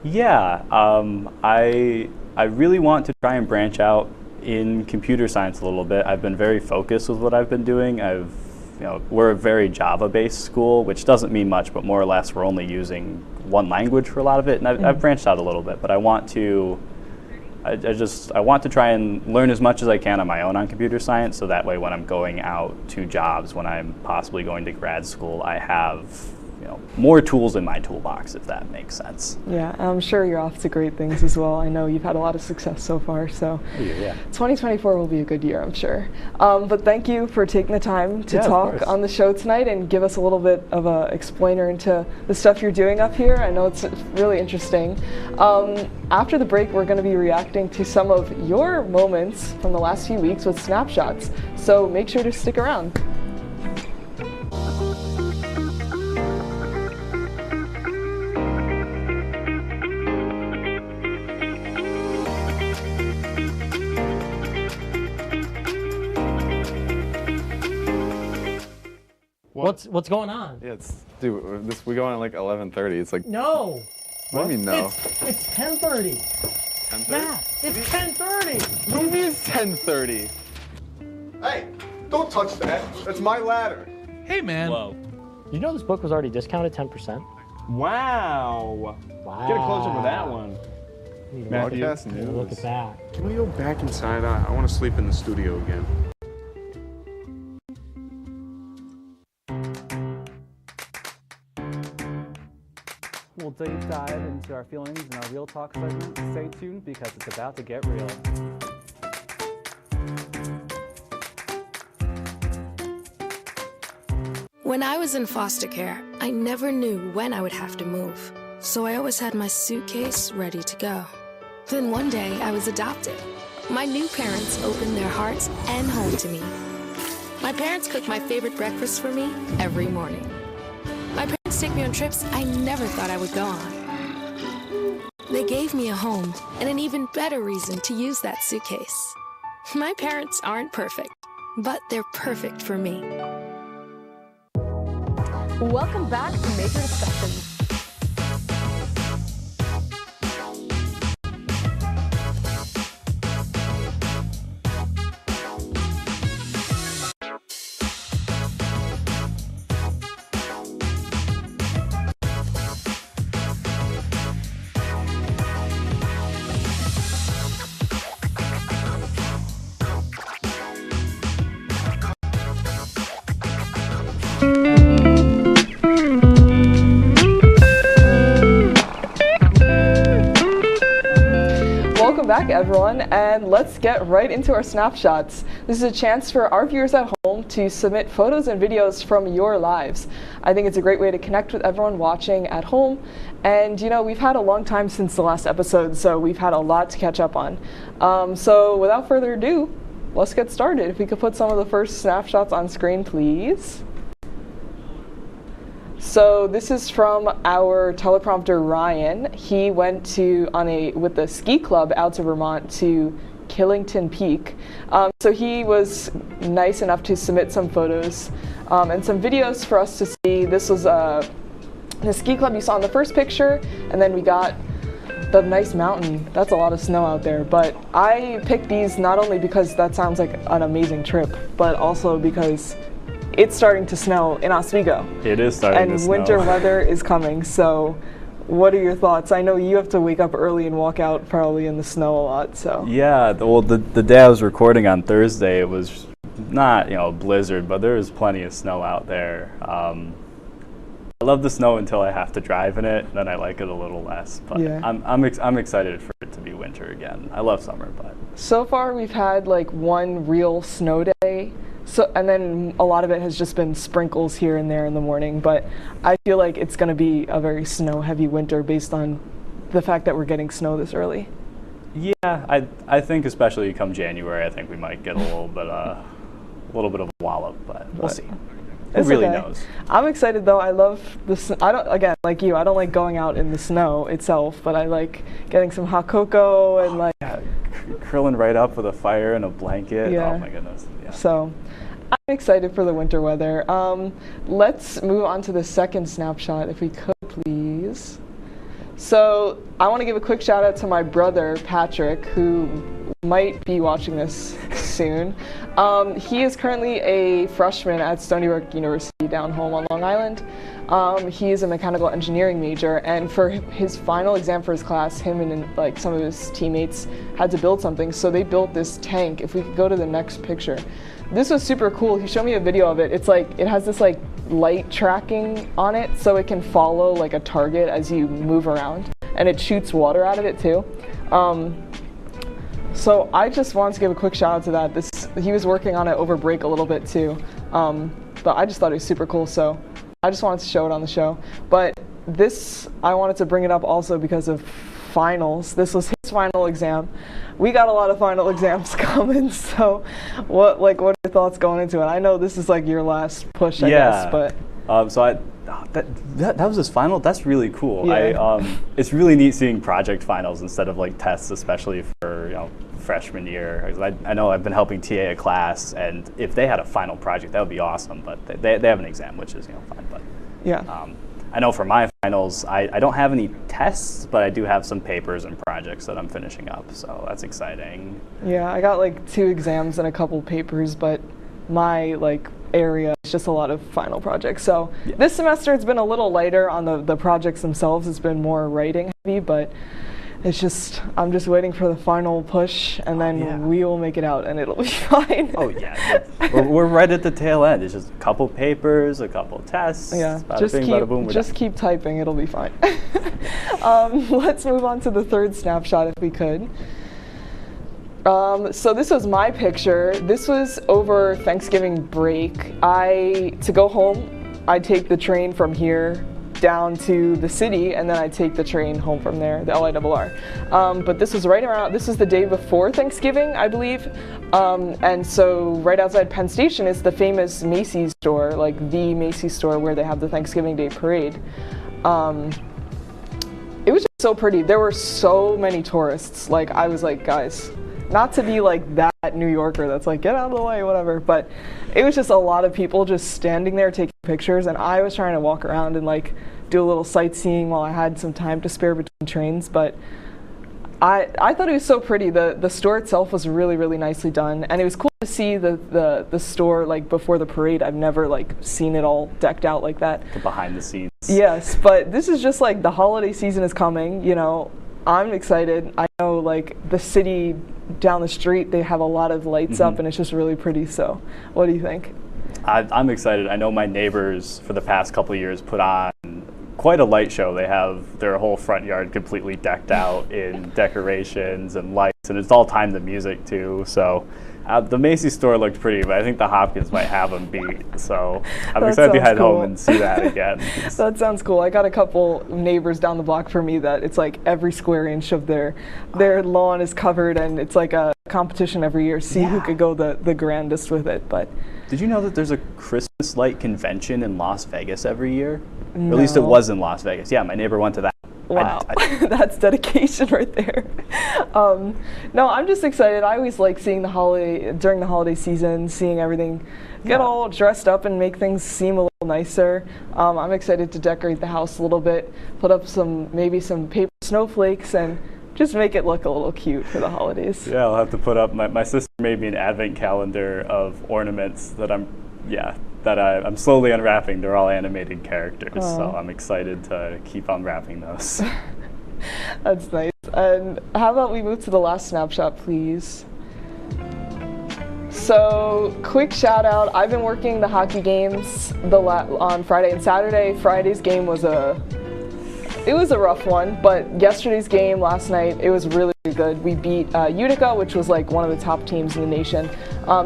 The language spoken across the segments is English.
Yeah, I really want to try and branch out in computer science a little bit. I've been very focused with what I've been doing. We're a very Java-based school, which doesn't mean much, but more or less we're only using one language for a lot of it, and I've branched out a little bit. But I want to try and learn as much as I can on my own on computer science, so that way when I'm going out to jobs, when I'm possibly going to grad school, I have more tools in my toolbox, if that makes sense. Yeah, I'm sure you're off to great things as well. I know you've had a lot of success so far, so yeah. 2024 will be a good year, I'm sure. But thank you for taking the time to talk on the show tonight and give us a little bit of a explainer into the stuff you're doing up here. I know it's really interesting. After the break, we're going to be reacting to some of your moments from the last few weeks with snapshots, so make sure to stick around. What's going on? Yeah, we go on at like 11:30. It's like no. What do you mean no? It's 10:30. 10:30? Matt, it's 10:30. What do you mean it's 10:30? Hey, don't touch that. That's my ladder. Hey, man. Whoa. You know this book was already discounted 10%? Wow. Wow. Get a close up of that one. Matthew, Look at that. Can we go back inside? I want to sleep in the studio again. We'll deep dive into our feelings in our Real Talk segment. Stay tuned because it's about to get real. When I was in foster care, I never knew when I would have to move. So I always had my suitcase ready to go. Then one day I was adopted. My new parents opened their hearts and home to me. My parents cook my favorite breakfast for me every morning. My parents take me on trips I never thought I would go on. They gave me a home and an even better reason to use that suitcase. My parents aren't perfect, but they're perfect for me. Welcome back to Major Discussions. Welcome back, everyone, and let's get right into our snapshots. This is a chance for our viewers at home to submit photos and videos from your lives. I think it's a great way to connect with everyone watching at home, and we've had a long time since the last episode, so we've had a lot to catch up on. So without further ado, let's get started. If we could put some of the first snapshots on screen, please. So this is from our teleprompter, Ryan. He went with the ski club out to Vermont to Killington Peak. So he was nice enough to submit some photos and some videos for us to see. This was the ski club you saw in the first picture, and then we got the nice mountain. That's a lot of snow out there, but I picked these not only because that sounds like an amazing trip, but also because it's starting to snow in Oswego. It is starting to snow. And winter weather is coming, so what are your thoughts? I know you have to wake up early and walk out probably in the snow a lot, so. Yeah, well, the day I was recording on Thursday, it was not, a blizzard, but there was plenty of snow out there. I love the snow until I have to drive in it, and then I like it a little less. But yeah. I'm excited for it to be winter again. I love summer, but. So far we've had like one real snow day. So, and then a lot of it has just been sprinkles here and there in the morning, but I feel like it's going to be a very snow-heavy winter based on the fact that we're getting snow this early. Yeah, I think especially come January, I think we might get a little bit of a wallop, but we'll see. Who really knows? I'm excited though. I love the. I don't like going out in the snow itself, but I like getting some hot cocoa and curling right up with a fire and a blanket. Yeah. Oh my goodness. Yeah. So I'm excited for the winter weather. Let's move on to the second snapshot if we could, please. So I want to give a quick shout out to my brother, Patrick, who might be watching this soon. He is currently a freshman at Stony Brook University down home on Long Island. He is a mechanical engineering major, and for his final exam for his class, him and like some of his teammates had to build something, so they built this tank. If we could go to the next picture. This was super cool. He showed me a video of it. It's like, it has this like light tracking on it, so it can follow like a target as you move around, and it shoots water out of it too. So I just wanted to give a quick shout out to that. He was working on it over break a little bit too, but I just thought it was super cool, so I just wanted to show it on the show. But this, I wanted to bring it up also because of finals. This was his final exam. We got a lot of final exams coming, so what are your thoughts going into it? I know this is like your last push, I guess, but that was his final. That's really cool. Yeah. It's really neat seeing project finals instead of like tests, especially for freshman year. I know I've been helping TA a class, and if they had a final project, that would be awesome. But they have an exam, which is fine. But yeah. I know for my finals, I don't have any tests, but I do have some papers and projects that I'm finishing up, so that's exciting. Yeah, I got like 2 exams and a couple papers, but my like area is just a lot of final projects. So yeah. This semester it's been a little lighter on the projects themselves. It's been more writing heavy, but it's just, I'm just waiting for the final push, and then we will make it out, and it'll be fine. Oh yeah, we're right at the tail end. It's just a couple papers, a couple tests. Yeah, bada bing, bada boom, just keep typing. It'll be fine. Let's move on to the third snapshot if we could. So this was my picture. This was over Thanksgiving break. To go home, I take the train from here down to the city, and then I take the train home from there, the LIRR. But this was this is the day before Thanksgiving, I believe. And so right outside Penn Station is the famous Macy's store, like the Macy's store where they have the Thanksgiving Day parade. It was just so pretty. There were so many tourists. Like, I was like, guys, not to be like that New Yorker that's like, get out of the way, whatever, but it was just a lot of people just standing there taking pictures, and I was trying to walk around and like do a little sightseeing while I had some time to spare between trains. But I thought it was so pretty. The store itself was really, really nicely done, and it was cool to see the store like before the parade. I've never like seen it all decked out like that. The behind the scenes. Yes, but this is just like the holiday season is coming, I'm excited. I know like the city down the street, they have a lot of lights up, and it's just really pretty. So what do you think? I'm excited. I know my neighbors for the past couple of years put on quite a light show. They have their whole front yard completely decked out in decorations and lights, and it's all timed to music too. So the Macy's store looked pretty, but I think the Hopkins might have them beat. So I'm excited to head home and see that again. That sounds cool. I got a couple neighbors down the block from me that it's like every square inch of their lawn is covered, and it's like a competition every year, see who could go the grandest with it. But did you know that there's a Christmas light convention in Las Vegas every year? No. Or at least it was in Las Vegas. Yeah, my neighbor went to that. Wow, that's dedication right there. No, I'm just excited. I always like seeing during the holiday season, seeing everything get all dressed up and make things seem a little nicer. I'm excited to decorate the house a little bit, put up maybe some paper snowflakes, and just make it look a little cute for the holidays. Yeah, I'll have to put up, my sister made me an advent calendar of ornaments that I'm slowly unwrapping. They're all animated characters, so I'm excited to keep unwrapping those. That's nice. And how about we move to the last snapshot, please? So, quick shout out. I've been working the hockey games on Friday and Saturday. Friday's game was a rough one, but yesterday's game last night, it was really good. We beat Utica, which was like one of the top teams in the nation.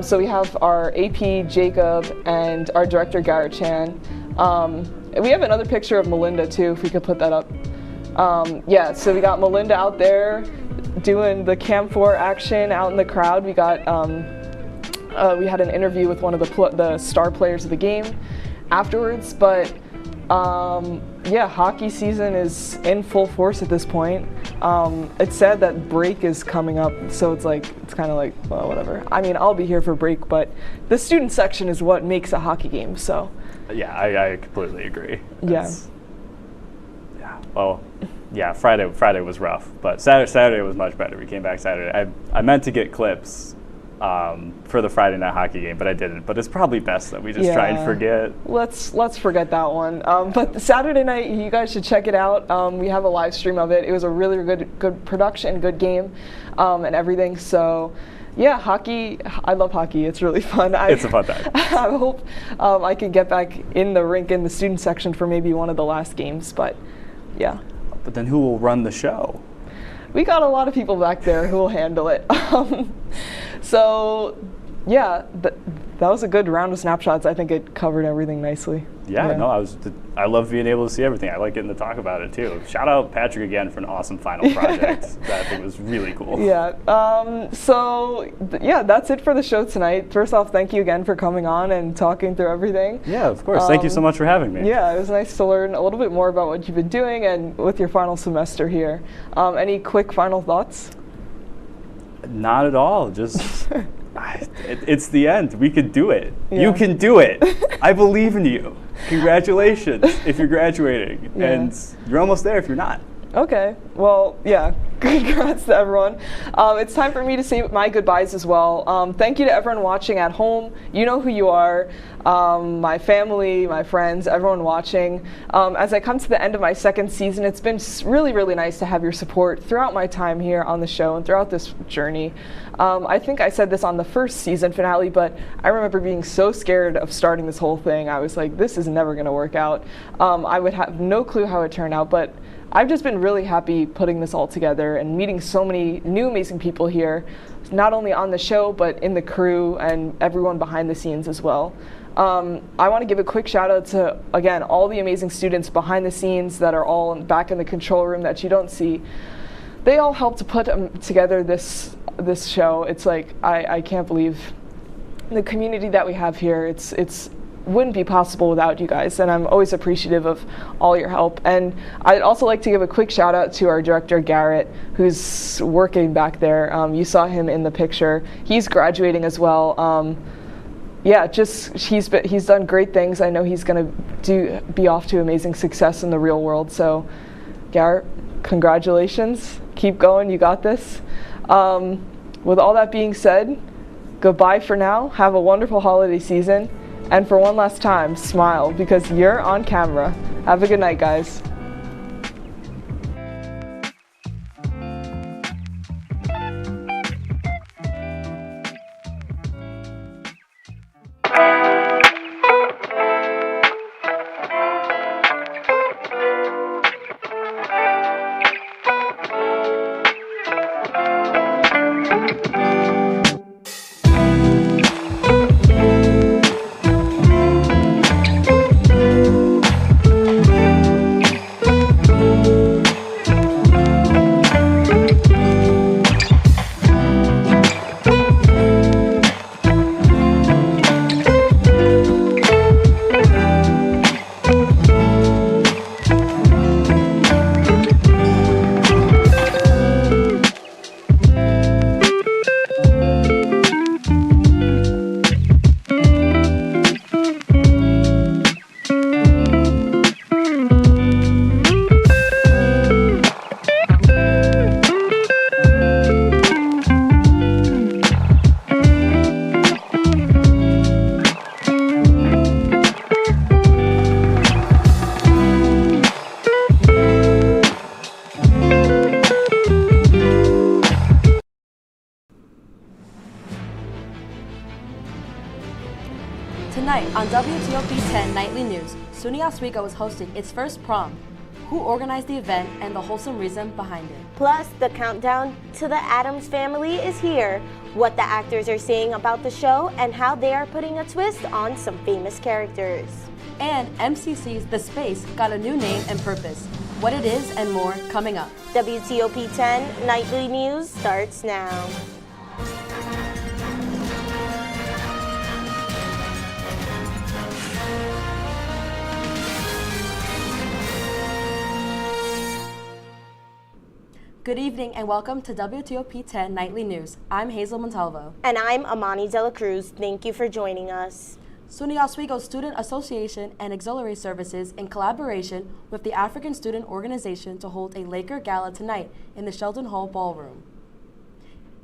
So we have our AP, Jacob, and our director, Garrett Chan. We have another picture of Melinda too, if we could put that up. So we got Melinda out there doing the Camp 4 action out in the crowd. We got we had an interview with one of the star players of the game afterwards, but hockey season is in full force at this point. It's sad that break is coming up, so it's kind of like, well, whatever. I mean, I'll be here for break, but the student section is what makes a hockey game, so. Yeah, I completely agree. Yeah. Well, yeah, Friday was rough, but Saturday was much better. We came back Saturday. I meant to get clips for the Friday night hockey game, but I didn't. But it's probably best that we just try and forget. Let's forget that one. But the Saturday night, you guys should check it out. We have a live stream of it. It was a really good production, good game, and everything. So. Yeah, hockey, I love hockey. It's really fun. It's a fun time. I hope I can get back in the rink in the student section for maybe one of the last games, but yeah. But then who will run the show? We got a lot of people back there who will handle it. So, yeah, that was a good round of snapshots. I think it covered everything nicely. Yeah, no, I love being able to see everything. I like getting to talk about it too. Shout out Patrick again for an awesome final project. That I think was really cool. Yeah. Yeah, that's it for the show tonight. First off, thank you again for coming on and talking through everything. Yeah, of course. Thank you so much for having me. Yeah, it was nice to learn a little bit more about what you've been doing and with your final semester here. Any quick final thoughts? Not at all. Just. It's the end. We could do it. Yeah. You can do it. I believe in you. Congratulations if you're graduating. Yeah. And you're almost there if you're not. Okay. Well, yeah. Congrats to everyone. It's time for me to say my goodbyes as well. Thank you to everyone watching at home. You know who you are. My family, my friends, everyone watching. As I come to the end of my second season, it's been really, really nice to have your support throughout my time here on the show and throughout this journey. I think I said this on the first season finale, but I remember being so scared of starting this whole thing. I was like, this is never going to work out. I would have no clue how it turned out, but I've just been really happy putting this all together and meeting so many new amazing people here, not only on the show, but in the crew and everyone behind the scenes as well. I want to give a quick shout out to, again, all the amazing students behind the scenes that are all back in the control room that you don't see. They all helped to put together this show. It's like, I can't believe the community that we have here. It's wouldn't be possible without you guys, and I'm always appreciative of all your help. And I'd also like to give a quick shout out to our director Garrett, who's working back there. You saw him in the picture. He's graduating as well. Yeah, just he's done great things. I know he's going to be off to amazing success in the real world. So Garrett, congratulations. Keep going. You got this. With all that being said, goodbye for now. Have a wonderful holiday season. And for one last time, smile, because you're on camera. Have a good night, guys. Tonight on WTOP-10 Nightly News, SUNY Oswego is hosting its first prom. Who organized the event and the wholesome reason behind it? Plus, the countdown to the Addams Family is here. What the actors are saying about the show and how they are putting a twist on some famous characters. And MCC's The Space got a new name and purpose. What it is and more coming up. WTOP-10 Nightly News starts now. Good evening and welcome to WTOP-10 Nightly News. I'm Hazel Montalvo. And I'm Amani Dela Cruz. Thank you for joining us. SUNY Oswego Student Association and Auxiliary Services in collaboration with the African Student Organization to hold a Laker Gala tonight in the Sheldon Hall Ballroom.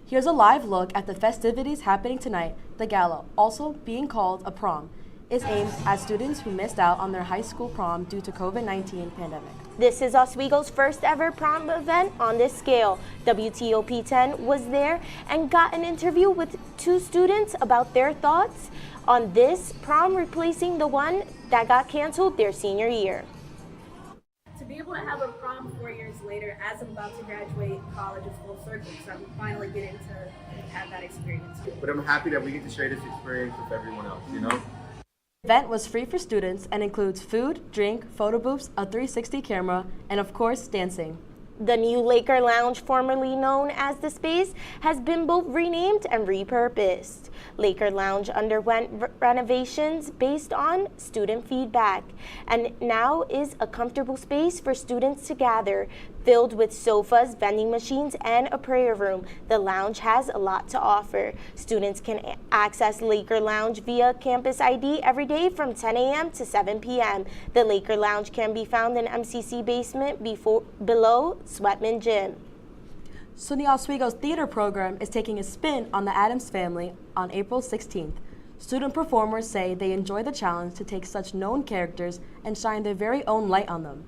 Here's a live look at the festivities happening tonight. The gala, also being called a prom, is aimed at students who missed out on their high school prom due to COVID-19 pandemic. This is Oswego's first ever prom event on this scale. WTOP-10 was there and got an interview with 2 students about their thoughts on this prom replacing the one that got canceled their senior year. To be able to have a prom 4 years later, as I'm about to graduate college, is full circle, so I'm finally getting to have that experience. But I'm happy that we get to share this experience with everyone else, you know? The event was free for students and includes food, drink, photo booths, a 360 camera, and of course, dancing. The new Laker Lounge, formerly known as The Space, has been both renamed and repurposed. Laker Lounge underwent renovations based on student feedback and now is a comfortable space for students to gather. Filled with sofas, vending machines, and a prayer room, the lounge has a lot to offer. Students can access Laker Lounge via campus ID every day from 10 a.m. to 7 p.m. The Laker Lounge can be found in MCC basement below Sweatman Gym. SUNY Oswego's theater program is taking a spin on the Addams Family on April 16th. Student performers say they enjoy the challenge to take such known characters and shine their very own light on them.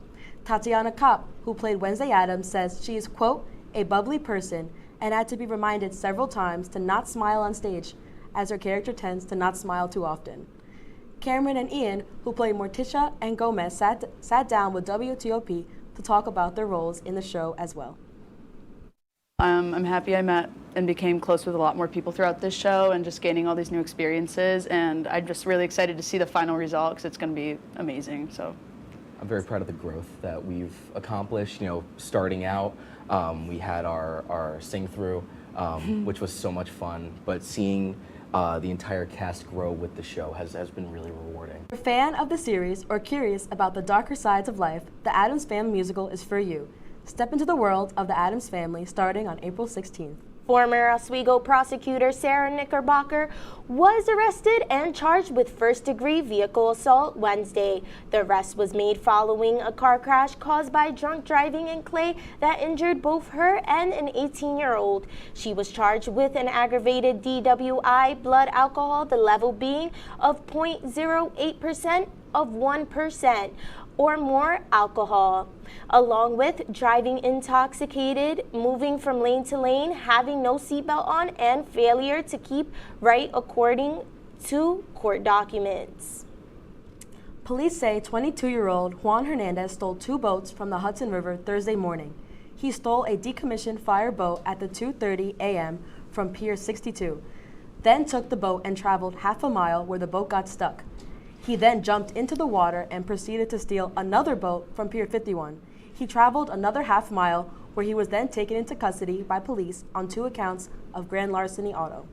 Tatiana Kopp, who played Wednesday Addams, says she is, quote, a bubbly person and had to be reminded several times to not smile on stage, as her character tends to not smile too often. Cameron and Ian, who played Morticia and Gomez, sat down with WTOP to talk about their roles in the show as well. I'm happy I met and became close with a lot more people throughout this show and just gaining all these new experiences, and I'm just really excited to see the final result because it's going to be amazing. So I'm very proud of the growth that we've accomplished. You know, starting out, we had our sing-through, which was so much fun, but seeing the entire cast grow with the show has been really rewarding. If you're a fan of the series or curious about the darker sides of life, the Addams Family musical is for you. Step into the world of the Addams Family starting on April 16th. Former Oswego prosecutor Sarah Knickerbocker was arrested and charged with first-degree vehicle assault Wednesday. The arrest was made following a car crash caused by drunk driving in Clay that injured both her and an 18-year-old. She was charged with an aggravated DWI, blood alcohol, the level being of 0.08% of 1%. or more alcohol, along with driving intoxicated, moving from lane to lane, having no seatbelt on, and failure to keep right according to court documents. Police say 22-year-old Juan Hernandez stole 2 boats from the Hudson River Thursday morning. He stole a decommissioned fire boat at the 2:30 a.m. from Pier 62, then took the boat and traveled half a mile where the boat got stuck. He then jumped into the water and proceeded to steal another boat from Pier 51. He traveled another half mile where he was then taken into custody by police on 2 accounts of grand larceny auto.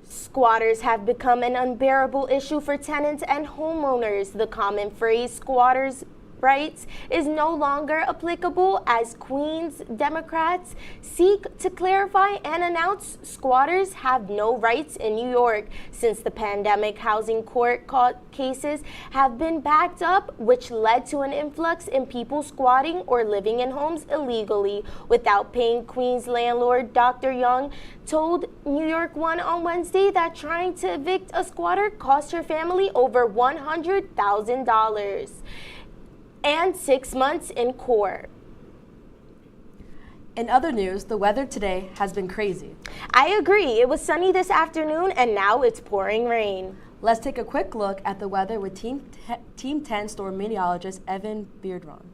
Squatters have become an unbearable issue for tenants and homeowners. The common phrase squatters' rights is no longer applicable as Queens Democrats seek to clarify and announce squatters have no rights in New York. Since the pandemic, housing court cases have been backed up, which led to an influx in people squatting or living in homes illegally without paying. Queens landlord Dr. Young told New York One on Wednesday that trying to evict a squatter cost her family over $100,000 and 6 months in court. In other news, the weather today has been crazy. I agree. It was sunny this afternoon and now it's pouring rain. Let's take a quick look at the weather with Team 10 storm meteorologist Evan Beardron.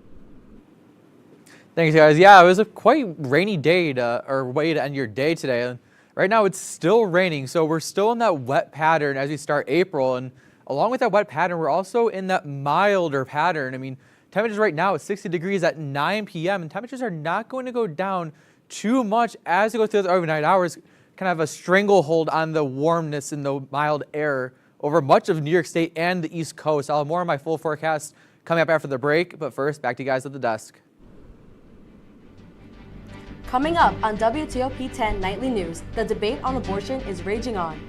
Thanks, guys. Yeah, it was a quite rainy day way to end your day today. And right now it's still raining, so we're still in that wet pattern as we start April. And along with that wet pattern, we're also in that milder pattern. I mean, temperatures right now at 60 degrees at 9 p.m. and temperatures are not going to go down too much as we go through the overnight hours. Kind of have a stranglehold on the warmness and the mild air over much of New York State and the East Coast. I'll have more on my full forecast coming up after the break, but first, back to you guys at the desk. Coming up on WTOP-10 Nightly News, the debate on abortion is raging on.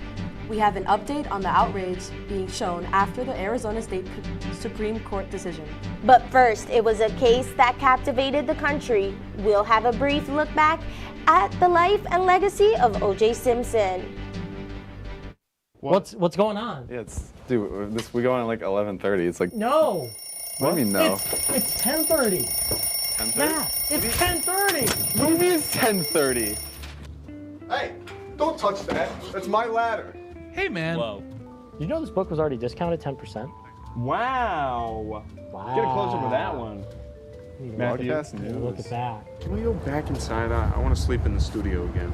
we have an update on the outrage being shown after the Arizona State Supreme Court decision. But first, it was a case that captivated the country. We'll have a brief look back at the life and legacy of O.J. Simpson. What's going on? Yeah, dude, we go on at like 11:30. It's like No. What do you mean no? It's 10:30. 10:30? Yeah, it's 10:30. What do you mean it's 10:30? Hey, don't touch that. That's my ladder. Hey, man. Whoa. You know this book was already discounted 10%? Wow. Wow. Get a close up with that one. Matthew. Look at that. Can we go back inside? I want to sleep in the studio again.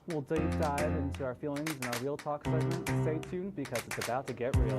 We'll deep dive into our feelings in our Real Talk segment. Stay tuned because it's about to get real.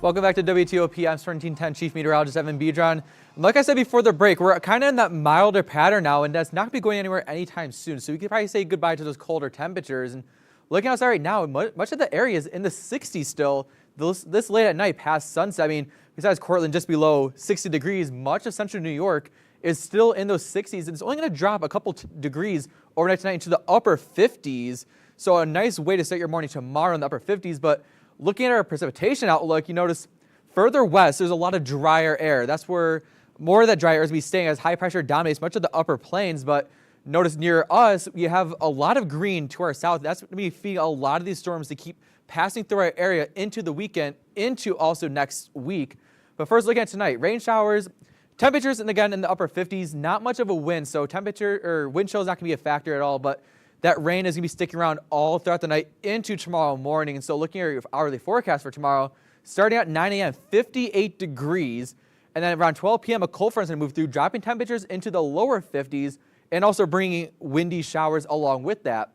Welcome back to WTOP. I'm Starting Team 10 Chief Meteorologist Evan Biedron. Like I said before the break, we're kind of in that milder pattern now, and that's not going to be going anywhere anytime soon. So we could probably say goodbye to those colder temperatures. And looking outside right now, much of the area is in the 60s still. This late at night, past sunset. I mean, besides Cortland, just below 60 degrees, much of central New York is still in those 60s. And it's only going to drop a couple degrees overnight tonight into the upper 50s. So a nice way to start your morning tomorrow in the upper 50s. But looking at our precipitation outlook, you notice further west, there's a lot of drier air. That's where more of that dry air is going to be staying as high pressure dominates much of the upper plains. But notice near us, we have a lot of green to our south. That's going to be feeding a lot of these storms to keep passing through our area into the weekend, into also next week. But first, looking at tonight, rain showers, temperatures, and again in the upper 50s, not much of a wind. So temperature or wind chill is not going to be a factor at all. But that rain is going to be sticking around all throughout the night into tomorrow morning. And so looking at your hourly forecast for tomorrow, starting at 9 a.m., 58 degrees. And then around 12 p.m., a cold front is going to move through, dropping temperatures into the lower 50s and also bringing windy showers along with that.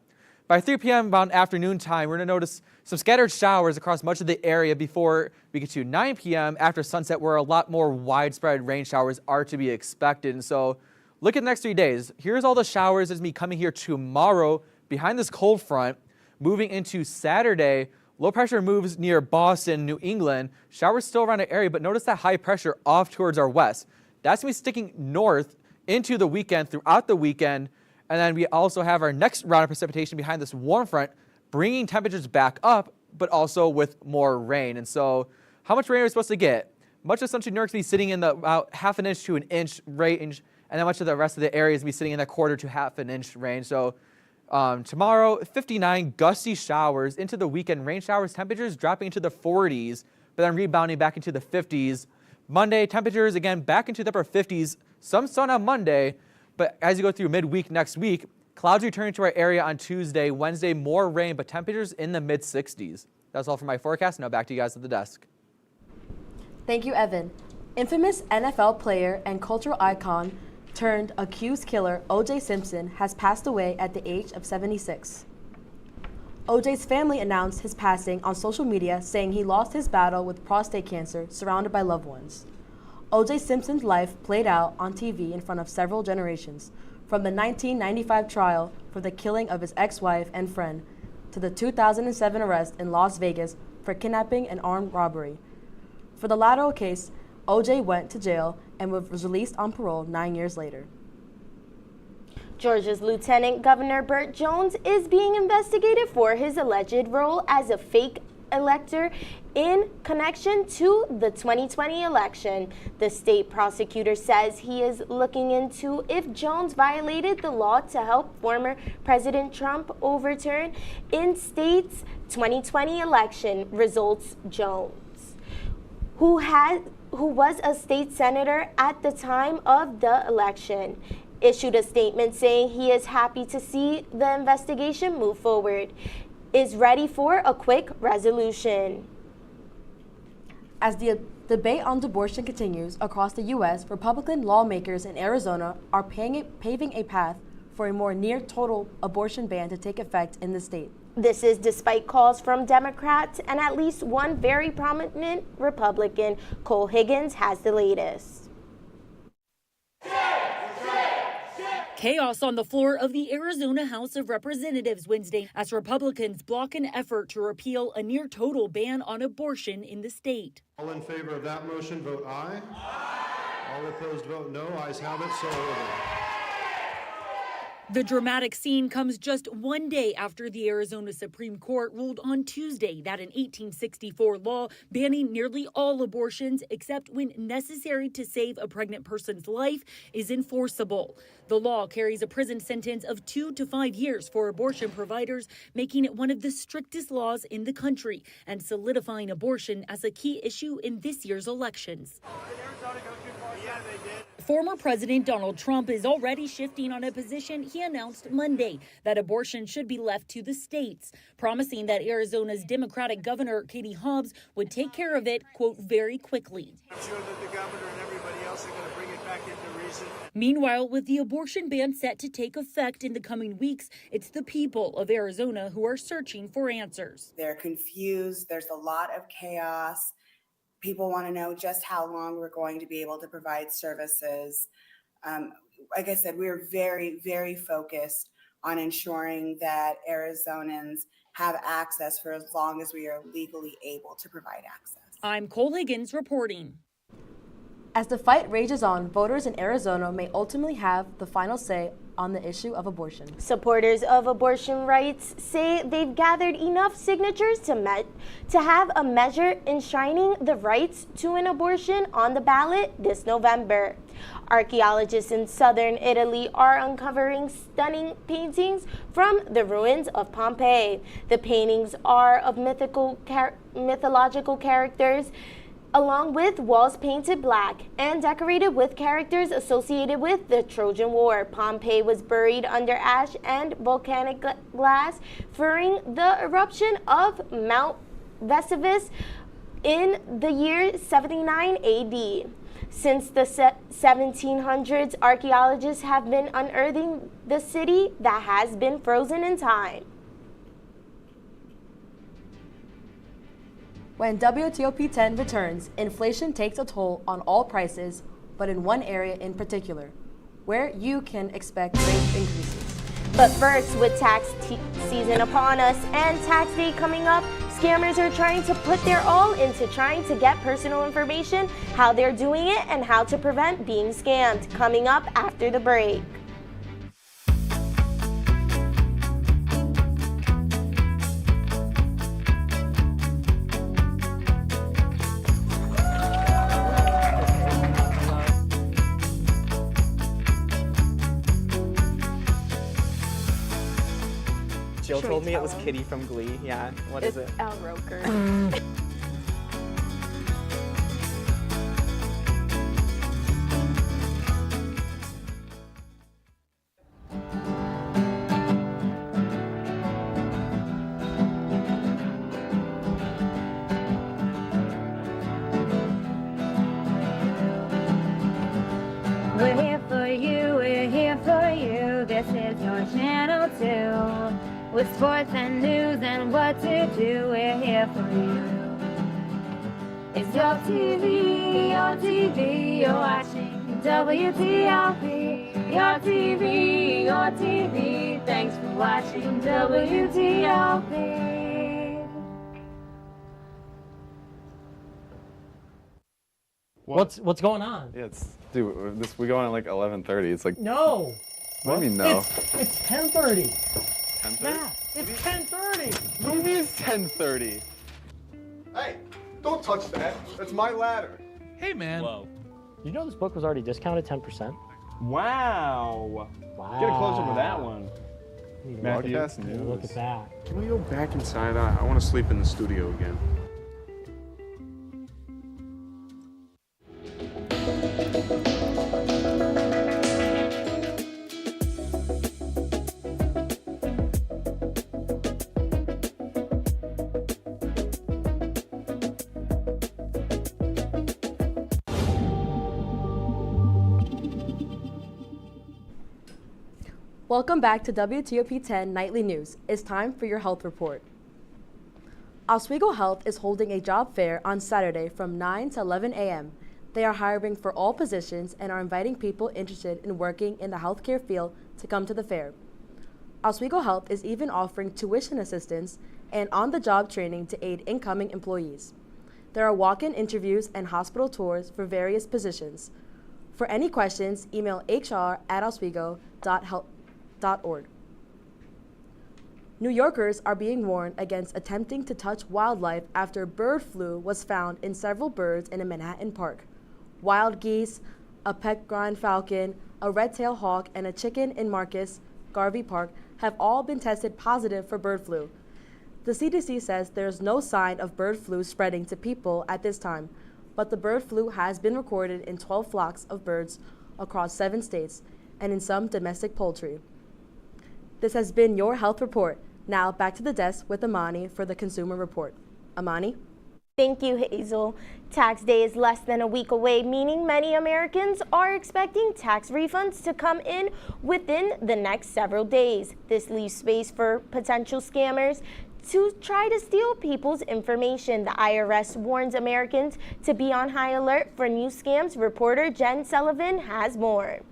By 3 p.m. about afternoon time, we're going to notice some scattered showers across much of the area before we get to 9 p.m. after sunset, where a lot more widespread rain showers are to be expected. And so look at the next 3 days. Here's all the showers that's going to be coming here tomorrow behind this cold front. Moving into Saturday, low pressure moves near Boston, New England. Showers still around the area, but notice that high pressure off towards our west. That's going to be sticking north into the weekend, throughout the weekend. And then we also have our next round of precipitation behind this warm front, bringing temperatures back up, but also with more rain. And so how much rain are we supposed to get? Much of central New York is going to be sitting in the about half an inch to an inch range, and then much of the rest of the area is going to be sitting in that quarter to half an inch range. So tomorrow, 59 gusty showers into the weekend. Rain showers, temperatures dropping into the 40s, but then rebounding back into the 50s. Monday, temperatures again back into the upper 50s. Some sun on Monday, but as you go through midweek next week, clouds returning to our area on Tuesday. Wednesday, more rain, but temperatures in the mid-60s. That's all for my forecast. Now back to you guys at the desk. Thank you, Evan. Infamous NFL player and cultural icon turned accused killer O.J. Simpson has passed away at the age of 76. O.J.'s family announced his passing on social media, saying he lost his battle with prostate cancer surrounded by loved ones. O.J. Simpson's life played out on TV in front of several generations, from the 1995 trial for the killing of his ex-wife and friend to the 2007 arrest in Las Vegas for kidnapping and armed robbery. For the latter case, O.J. went to jail and was released on parole 9 years later. Georgia's Lieutenant Governor Burt Jones is being investigated for his alleged role as a fake elector in connection to the 2020 election. The state prosecutor says he is looking into if Jones violated the law to help former President Trump overturn in state's 2020 election results. Jones, who was a state senator at the time of the election, issued a statement saying he is happy to see the investigation move forward, is ready for a quick resolution. As the debate on abortion continues across the U.S., Republican lawmakers in Arizona are paving a path for a more near-total abortion ban to take effect in the state. This is despite calls from Democrats and at least one very prominent Republican. Cole Higgins has the latest. Chaos on the floor of the Arizona House of Representatives Wednesday as Republicans block an effort to repeal a near-total ban on abortion in the state. All in favor of that motion, vote aye. Aye. All opposed, vote no. Ayes have it, so ordered. The dramatic scene comes just one day after the Arizona Supreme Court ruled on Tuesday that an 1864 law banning nearly all abortions except when necessary to save a pregnant person's life is enforceable. The law carries a prison sentence of 2 to 5 years for abortion providers, making it one of the strictest laws in the country and solidifying abortion as a key issue in this year's elections. Former President Donald Trump is already shifting on a position he announced Monday that abortion should be left to the states, promising that Arizona's Democratic Governor Katie Hobbs would take care of it, quote, very quickly. I'm sure that the governor and everybody else are going to bring it back into reason. Meanwhile, with the abortion ban set to take effect in the coming weeks, it's the people of Arizona who are searching for answers. They're confused. There's a lot of chaos. People want to know just how long we're going to be able to provide services. Like I said, we're very, very focused on ensuring that Arizonans have access for as long as we are legally able to provide access. I'm Cole Higgins reporting. As the fight rages on, voters in Arizona may ultimately have the final say on the issue of abortion. Supporters of abortion rights say they've gathered enough signatures to have a measure enshrining the rights to an abortion on the ballot this November. Archaeologists in southern Italy are uncovering stunning paintings from the ruins of Pompeii. The paintings are of mythological characters, along with walls painted black and decorated with characters associated with the Trojan War. Pompeii was buried under ash and volcanic glass during the eruption of Mount Vesuvius in the year 79 AD. Since the 1700s, archaeologists have been unearthing the city that has been frozen in time. When WTOP-10 returns, inflation takes a toll on all prices, but in one area in particular, where you can expect rate increases. But first, with tax season upon us and tax day coming up, scammers are trying to put their all into trying to get personal information, how they're doing it, and how to prevent being scammed. Coming up after the break. Jill told me it was Kitty from Glee. Yeah, what is it? Al Roker. We're here for you, we're here for you. This is your channel 2. With sports and news and what to do, we're here for you. It's your TV, you're watching WTOP. Your TV, thanks for watching WTOP. What's going on? Yeah, dude, we go on at like 11:30. It's like No. What do you mean no? It's 10:30. 10:30? Yeah, it's 10:30. What do you mean it's 10:30? Hey, don't touch that. That's my ladder. Hey, man. Whoa. Did you know this book was already discounted 10%? Wow. Wow. Get a close up of that one. Matthew, Look at that. Can we go back inside? I want to sleep in the studio again. Welcome back to WTOP-10 Nightly News. It's time for your health report. Oswego Health is holding a job fair on Saturday from 9 to 11 a.m. They are hiring for all positions and are inviting people interested in working in the healthcare field to come to the fair. Oswego Health is even offering tuition assistance and on-the-job training to aid incoming employees. There are walk-in interviews and hospital tours for various positions. For any questions, email hr@oswego.health.org. New Yorkers are being warned against attempting to touch wildlife after bird flu was found in several birds in a Manhattan park. Wild geese, a peregrine falcon, a red-tailed hawk, and a chicken in Marcus Garvey Park have all been tested positive for bird flu. The CDC says there is no sign of bird flu spreading to people at this time, but the bird flu has been recorded in 12 flocks of birds across 7 states and in some domestic poultry. This has been your health report. Now back to the desk with Amani for the Consumer Report. Amani? Thank you, Hazel. Tax day is less than a week away, meaning many Americans are expecting tax refunds to come in within the next several days. This leaves space for potential scammers to try to steal people's information. The IRS warns Americans to be on high alert for new scams. Reporter Jen Sullivan has more.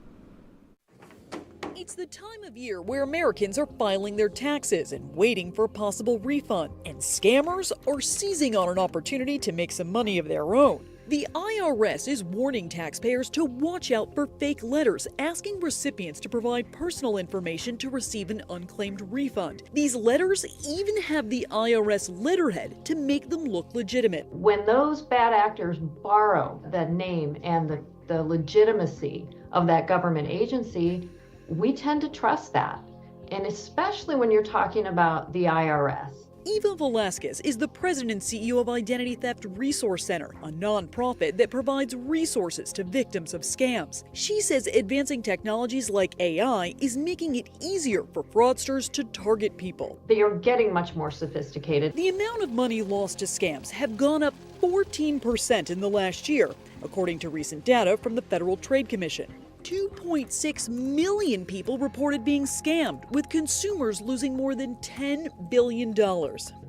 It's the time of year where Americans are filing their taxes and waiting for a possible refund, and scammers are seizing on an opportunity to make some money of their own. The IRS is warning taxpayers to watch out for fake letters asking recipients to provide personal information to receive an unclaimed refund. These letters even have the IRS letterhead to make them look legitimate. When those bad actors borrow the name and the legitimacy of that government agency, we tend to trust that, and especially when you're talking about the IRS. Eva Velasquez is the president and CEO of Identity Theft Resource Center, a nonprofit that provides resources to victims of scams. She says advancing technologies like AI is making it easier for fraudsters to target people. They are getting much more sophisticated. The amount of money lost to scams have gone up 14% in the last year, according to recent data from the Federal Trade Commission. 2.6 million people reported being scammed, with consumers losing more than $10 billion.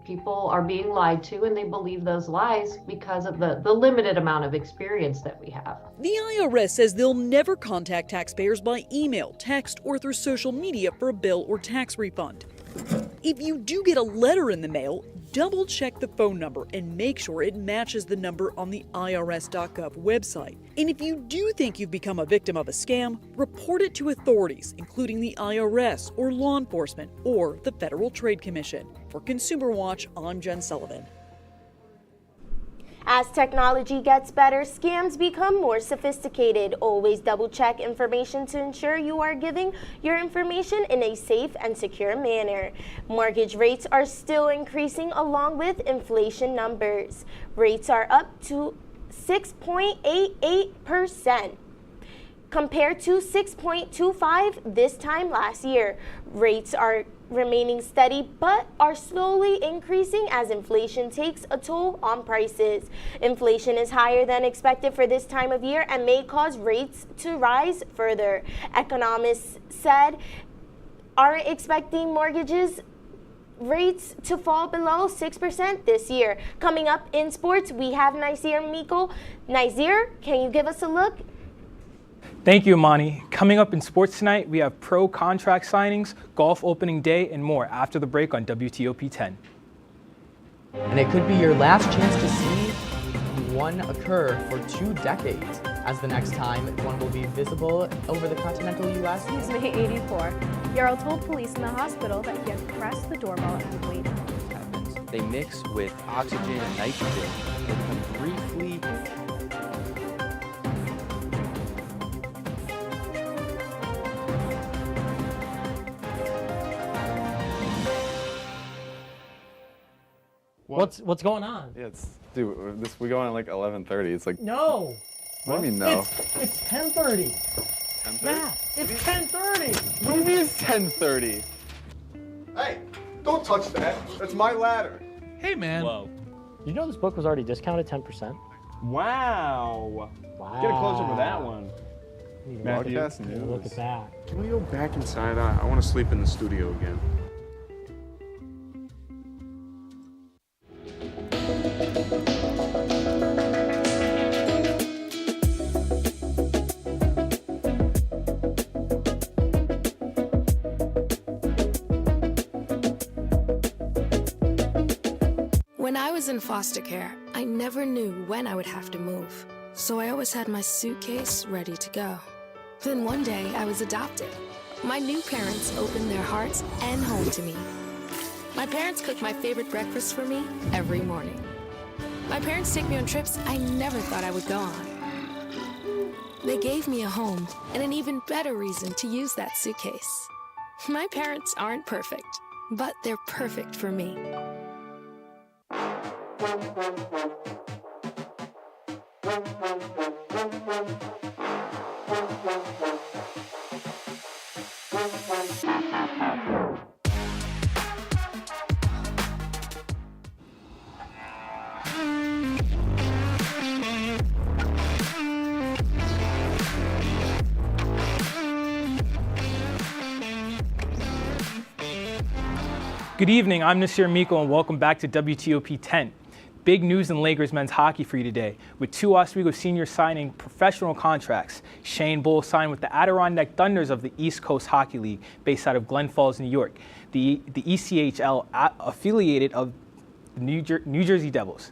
People are being lied to, and they believe those lies because of the limited amount of experience that we have. The IRS says they'll never contact taxpayers by email, text, or through social media for a bill or tax refund. If you do get a letter in the mail, double check the phone number and make sure it matches the number on the IRS.gov website. And if you do think you've become a victim of a scam, report it to authorities, including the IRS or law enforcement or the Federal Trade Commission. For Consumer Watch, I'm Jen Sullivan. As technology gets better, scams become more sophisticated. Always double-check information to ensure you are giving your information in a safe and secure manner. Mortgage rates are still increasing along with inflation numbers. Rates are up to 6.88%. compared to 6.25 this time last year. Rates are remaining steady but are slowly increasing as inflation takes a toll on prices. Inflation is higher than expected for this time of year and may cause rates to rise further. Economists said are expecting mortgages rates to fall below 6% this year. Coming up in sports, we have Nazir Miko. Nazir, can you give us a look? Thank you, Imani. Coming up in sports tonight, we have pro contract signings, golf opening day, and more after the break on WTOP-10. And it could be your last chance to see one occur for 2 decades, as the next time one will be visible over the continental U.S. He's May 84. Yarrow told police in the hospital that he had pressed the doorbell and waited. They mix with oxygen and nitrogen and briefly What's going on? Yeah, dude, we go on at like 11:30. It's like No. What do you mean no? It's 10:30. 10:30? Matt, it's 10:30. What do you mean it's 10:30? Hey, don't touch that. That's my ladder. Hey, man. Whoa. You know this book was already discounted 10%? Wow. Get a close up of that one. Matthew, Look at that. Can we go back inside? I want to sleep in the studio again. When I was in foster care, I never knew when I would have to move, so I always had my suitcase ready to go. Then one day, I was adopted. My new parents opened their hearts and home to me. My parents cook my favorite breakfast for me every morning. My parents take me on trips I never thought I would go on. They gave me a home and an even better reason to use that suitcase. My parents aren't perfect, but they're perfect for me. Good evening, I'm Nasir Miko and welcome back to WTOP-10. Big news in Lakers men's hockey for you today, with 2 Oswego seniors signing professional contracts. Shane Bull signed with the Adirondack Thunders of the East Coast Hockey League, based out of Glen Falls, New York, the ECHL affiliated of the New Jersey Devils.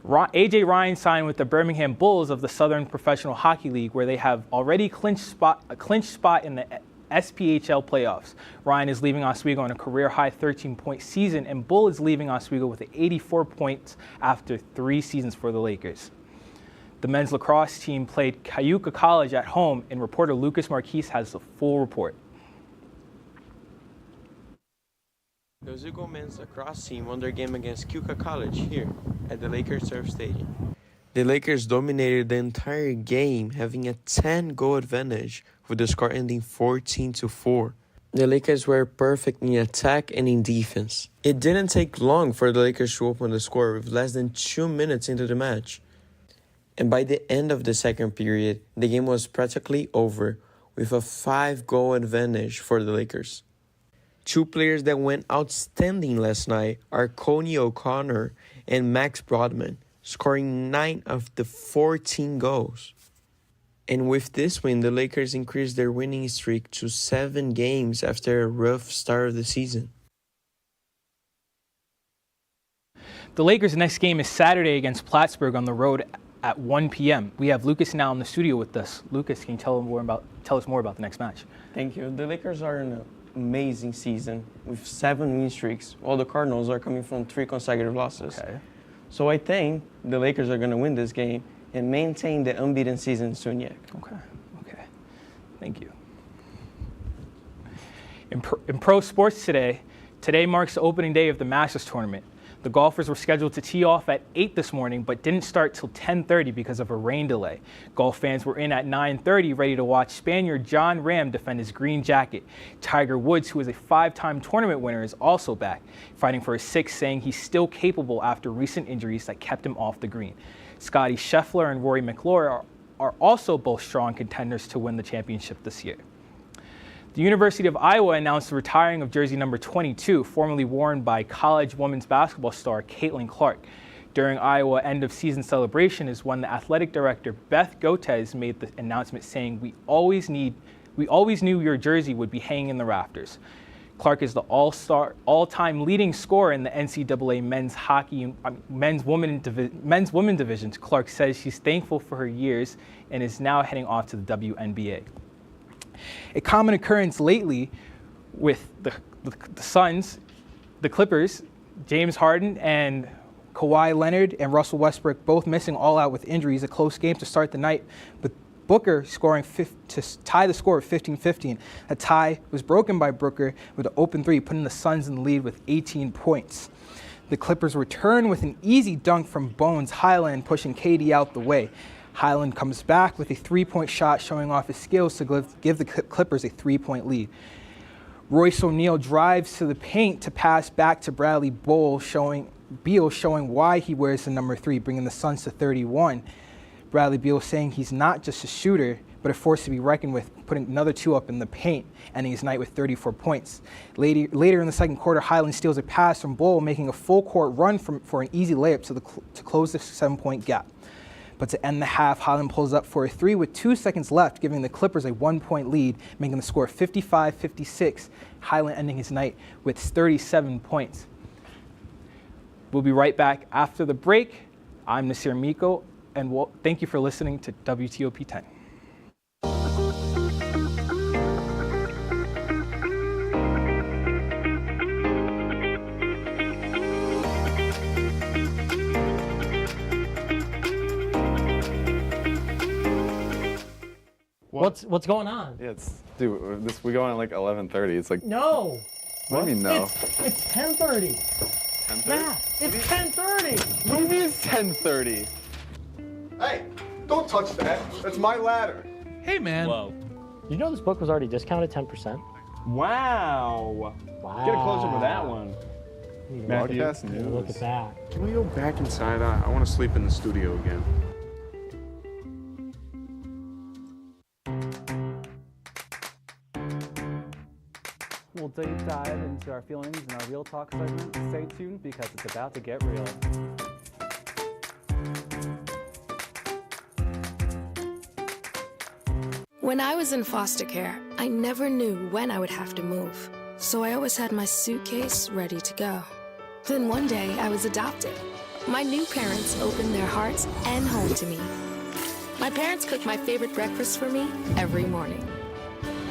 AJ Ryan signed with the Birmingham Bulls of the Southern Professional Hockey League, where they have already a clinched spot in the SPHL playoffs. Ryan is leaving Oswego on a career-high 13-point season, and Bull is leaving Oswego with 84 points after 3 seasons for the Lakers. The men's lacrosse team played Cayuga College at home, and reporter Lucas Marquise has the full report. The Oswego men's lacrosse team won their game against Cayuga College here at the Lakers Turf Stadium. The Lakers dominated the entire game, having a 10-goal advantage, with the score ending 14-4. The Lakers were perfect in attack and in defense. It didn't take long for the Lakers to open the score with less than 2 minutes into the match. And by the end of the second period, the game was practically over, with a 5-goal advantage for the Lakers. 2 players that went outstanding last night are Coney O'Connor and Max Brodman, scoring 9 of the 14 goals. And with this win, the Lakers increased their winning streak to 7 games after a rough start of the season. The Lakers' next game is Saturday against Plattsburgh on the road at 1 p.m. We have Lucas now in the studio with us. Lucas, can you tell us more about the next match? Thank you. The Lakers are in an amazing season with 7 win streaks, while the Cardinals are coming from 3 consecutive losses. Okay. So I think the Lakers are going to win this game and maintain the unbeaten season soon yet. Okay. Thank you. In pro sports today marks the opening day of the Masters tournament. The golfers were scheduled to tee off at 8 this morning, but didn't start till 10:30 because of a rain delay. Golf fans were in at 9:30, ready to watch Spaniard John Ram defend his green jacket. Tiger Woods, who is a 5-time tournament winner, is also back, fighting for his 6th, saying he's still capable after recent injuries that kept him off the green. Scotty Scheffler and Rory McIlroy are also both strong contenders to win the championship this year. The University of Iowa announced the retiring of jersey number 22, formerly worn by college women's basketball star Caitlin Clark. During Iowa end-of-season celebration is when the athletic director Beth Gotez made the announcement saying, "We always knew your jersey would be hanging in the rafters." Clark is the all-time leading scorer in the NCAA men's women divisions. Clark says she's thankful for her years and is now heading off to the WNBA. A common occurrence lately with the Suns, the Clippers, James Harden and Kawhi Leonard and Russell Westbrook both missing all out with injuries. A close game to start the night, with Booker scoring to tie the score at 15-15. A tie was broken by Booker with an open three, putting the Suns in the lead with 18 points. The Clippers return with an easy dunk from Bones Highland, pushing KD out the way. Highland comes back with a three-point shot, showing off his skills to give the Clippers a three-point lead. Royce O'Neal drives to the paint to pass back to Bradley Beal, showing why he wears the number 3, bringing the Suns to 31. Bradley Beal saying he's not just a shooter, but a force to be reckoned with, putting another 2 up in the paint, ending his night with 34 points. Later in the second quarter, Highland steals a pass from Beal, making a full-court run for an easy layup to close the 7-point gap. But to end the half, Highland pulls up for a 3 with 2 seconds left, giving the Clippers a 1-point lead, making the score 55-56, Highland ending his night with 37 points. We'll be right back after the break. I'm Nasir Miko, and thank you for listening to WTOP-10. What's going on? Yeah, we go on at like 11:30. It's like No. What do you mean no? It's 10:30. 10:30? Yeah, it's 10:30. What do you mean it's 10:30? Hey, don't touch that. That's my ladder. Hey, man. Whoa. You know this book was already discounted 10%? Wow. Wow. Get a close-up of that one. Matthew? Look at that. Can we go back inside? I want to sleep in the studio again. We'll deep dive into our feelings in our Real Talk segment. Stay tuned because it's about to get real. When I was in foster care, I never knew when I would have to move. So I always had my suitcase ready to go. Then one day I was adopted. My new parents opened their hearts and home to me. My parents cook my favorite breakfast for me every morning.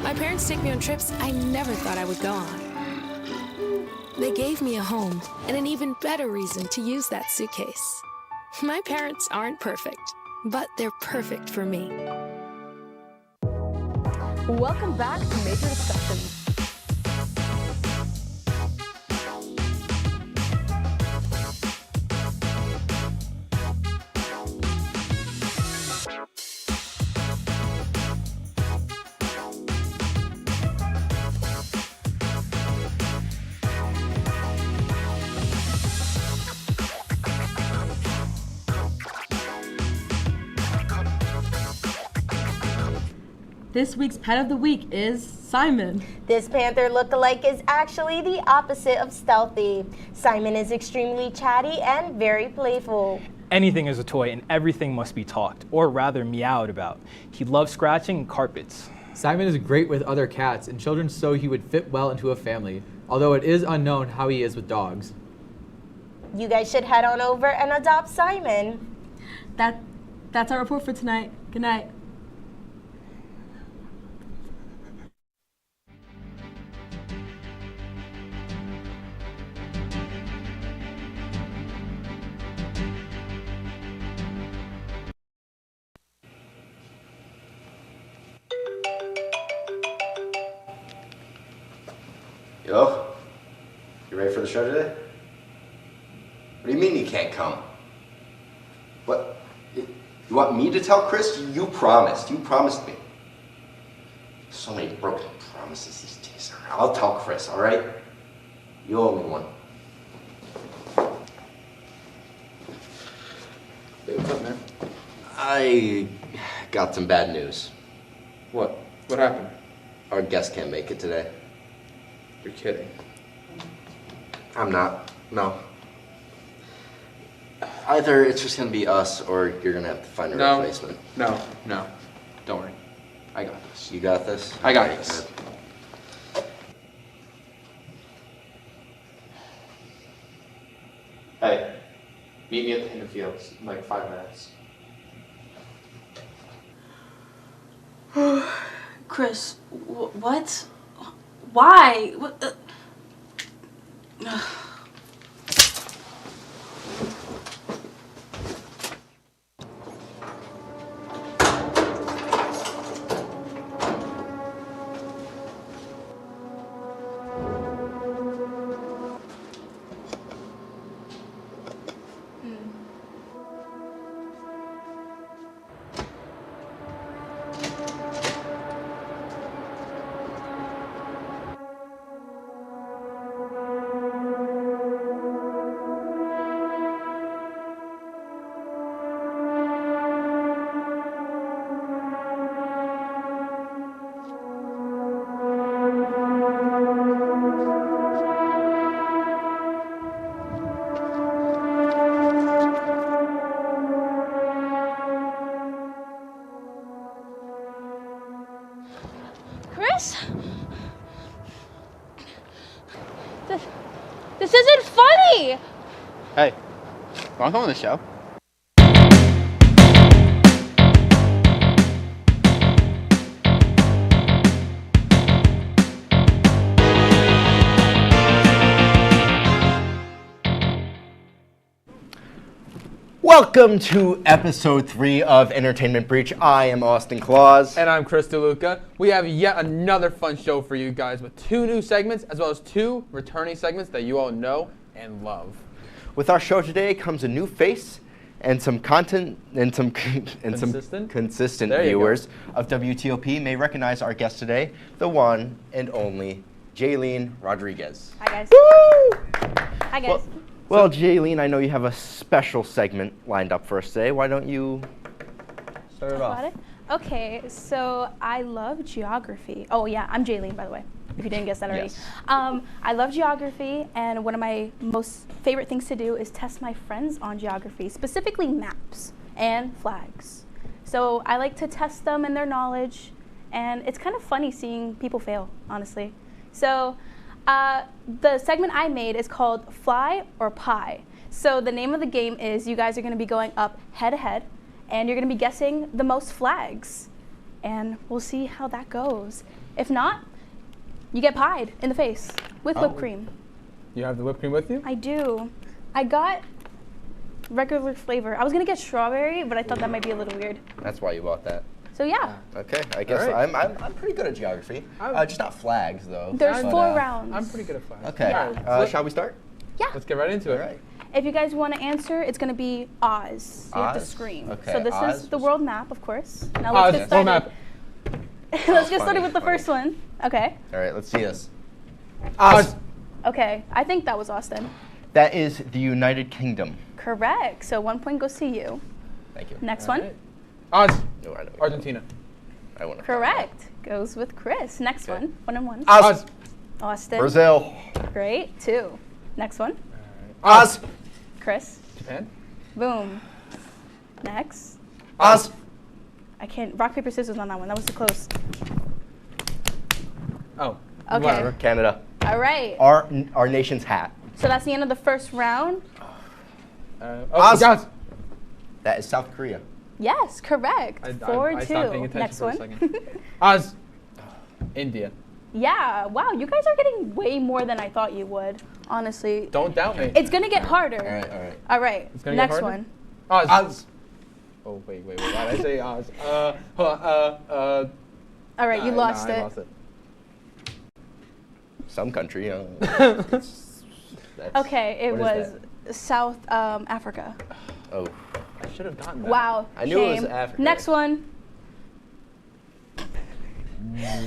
My parents take me on trips I never thought I would go on. They gave me a home and an even better reason to use that suitcase. My parents aren't perfect, but they're perfect for me. Welcome back to Major Discussions. This week's pet of the week is Simon. This panther lookalike is actually the opposite of stealthy. Simon is extremely chatty and very playful. Anything is a toy and everything must be talked, or rather meowed about. He loves scratching carpets. Simon is great with other cats, and children so he would fit well into a family, although it is unknown how he is with dogs. You guys should head on over and adopt Simon. That's our report for tonight. Good night. Yo, you ready for the show today? What do you mean you can't come? What? You want me to tell Chris? You promised me. So many broken promises these days. I'll tell Chris, all right? You owe me one. Hey, what's up, man? I got some bad news. What? What happened? Our guest can't make it today. You're kidding. I'm not. No. Either it's just gonna be us, or you're gonna have to find a replacement. No. Don't worry. I got this. You got this? I got this. Hey, meet me at the fields in like 5 minutes. Chris, what? Why? What? Chris? This isn't funny! Hey, wanna come on the show? Welcome to episode 3 of Entertainment Breach. I am Austin Claus. And I'm Chris DeLuca. We have yet another fun show for you guys with 2 new segments as well as 2 returning segments that you all know and love. With our show today comes a new face and some content and some consistent viewers of WTOP may recognize our guest today, the one and only Jaylene Rodriguez. Hi, guys. Woo! Hi, guys. Well, Jaylene, I know you have a special segment lined up for us today. Why don't you start it off? Okay, so I love geography. Oh yeah, I'm Jaylene, by the way, if you didn't guess that already. Yes. I love geography, and one of my most favorite things to do is test my friends on geography, specifically maps and flags. So I like to test them in their knowledge, and it's kind of funny seeing people fail, honestly. So the segment I made is called Fly or Pie. So the name of the game is you guys are going to be going up head to head, and you're going to be guessing the most flags. And we'll see how that goes. If not, you get pied in the face with whipped cream. You have the whipped cream with you? I do. I got regular flavor. I was going to get strawberry, but I thought that might be a little weird. That's why you bought that. So yeah. Okay, I guess I'm pretty good at geography. Just not flags, though. There's 4 rounds. I'm pretty good at flags. Okay. Yeah. Shall we start? Yeah. Let's get right into it. All right. If you guys want to answer, it's going to be Oz. You have to Oz? scream. Okay, So this Oz. is the world map, of course. Now Oz, let's get world started. map. Let's get started with the first one. Okay. All right, let's see this. Oz. Okay, I think that was Austin. That is the United Kingdom. Correct. So 1 point goes to you. Thank you. Next All one. right. Oz. No, I know. Argentina. I want to. Correct. Goes with Chris. Next one. 1 and 1. Oz. Austin. Brazil. Great. 2. Next one. Oz. Chris. Japan. Boom. Next. Oz. I can't. Rock, paper, scissors on that one. That was too close. Oh. Okay. Whatever. Canada. All right. Our nation's hat. So that's the end of the first round. Oz. Oz. That is South Korea. Yes, correct. 4-2. I stopped paying attention Next for one. a second. Oz. India. Yeah. Wow. You guys are getting way more than I thought you would. Honestly. Don't doubt me. It's gonna get harder. All right, all right. All right. It's gonna get Next harder? one. Oz. Oz. Oh, wait. Why did I say Oz? All right, you lost I it. lost it. Some country. Okay, it What is was South Africa. Oh. I should have gotten that. Wow. I knew it was shame. Africa. Next one.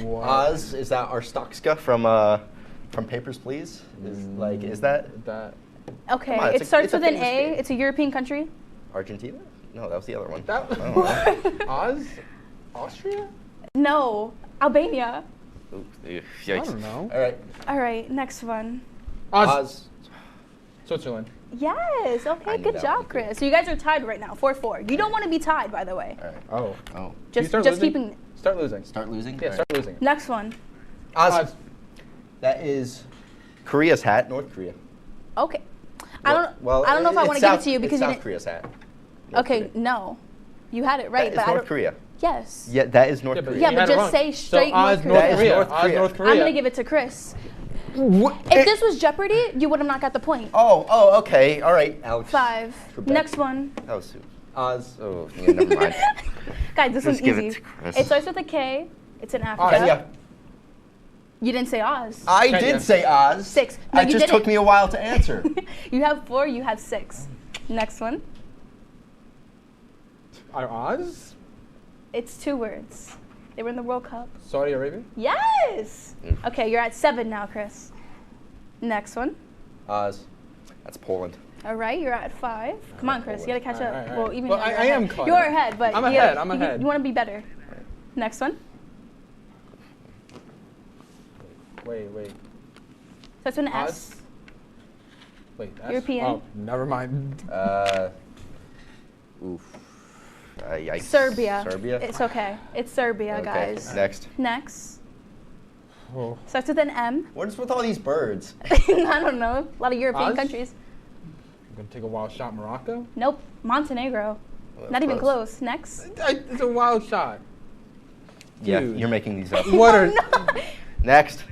What? Oz, is that our Stockska from Papers, Please? Is that Okay, Come on, it starts it's a with an famous A. game. It's a European country. Argentina? No, that was the other one. That I don't know. Oz? Austria? No, Albania. Yikes. I don't know. All right. All right, next one. Oz. Switzerland. Yes. Okay. knew Good that job, one. Chris. So you guys are tied right now, 4-4. You don't want to be tied, by the way. All right. Oh. Oh. Just keeping. Start losing. Start losing? Yeah, start losing. Next one. Oz. That is Korea's hat, North Korea. Okay. I don't know if I want to it's give it South- to you because it's you South didn't. Korea's hat. Okay. No. You had it right, That is but I North don't. Korea. Yes. Yeah, that is North Korea. Yeah, You but had it just wrong. say straight so Oz, North Korea. That is North Oz, Korea. North Korea. I'm gonna give it to Chris. If this was Jeopardy, you would have not got the point. Oh, okay. All right, Alex. 5. Trebek. Next one. That was Oz. Oh, yeah, never mind. Guys, this Just one's give easy. it to Chris. It starts with a K. It's in Africa. Kenya. You didn't say Oz. I did say Oz. 6. No, It you just didn't. took me a while to answer. You have 4. You have 6. Next one. Oz? It's 2 words. They were in the World Cup. Saudi Arabia? Yes. Okay, you're at 7 now, Chris. Next one. Oz. That's Poland. All right, you're at 5. Come on, Chris. You gotta catch up. All right. Well, even Well, though I you're am ahead. caught You're up. ahead, but I'm you ahead, gotta- I'm you- ahead. You want to be better. Next one. Wait. That's an Oz? S. Wait, S? European. Oh, never mind. Oof. Yikes. Serbia. Serbia? It's okay. It's Serbia, Okay, guys. next. Next. Oh. Starts with an M. What is with all these birds? I don't know. A lot of European Oz? countries. I'm gonna take a wild shot. Morocco? Nope. Montenegro. Not even close. Next. It's a wild shot. Yeah, Dude. you're making these up. What are? Next.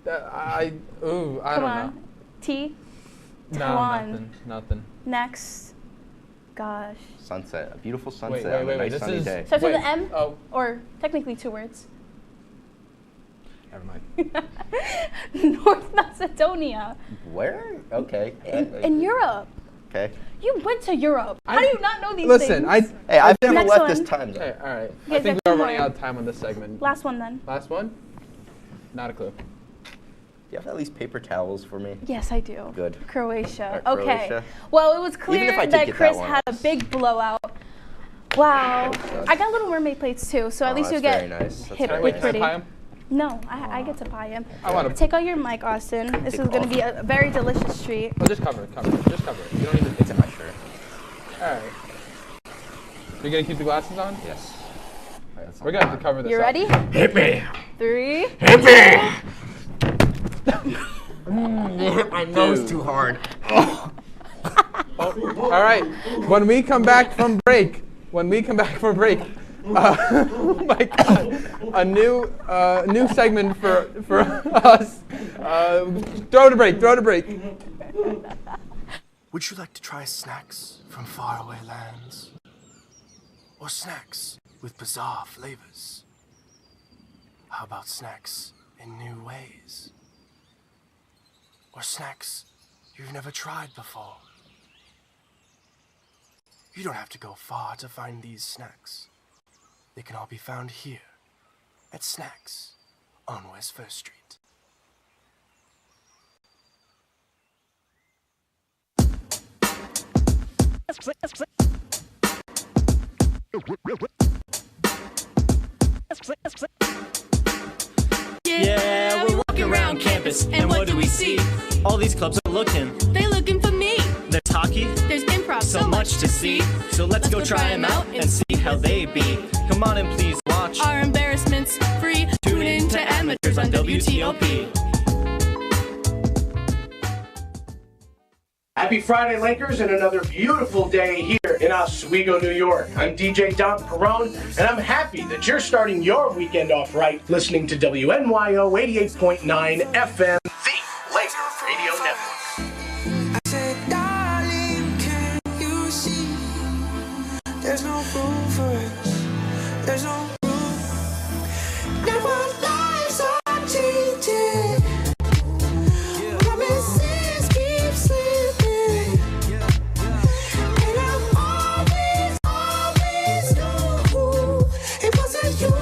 I don't Come know. on. T. No, Taiwan. nothing. Next. Gosh. Sunset. A beautiful Wait, sunset wait, on a wait, nice this sunny is- day. Starts with Wait. an M. Oh. Or technically 2 words. Never mind. North Macedonia. Where? Okay. In Europe. Okay. You went to Europe. How do you not know these Listen, things? Hey, I've never Next left one. this time zone. Okay, all right. Okay, I think that's we are running more. out of time on this segment. Last one then. Last one? Not a clue. Do you have at least paper towels for me? Yes, I do. Good. Croatia. All right, Okay. Croatia. Well, it was Even clear if I did that get Chris that one, had a big blowout. Wow. I got Little Mermaid plates too, so at least you that's get very nice. That's hit very with nice. pretty. Can I pie 'em? No, I get to pie him. I want to. Take out your mic, Austin. This is going to be a very delicious treat. Oh, just cover it. Just cover it. You don't need to. It's in my shirt. All right. You're gonna keep the glasses on? Yes. We're gonna have to cover this. You up. ready? Hit me. 3. Hit me. You hit my nose too hard. Oh, all right. When we come back from break, oh my God, a new segment for us. Throw to break. Would you like to try snacks from faraway lands? Or snacks with bizarre flavors? How about snacks in new ways? Or snacks you've never tried before? You don't have to go far to find these snacks. They can all be found here at Snacks on West First Street. Yeah, we're walking around campus, and what do we see? All these clubs are looking. They looking for me. There's hockey, There's improv, so much to see. So let's go try them out and see how they be. Come on and please watch. Our embarrassments free. Tune in to Amateurs on WTOP. Happy Friday, Lakers, and another beautiful day here in Oswego, New York. I'm DJ Don Perone, and I'm happy that you're starting your weekend off right listening to WNYO 88.9 FM, the Laker Radio Network. I said, darling, can you see? There's no room for us. There's no room. Now our lives are changing. Promises keep slipping. And I've always knew it wasn't you.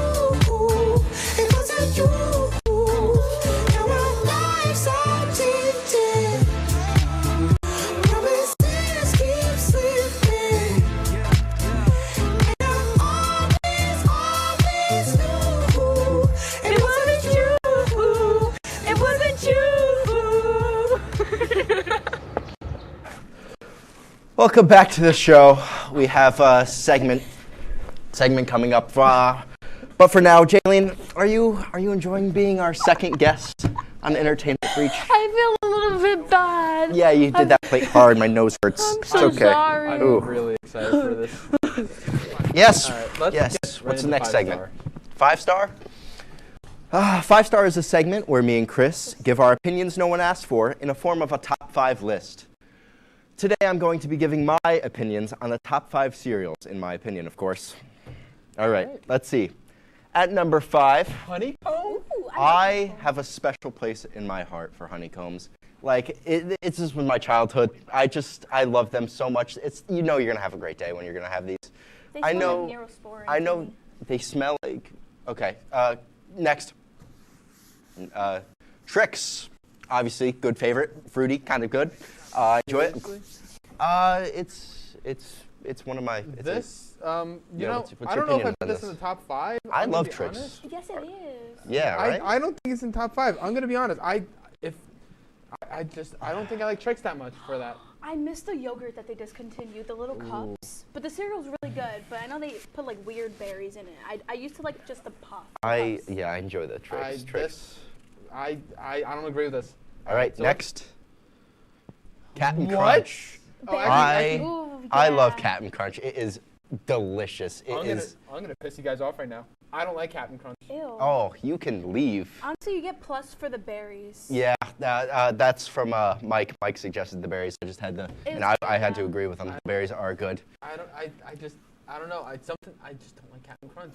It wasn't you. Now our lives are changing. Promises keep slipping. And I've always Welcome back to the show. We have a segment coming up. But for now, Jaylene, are you enjoying being our second guest on Entertainment Reach? I feel a little bit bad. Yeah, you did that plate hard. My nose hurts. I'm so it's okay. sorry. I'm Ooh. really excited for this. Yes. All right, let's Yes. get right What's the into next 5-star. segment? 5-star? 5-star is a segment where me and Chris give our opinions no one asked for in a form of a top 5 list. Today I'm going to be giving my opinions on the top 5 cereals, in my opinion, of course. All right, let's see. At number 5, Honeycomb? I have a special place in my heart for honeycombs. Like, it's just with my childhood. I love them so much. You're gonna have a great day when you're gonna have these. They I smell know. like Neosporin I to know me. they smell like. Okay. Next. Trix. Obviously, good favorite. Fruity, kind of good. I enjoy it. It's one of my. I don't know if I put this in the top 5. I love Trix. Yes, it is. Yeah, right? I don't think it's in top 5. I'm gonna be honest. I don't think I like Trix that much for that. I miss the yogurt that they discontinued, the little cups. But the cereal's really good. But I know they put like weird berries in it. I used to like just the puff. I enjoy the Trix. I don't agree with this. All right, next. Captain What? Crunch. Oh, I love Captain Crunch. It is delicious. I'm gonna piss you guys off right now. I don't like Captain Crunch. Ew. Oh, you can leave. Honestly, you get plus for the berries. Yeah, that's from Mike. Mike suggested the berries. I just had to, and I had to agree with him. The berries are good. I don't know. I just don't like Captain Crunch.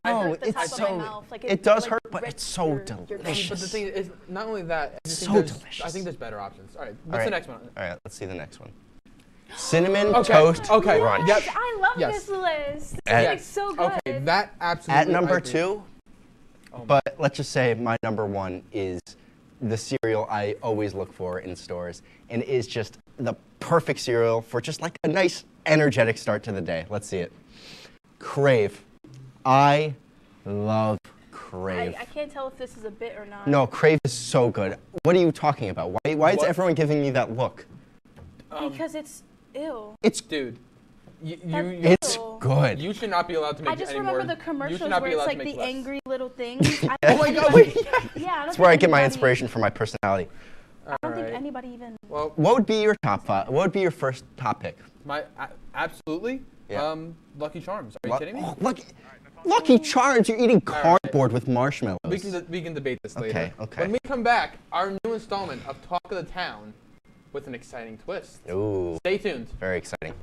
Oh, it's so. It does hurt, but it's so delicious. But the thing is, not only that, delicious. I think there's better options. All right, All what's right. the next one? All right, let's see the next one. Cinnamon Toast Crunch. Yep. I love Yes. this list. At- It's like so good. Okay, that absolutely. At number I agree. 2, but let's just say my number 1 is the cereal I always look for in stores, and it is just the perfect cereal for just like a nice, energetic start to the day. Let's see it. Crave. I love Crave. I can't tell if this is a bit or not. No, Crave is so good. What are you talking about? Why is everyone giving me that look? Because it's ew. It's dude. It's good. You should not be allowed to make I just any remember more. the commercials You should not where be it's allowed like to make the less. angry little things. Oh my God, wait. Yeah, I don't That's think where I get my anybody- inspiration for my personality. I don't think anybody even. Well, What would be your top 5? What would be your first top pick? Absolutely. Yeah. Lucky Charms. Are you kidding me? Oh, Lucky Charms, you're eating cardboard with marshmallows. We can debate this later. Okay. When we come back, our new installment of Talk of the Town with an exciting twist. Ooh. Stay tuned. Very exciting.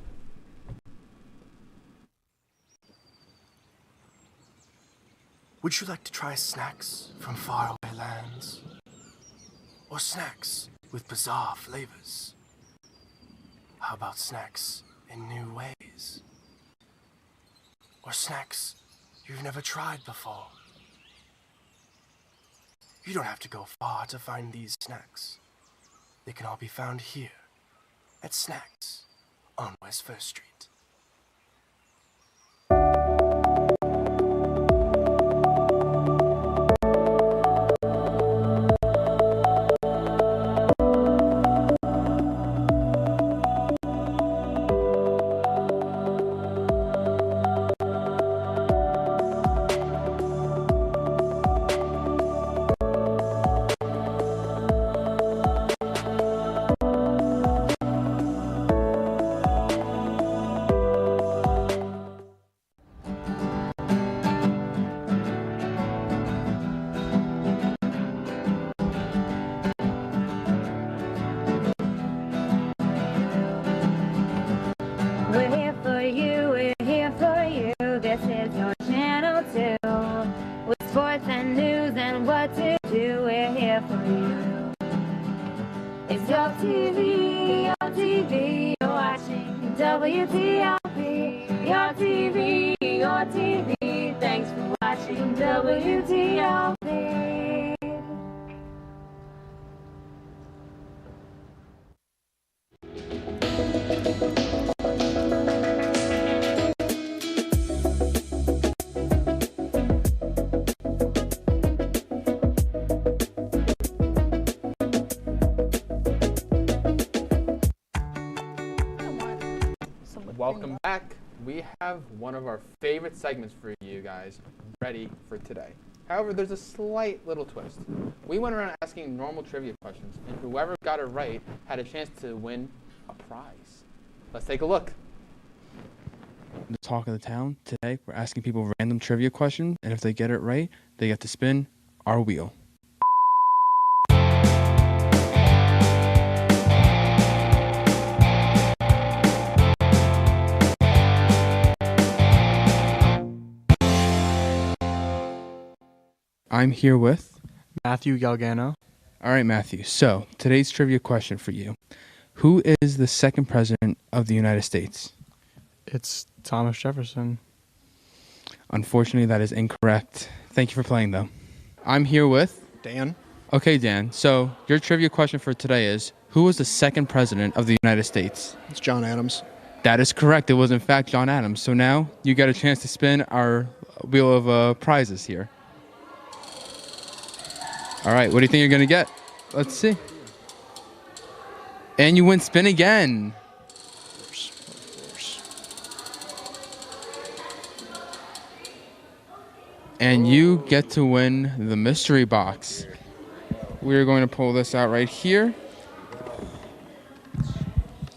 Would you like to try snacks from faraway lands? Or snacks with bizarre flavors? How about snacks in new ways? Or snacks you've never tried before? You don't have to go far to find these snacks. They can all be found here at Snacks on West First Street. We're here for you, we're here for you. This is your channel too. With sports and news and what to do, we're here for you. It's your TV, you're watching WTOP. Your TV, thanks for watching WTOP. we have one of our favorite segments for you guys ready for today. However, there's a slight little twist. We went around asking normal trivia questions, and whoever got it right had a chance to win a prize. Let's take a look. The talk of the town today, we're asking people random trivia questions, and if they get it right, they get to spin our wheel. I'm here with Matthew Galgano. All right, Matthew. So today's trivia question for you. Who is the second president of the United States? It's Thomas Jefferson. Unfortunately, that is incorrect. Thank you for playing, though. I'm here with Dan. Okay, Dan. So your trivia question for today is, who was the second president of the United States? It's John Adams. That is correct. It was, in fact, John Adams. So now you get a chance to spin our wheel of prizes here. All right, what do you think you're going to get? Let's see. And you win spin again. And you get to win the mystery box. We're going to pull this out right here.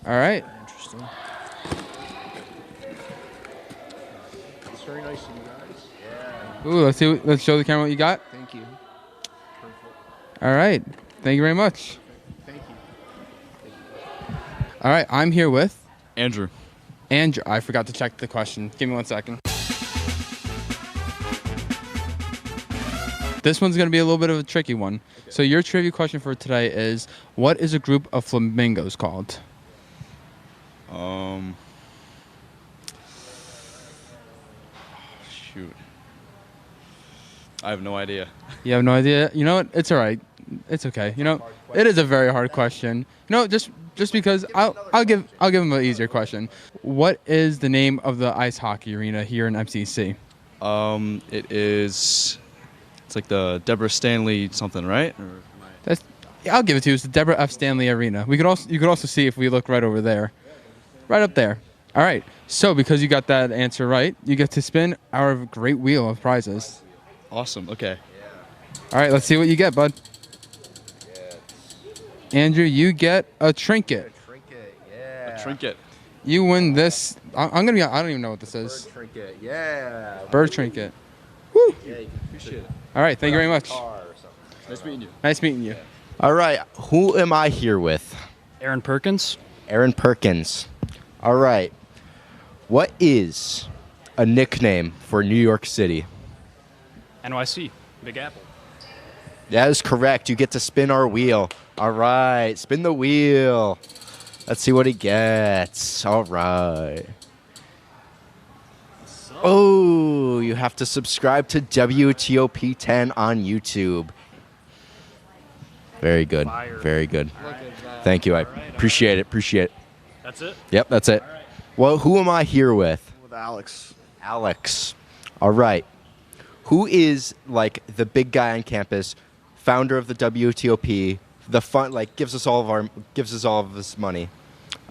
All right. Interesting. It's very nice of you guys. Yeah. Ooh, let's see. Let's show the camera what you got. Thank you. All right. Thank you very much. Thank you. All right. I'm here with Andrew. Andrew. I forgot to check the question. Give me 1 second. This one's going to be a little bit of a tricky one. Okay. So your trivia question for today is, what is a group of flamingos called? Shoot. I have no idea. You have no idea? You know what? It's all right. It's okay. You know, it is a very hard question. You know, just because I'll give him an easier question. What is the name of the ice hockey arena here in MCC? It's like the Deborah Stanley something, right? I'll give it to you. It's the Deborah F. Stanley Arena. You could also see if we look right over there. Right up there. All right. So because you got that answer right, you get to spin our great wheel of prizes. Awesome. Okay. All right. Let's see what you get, bud. Andrew, you get a trinket. A trinket. You win this. I don't even know what this is. Bird trinket. Yeah. Bird trinket. Woo. Yeah, you can appreciate it. All right. Thank you very much. Nice meeting you. Nice meeting you. All right. Who am I here with? Aaron Perkins. Aaron Perkins. All right. What is a nickname for New York City? NYC. Big Apple. That is correct. You get to spin our wheel. All right. Spin the wheel. Let's see what he gets. All right. Oh, you have to subscribe to WTOP-10 on YouTube. Very good. Very good. Thank you. I appreciate it. That's it? Yep, that's it. Well, who am I here with? With Alex. Alex. All right. Who is like the big guy on campus, founder of the WTOP, the fun gives us all of his money?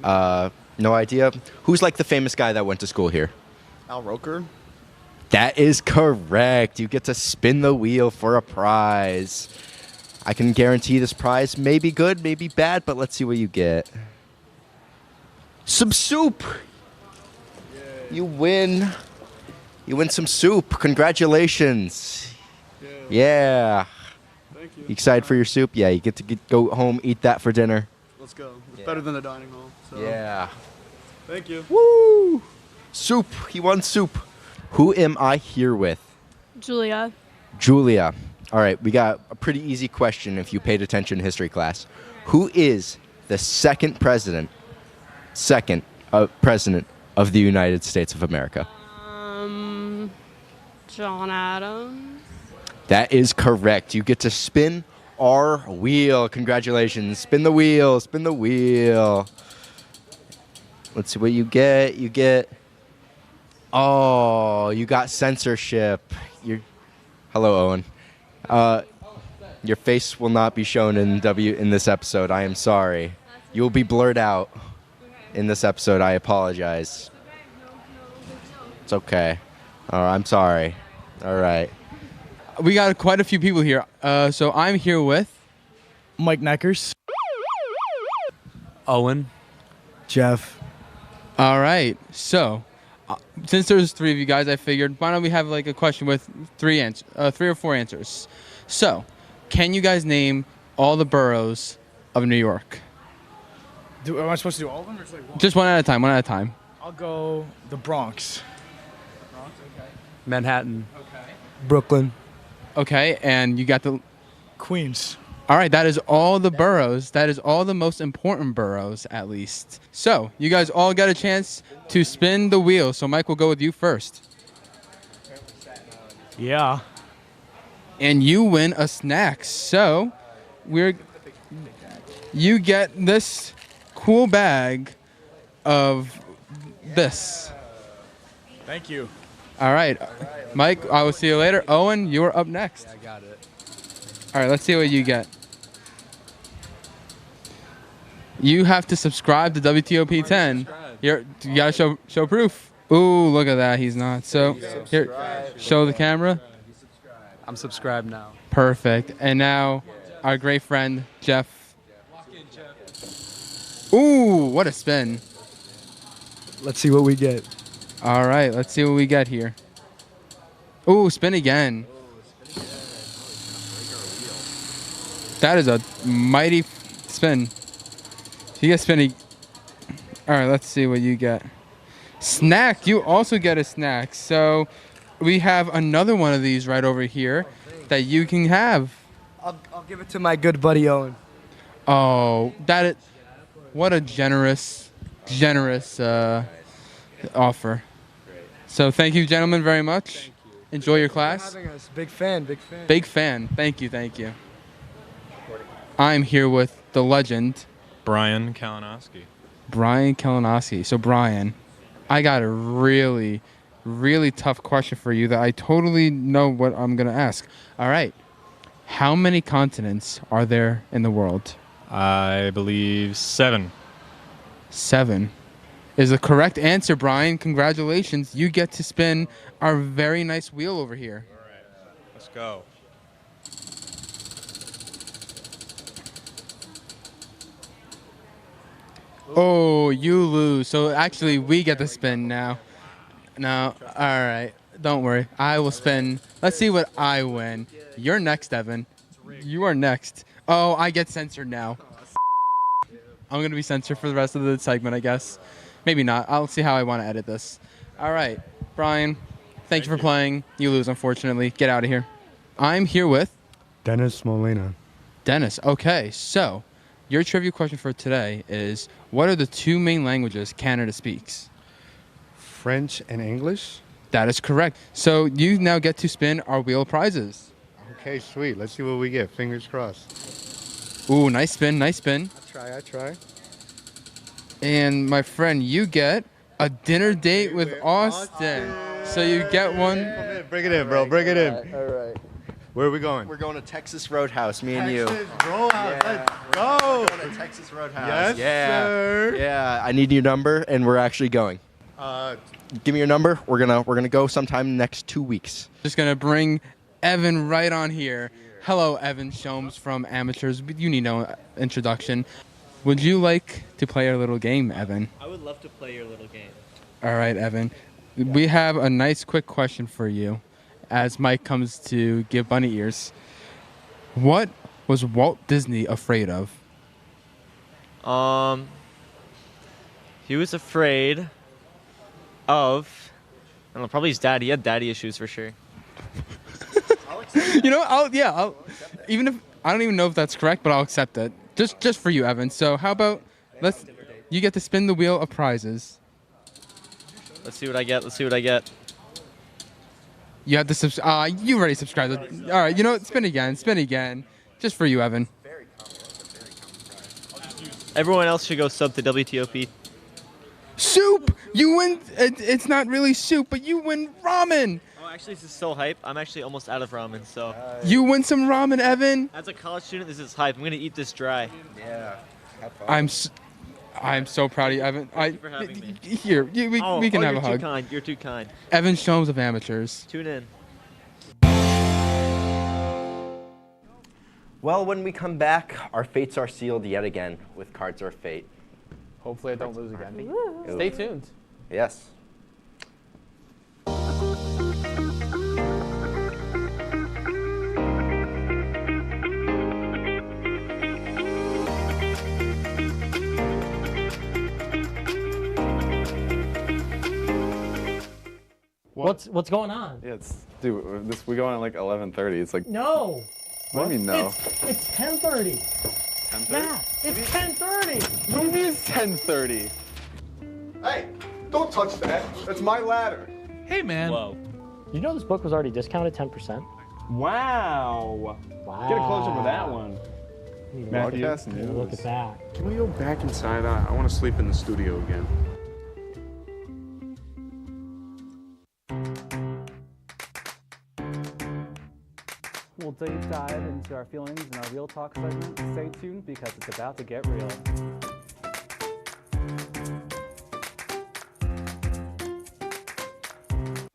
No idea. Who's like the famous guy that went to school here? Al Roker. That is correct. You get to spin the wheel for a prize. I can guarantee this prize may be good, may be bad, but let's see what you get. Some soup. Yay. You win. You win some soup. Congratulations. Yeah. Thank you. You excited for your soup? Yeah, you get to go home, eat that for dinner. Let's go. It's better than the dining hall. So. Yeah. Thank you. Woo! Soup. He won soup. Who am I here with? Julia. Julia. All right, we got a pretty easy question if you paid attention in history class. Who is the second president of the United States of America? John Adams. That is correct. You get to spin our wheel. Congratulations. Spin the wheel. Spin the wheel. Let's see what you get. You get... Oh, you got censorship. Hello, Owen. Your face will not be shown in this episode. I am sorry. You will be blurred out in this episode. I apologize. It's okay. I'm sorry. All right. We got quite a few people here. So I'm here with Mike Neckers. Owen. Jeff. All right. So, since there's 3 of you guys, I figured why don't we have like a question with 3 or 4 answers. So, can you guys name all the boroughs of New York? Am I supposed to do all of them or just like one? Just one at a time. One at a time. I'll go the Bronx. Manhattan. Brooklyn. Okay, and you got the Queens. All right, that is all the boroughs. That is all the most important boroughs, at least. So, you guys all got a chance to spin the wheel. So, Mike, will go with you first. Yeah. And you win a snack. So, you get this cool bag of this. Thank you. All right. Mike, I will see you later. Owen, you're up next. I got it. All right, let's see what you get. You have to subscribe to WTOP-10. You gotta show proof. Ooh, look at that. He's not. So here, show the camera. I'm subscribed now. Perfect. And now our great friend Jeff. Ooh, what a spin. Let's see what we get. All right, let's see what we get here. Ooh, spin again. That is a mighty spin. You get spinning. All right, let's see what you get. Snack. You also get a snack. So we have another one of these right over here that you can have. I'll give it to my good buddy Owen. Oh, what a generous offer. So thank you, gentlemen, very much. Enjoy your class. Having us. Big fan. Big fan. Thank you. I'm here with the legend, Brian Kalinowski. So Brian, I got a really, really tough question for you that I totally know what I'm going to ask. All right. How many continents are there in the world? I believe 7. 7 is the correct answer, Brian. Congratulations. You get to spin our very nice wheel over here. All right. Let's go. Oh, you lose. So actually, we get the spin now. No, all right. Don't worry. I will spin. Let's see what I win. You're next, Evan. You are next. Oh, I get censored now. I'm going to be censored for the rest of the segment, I guess. Maybe not. I'll see how I want to edit this. All right. Brian, thank you for playing. You lose, unfortunately. Get out of here. I'm here with Dennis Molina. Dennis. Okay, so your trivia question for today is, what are the 2 main languages Canada speaks? French and English. That is correct. So you now get to spin our wheel of prizes. Okay, sweet. Let's see what we get. Fingers crossed. Ooh, nice spin. I try. And my friend, you get a dinner date with Austin. So you get one. Bring it in, bro. Bring it in. All right. Where are we going? We're going to Texas Roadhouse, me and you. Texas Roadhouse. Let's go. We're going to Texas Roadhouse. Yes, sir. Yeah, I need your number, and we're actually going. Give me your number. We're gonna go sometime next 2 weeks. Just gonna bring Evan right on here. Hello, Evan Shomes from Amateurs. You need no introduction. Would you like to play our little game, Evan? I would love to play your little game. All right, Evan. We have a nice quick question for you as Mike comes to give bunny ears. What was Walt Disney afraid of? He was afraid of, I don't know, probably his dad. He had daddy issues for sure. You know, even if I don't even know if that's correct, but I'll accept it. Just for you, Evan. So how about you get to spin the wheel of prizes. Let's see what I get. You have to you already subscribed. All right, you know what? Spin again. Just for you, Evan. Everyone else should go sub to WTOP. Soup! You win. It's not really soup, but you win ramen. Oh, actually, this is so hype. I'm actually almost out of ramen, so. You win some ramen, Evan. As a college student, this is hype. I'm gonna eat this dry. Yeah. Have fun. I'm so proud of you, Evan. Thank you for having me. Here, we can have a hug. You're too kind. You're too kind. Evan Shomes of Amateurs. Tune in. Well, when we come back, our fates are sealed yet again with Cards Are Fate. Hopefully I don't lose again. Ooh. Stay tuned. Yes. What's going on? Yeah, dude, we go on at like 11:30. It's like No. What do you mean no? It's 10:30. 10:30? Yeah, it's 10:30. What do you mean it's 10:30? Hey, don't touch that. That's my ladder. Hey, man. Whoa. You know this book was already discounted 10%? Wow. Get a closer with that one. Broadcast news. Look at that. Can we go back inside? I want to sleep in the studio again. We'll deep dive into our feelings in our Real Talk segment. Stay tuned because it's about to get real.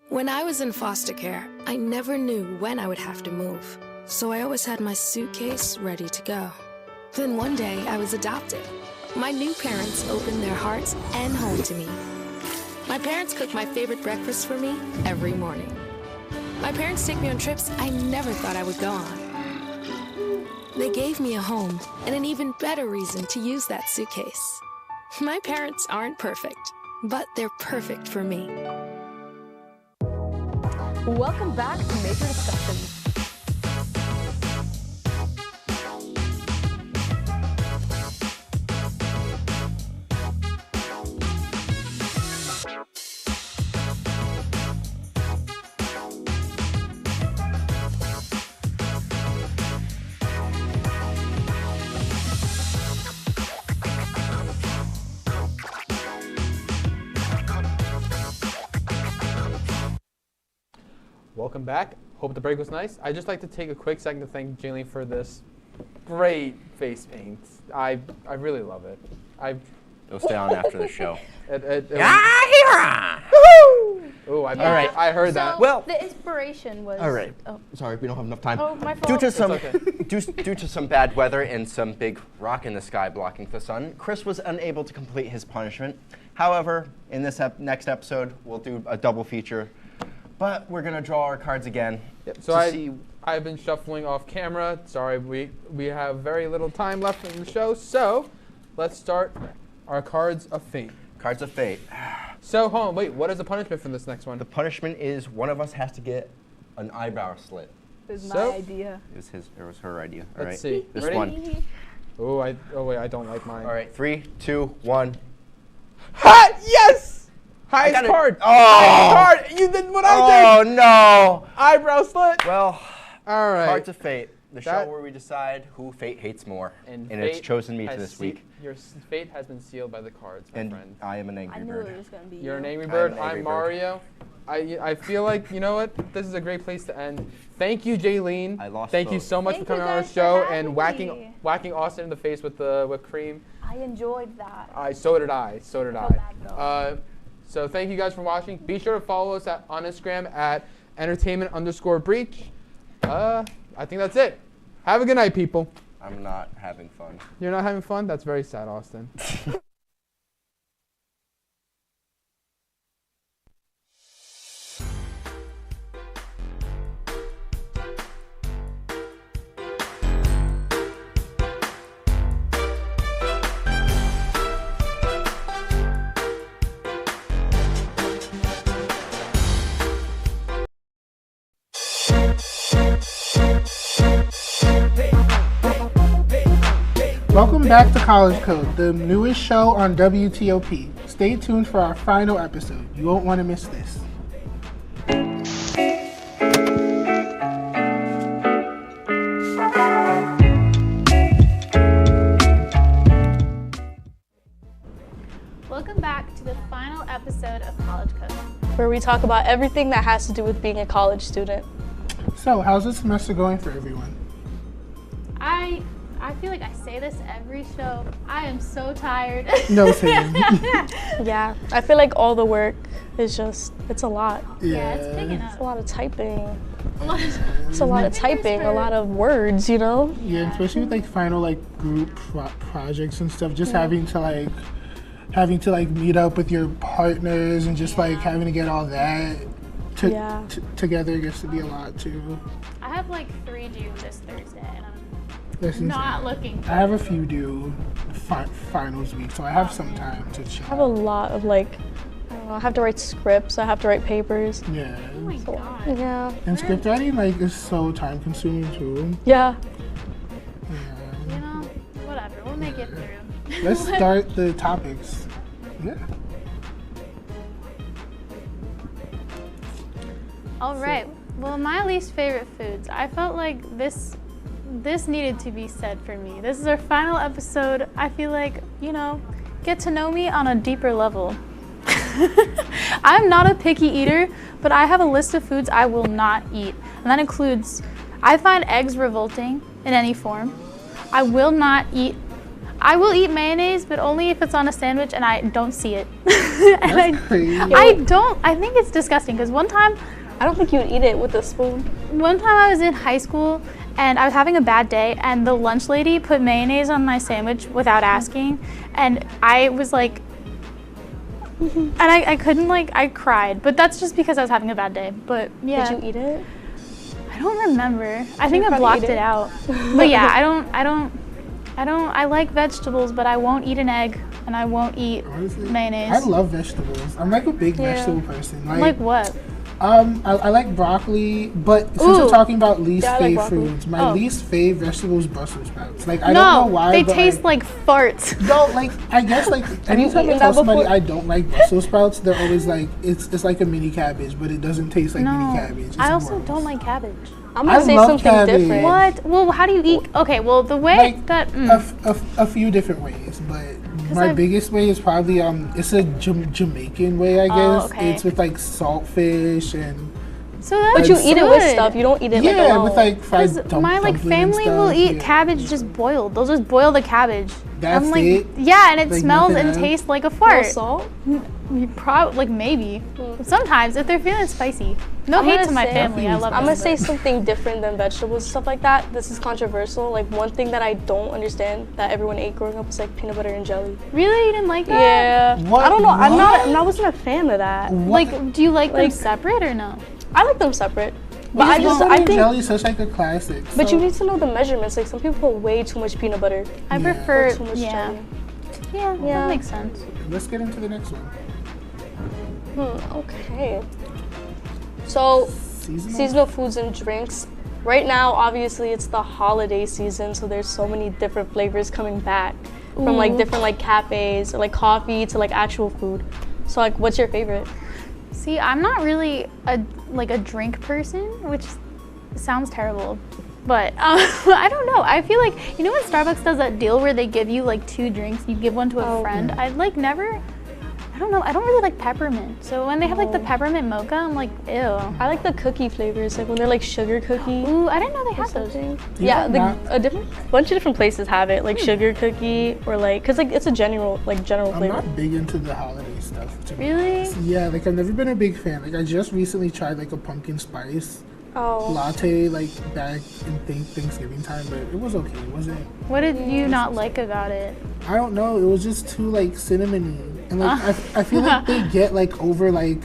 When I was in foster care, I never knew when I would have to move, so I always had my suitcase ready to go. Then one day, I was adopted. My new parents opened their hearts and home to me. My parents cook my favorite breakfast for me every morning. My parents take me on trips I never thought I would go on. They gave me a home and an even better reason to use that suitcase. My parents aren't perfect, but they're perfect for me. Welcome back to Major Discussions. Welcome back. Hope the break was nice. I'd just like to take a quick second to thank Jaylene for this great face paint. I really love it. It'll stay on after the show. Oh, I heard that. Well, the inspiration was. All right. Oh. Sorry, we don't have enough time. Oh, my fault. Due to some bad weather and some big rock in the sky blocking the sun, Chris was unable to complete his punishment. However, in this next episode, we'll do a double feature. But we're gonna draw our cards again. Yep. So I've been shuffling off camera. Sorry, we have very little time left in the show. So let's start our Cards of Fate. Cards of Fate. So hold on, wait. What is the punishment for this next one? The punishment is one of us has to get an eyebrow slit. It was my idea. It was her idea. All Let's right. see. This Ready? one. Oh wait, I don't like mine. All right. 3, 2, 1. Ha! Yes! Highest card. Oh! Highest card. You did what I did. Oh no! Eyebrow slit. Well, all right. Cards of Fate, the show where we decide who fate hates more, and it's chosen me to this week. Your fate has been sealed by the cards, my friend. I am an angry bird. it was gonna be You're you. an angry bird. I'm an angry I'm bird. Mario. I feel like, you know what? This is a great place to end. Thank you, Jaylene. I lost Thank you both. so much Thank for coming you on our guys for show having and me. whacking Austin in the face with the whipped cream. I enjoyed that. So did I. So did Felt I. So thank you guys for watching. Be sure to follow us on Instagram at entertainment_breach. I think that's it. Have a good night, people. I'm not having fun. You're not having fun? That's very sad, Austin. Welcome back to College Code, the newest show on WTOP. Stay tuned for our final episode. You won't want to miss this. Welcome back to the final episode of College Code, where we talk about everything that has to do with being a college student. So, how's the semester going for everyone? I I feel like I say this every show. I am so tired. No, same. Yeah, I feel like all the work is just, it's a lot. Yeah, it's picking up. It's a lot of typing. It's a lot of typing, a lot of words, you know? Yeah, especially with like final like group projects and stuff, just having to meet up with your partners and just like having to get all that together gets to be a lot too. I have like 3 due this Thursday, and That's I'm not insane. looking for I have a few due finals week, so I have some time to chill. I have a lot of like, I don't know, I have to write scripts, I have to write papers. Yeah. Oh my god. Yeah. And script writing like is so time consuming too. Yeah. You know, whatever. We'll make it through. Let's start the topics. Yeah. All right. Well, my least favorite foods. I felt like this needed to be said for me. This is our final episode. I feel like, you know, get to know me on a deeper level. I'm not a picky eater, but I have a list of foods I will not eat. And that includes, I find eggs revolting in any form. I will eat mayonnaise, but only if it's on a sandwich and I don't see it. And I think it's disgusting because one time, I don't think you would eat it with a spoon. One time I was in high school and I was having a bad day and the lunch lady put mayonnaise on my sandwich without asking, and I was like, and I couldn't, like, I cried, but that's just because I was having a bad day. But yeah. Did you eat it? I don't remember. I think I blocked it out. But yeah, I like vegetables, but I won't eat an egg and I won't eat mayonnaise. I love vegetables. I'm like a big vegetable person. Like what? I like broccoli, but since we're talking about least fave foods, my least fave vegetable is Brussels sprouts. Like I don't know why. They taste like farts. No, like I guess like anytime I tell somebody I don't like Brussels sprouts, they're always like it's like a mini cabbage, but it doesn't taste like mini cabbage. It's I also don't like cabbage. I'm gonna say something different. What? Well, how do you eat? Okay, well the way that a few different ways, but my biggest way is probably it's a Jamaican way, I guess. Okay. It's with like saltfish and. So that's but you eat it with stuff. You don't eat it like alone. Yeah, with like fried my like family will eat cabbage just boiled. They'll just boil the cabbage. That's I'm like, it? yeah, and it Like smells nothing and else? tastes like a fart. No salt? Like maybe. Sometimes if they're feeling spicy. No I'm hate gonna to my say- family. I love I'm them, gonna say but- something different than vegetables and stuff like that. This is controversial. Like one thing that I don't understand that everyone ate growing up was like peanut butter and jelly. Really, you didn't like that? Yeah. What? I don't know. What? I wasn't a fan of that. Like, do you like them separate or no? I like them separate. But Because I just peanut I and think. jelly is such like a classic. But so- you need to know the measurements. Like some people put way too much peanut butter. I Yeah. prefer Or too much jelly. Yeah, Yeah. that makes sense. Let's get into the next one. Okay. So, seasonal foods and drinks. Right now, obviously, it's the holiday season, so there's so many different flavors coming back from like Ooh. different like cafes or like coffee to like actual food. So, like, what's your favorite? See, I'm not really a drink person, which sounds terrible. But I don't know. I feel like, you know when Starbucks does that deal where they give you like 2 drinks, you give one to a friend? I'd like never, I don't know, I don't really like peppermint. So when they have like the peppermint mocha, I'm like, ew. I like the cookie flavors, like when they're like sugar cookie. Ooh, I didn't know they had those. Yeah, a bunch of different places have it, like sugar cookie or like, cause like it's a general I'm flavor. not big into the holiday stuff. To be Really? honest. Yeah, like I've never been a big fan. Like I just recently tried like a pumpkin spice latte like back in Thanksgiving time, but it was okay. It wasn't. What did you not like about it? I don't know. It was just too like cinnamony, and like I feel like they get like over like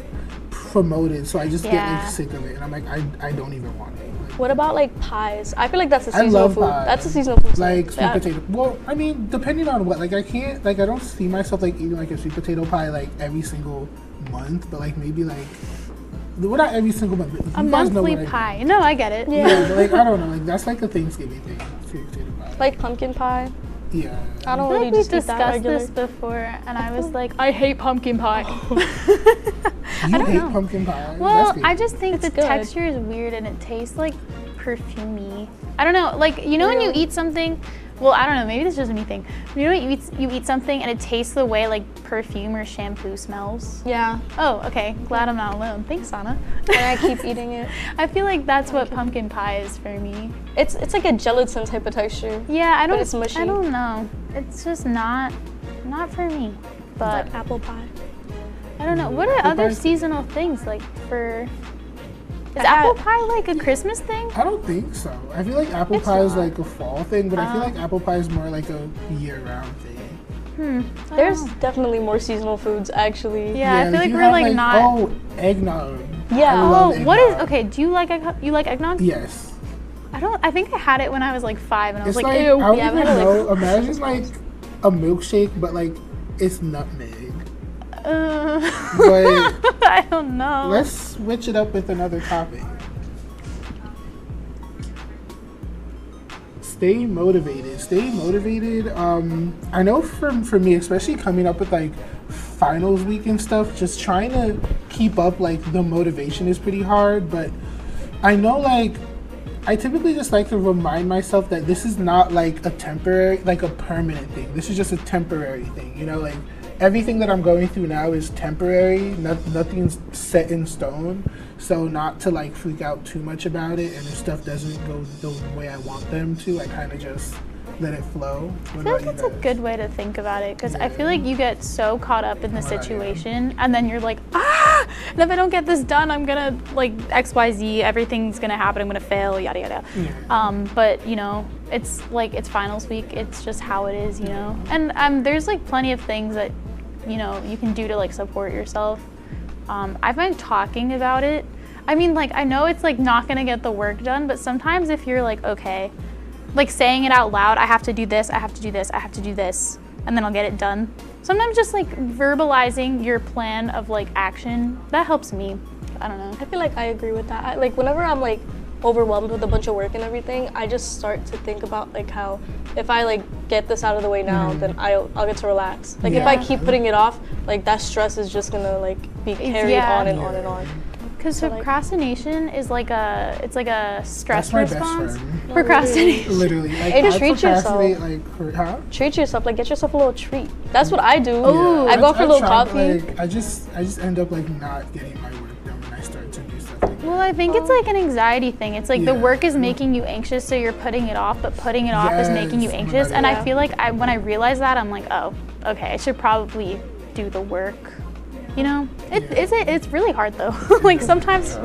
promoted, so I just get Yeah. like sick of it, and I'm like I don't even want it. Like, What about like pies? I feel like that's a I seasonal love food. pies. That's a seasonal food. Like sweet Yeah. potato. Well, I mean, depending on what. Like I can't. Like I don't see myself like eating like a sweet potato pie like every single month, but like maybe like. Well, not every single month, but A you guys know monthly what I mean. pie. No, I get it. Yeah, but like I don't know, like that's like a Thanksgiving thing, sweet potato pie. Like pumpkin pie. Yeah. I don't I feel really like we just eat that discussed regular. this before, and I was like, I hate pumpkin pie. You don't hate know. pumpkin pie? Well, That's good. I just think the good. texture is weird and it tastes like perfumey. I don't know, like, you know when you eat something Well, I don't know, maybe this is just me thing. You know, you eat something and it tastes the way like perfume or shampoo smells? Yeah. Oh, okay. Glad I'm not alone. Thanks, Anna. And I keep eating it. I feel like that's what pumpkin pie is for me. It's like a gelatin type of texture. Yeah, but it's mushy. I don't know. It's just not for me. But like apple pie. I don't know. What are other seasonal things like for? Is apple pie like a Christmas thing? I don't think so. I feel like apple pie is like a fall thing, but I feel like apple pie is more like a year-round thing. There's definitely more seasonal foods, actually. Yeah, I feel like we're like not. Oh, eggnog. Yeah. I love What is? eggnog. Okay. Do you like eggnog? Yes. I think I had it when I was like 5, and I was It's like, like, ew. I don't Yeah, even I've had it, know. Imagine like a milkshake, but like it's nutmeg. But I don't know. let's switch it up with another topic. Stay motivated. Stay motivated. I know for me, especially coming up with like finals week and stuff, just trying to keep up like the motivation is pretty hard. But I know like I typically just like to remind myself that this is not like a temporary, like a permanent thing. This is just a temporary thing. You know, like everything that I'm going through now is temporary. Nothing's set in stone. So not to like freak out too much about it, and if stuff doesn't go the way I want them to, I kind of just let it flow. I feel like that's a good way to think about it, because I feel like you get so caught up in the situation, and then you're like, and if I don't get this done, I'm gonna like XYZ, everything's gonna happen, I'm gonna fail, yada yada. Yeah. But you know, it's like it's finals week, it's just how it is, you know. And there's like plenty of things that you know you can do to like support yourself. I've been talking about it. I mean, like, I know it's like not gonna get the work done, but sometimes if you're like, okay, like saying it out loud, I have to do this, I have to do this, I have to do this, and then I'll get it done. Sometimes just like verbalizing your plan of like action, that helps me. I don't know. I feel like I agree with that. Like whenever I'm like overwhelmed with a bunch of work and everything, I just start to think about like how if I like get this out of the way now, then I'll get to relax. Like if I keep putting it off, like that stress is just gonna like be carried on and on and on. Because procrastination is like it's like a stress That's my response. best friend. Procrastination. Literally, like And I treat yourself. Like, Treat yourself. Like get yourself a little treat. That's what I do. Yeah. I go out for a little tried, coffee. Like, I just end up like not getting my work done when I start to do stuff like that. Well, I think it's like an anxiety thing. It's like the work is making you anxious, so you're putting it off, but putting it off is making you anxious. And I feel like when I realize that, I'm like, oh, okay, I should probably do the work. You know, it's really hard though. Like sometimes,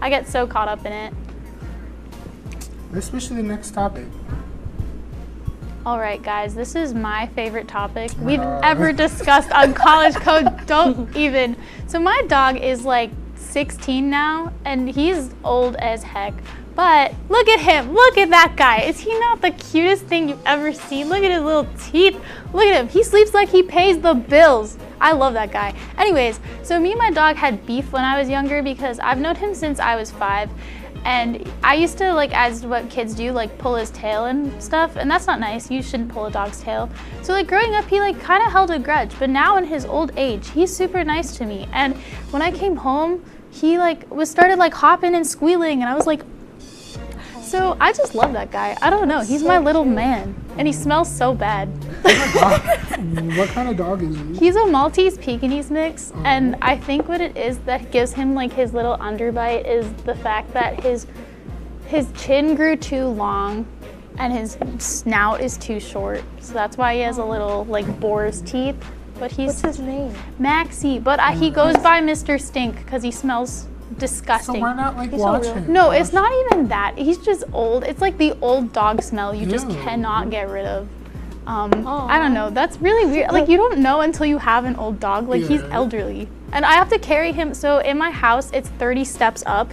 I get so caught up in it. Let's switch to the next topic. All right, guys, this is my favorite topic we've ever discussed on College Code. Don't even. So my dog is like 16 now, and he's old as heck. But look at him, look at that guy. Is he not the cutest thing you've ever seen? Look at his little teeth. Look at him, he sleeps like he pays the bills. I love that guy. Anyways, so me and my dog had beef when I was younger because I've known him since I was 5. And I used to, like, as what kids do, like pull his tail and stuff, and that's not nice. You shouldn't pull a dog's tail. So like growing up, he like kind of held a grudge, but now in his old age, he's super nice to me. And when I came home, he like started like hopping and squealing, and I was like, so I just love that guy. I don't know, he's my little man, and he smells so bad. What kind of dog is he? He's a Maltese Pekingese mix, and I think what it is that gives him like his little underbite is the fact that his chin grew too long and his snout is too short. So that's why he has a little like boar's teeth. But What's his name? Maxie, but he goes by Mr. Stink because he smells disgusting. So why not like watch him? No, it's not even that. He's just old. It's like the old dog smell you just cannot get rid of. I don't know. That's really weird. Like you don't know until you have an old dog. Like he's elderly. And I have to carry him. So in my house, it's 30 steps up.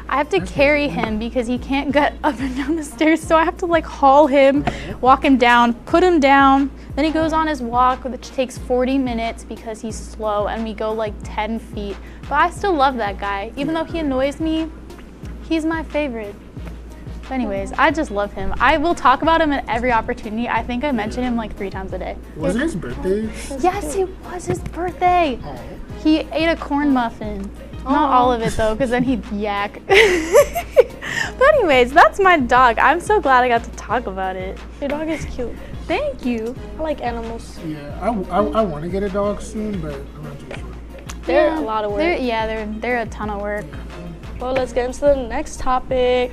I have to carry him because he can't get up and down the stairs. So I have to like haul him, walk him down, put him down. Then he goes on his walk, which takes 40 minutes because he's slow, and we go like 10 feet. But I still love that guy. Even though he annoys me, he's my favorite. But anyways, I just love him. I will talk about him at every opportunity. I think I mention him like 3 times a day. Was it his birthday? Yes, it was his birthday. He ate a corn muffin. Not all of it though, because then he'd yak. But anyways, that's my dog. I'm so glad I got to talk about it. Your dog is cute. Thank you. I like animals. Yeah, I want to get a dog soon, but I'm not too sure. They're a lot of work. They're a ton of work. Well, let's get into the next topic,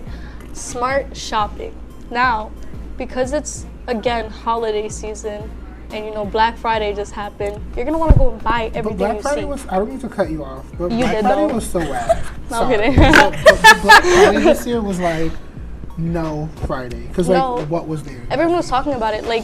smart shopping. Now, because it's, again, holiday season, and you know Black Friday just happened, you're going to want to go and buy everything Black you Friday see. was, I don't mean to cut you off, but You Black did, Friday though. was so whack. No, I'm Sorry. kidding. But Black Friday this year was like, no Friday. Because, like, No. what was there? Everyone was talking about it, like,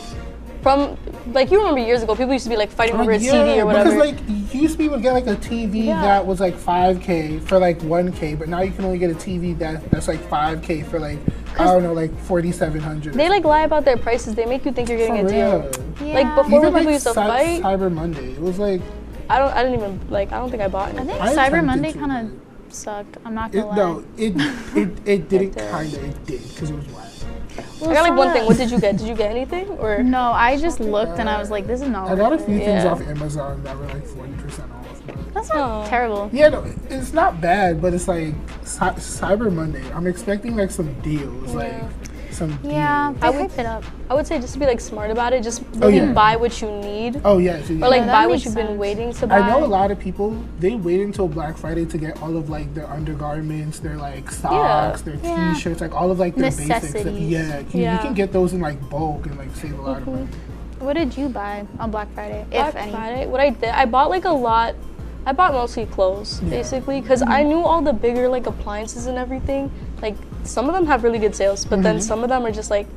you remember years ago, people used to be like fighting over a TV or whatever. Because like you used to be able to get like a TV that was like $5K for like $1K, but now you can only get a TV that's like $5K for like I don't know, like $4,700. They like lie about their prices. They make you think you're getting a deal. Yeah. Like before, when Even, people used to fight. Cyber Monday, it was like I don't think I bought anything. I think Cyber Monday kind of sucked. I'm not gonna lie. No, it didn't kind of, it did because it was whack. I got like one thing. What did you get? Did you get anything or? No, I just looked and I was like, this is not. I got a worth few it. things off Amazon that were like 40% off. But That's not terrible. yeah, no, it's not bad, but it's like Cyber Monday. I'm expecting like some deals, like some deals. I would it up. I would say just to be like smart about it. Just Oh, really yeah. buy what you need. Oh yeah, Or like buy what you've been waiting to buy. I know a lot of people, they wait until Black Friday to get all of like their undergarments, their like socks, their t-shirts, like all of like their basics. Necessities. You can get those in like bulk and like save a lot of money. What did you buy on Black Friday, Black if any? Friday, what I did, I bought like a lot. I bought mostly clothes, basically, because I knew all the bigger like appliances and everything. Like some of them have really good sales, but then some of them are just like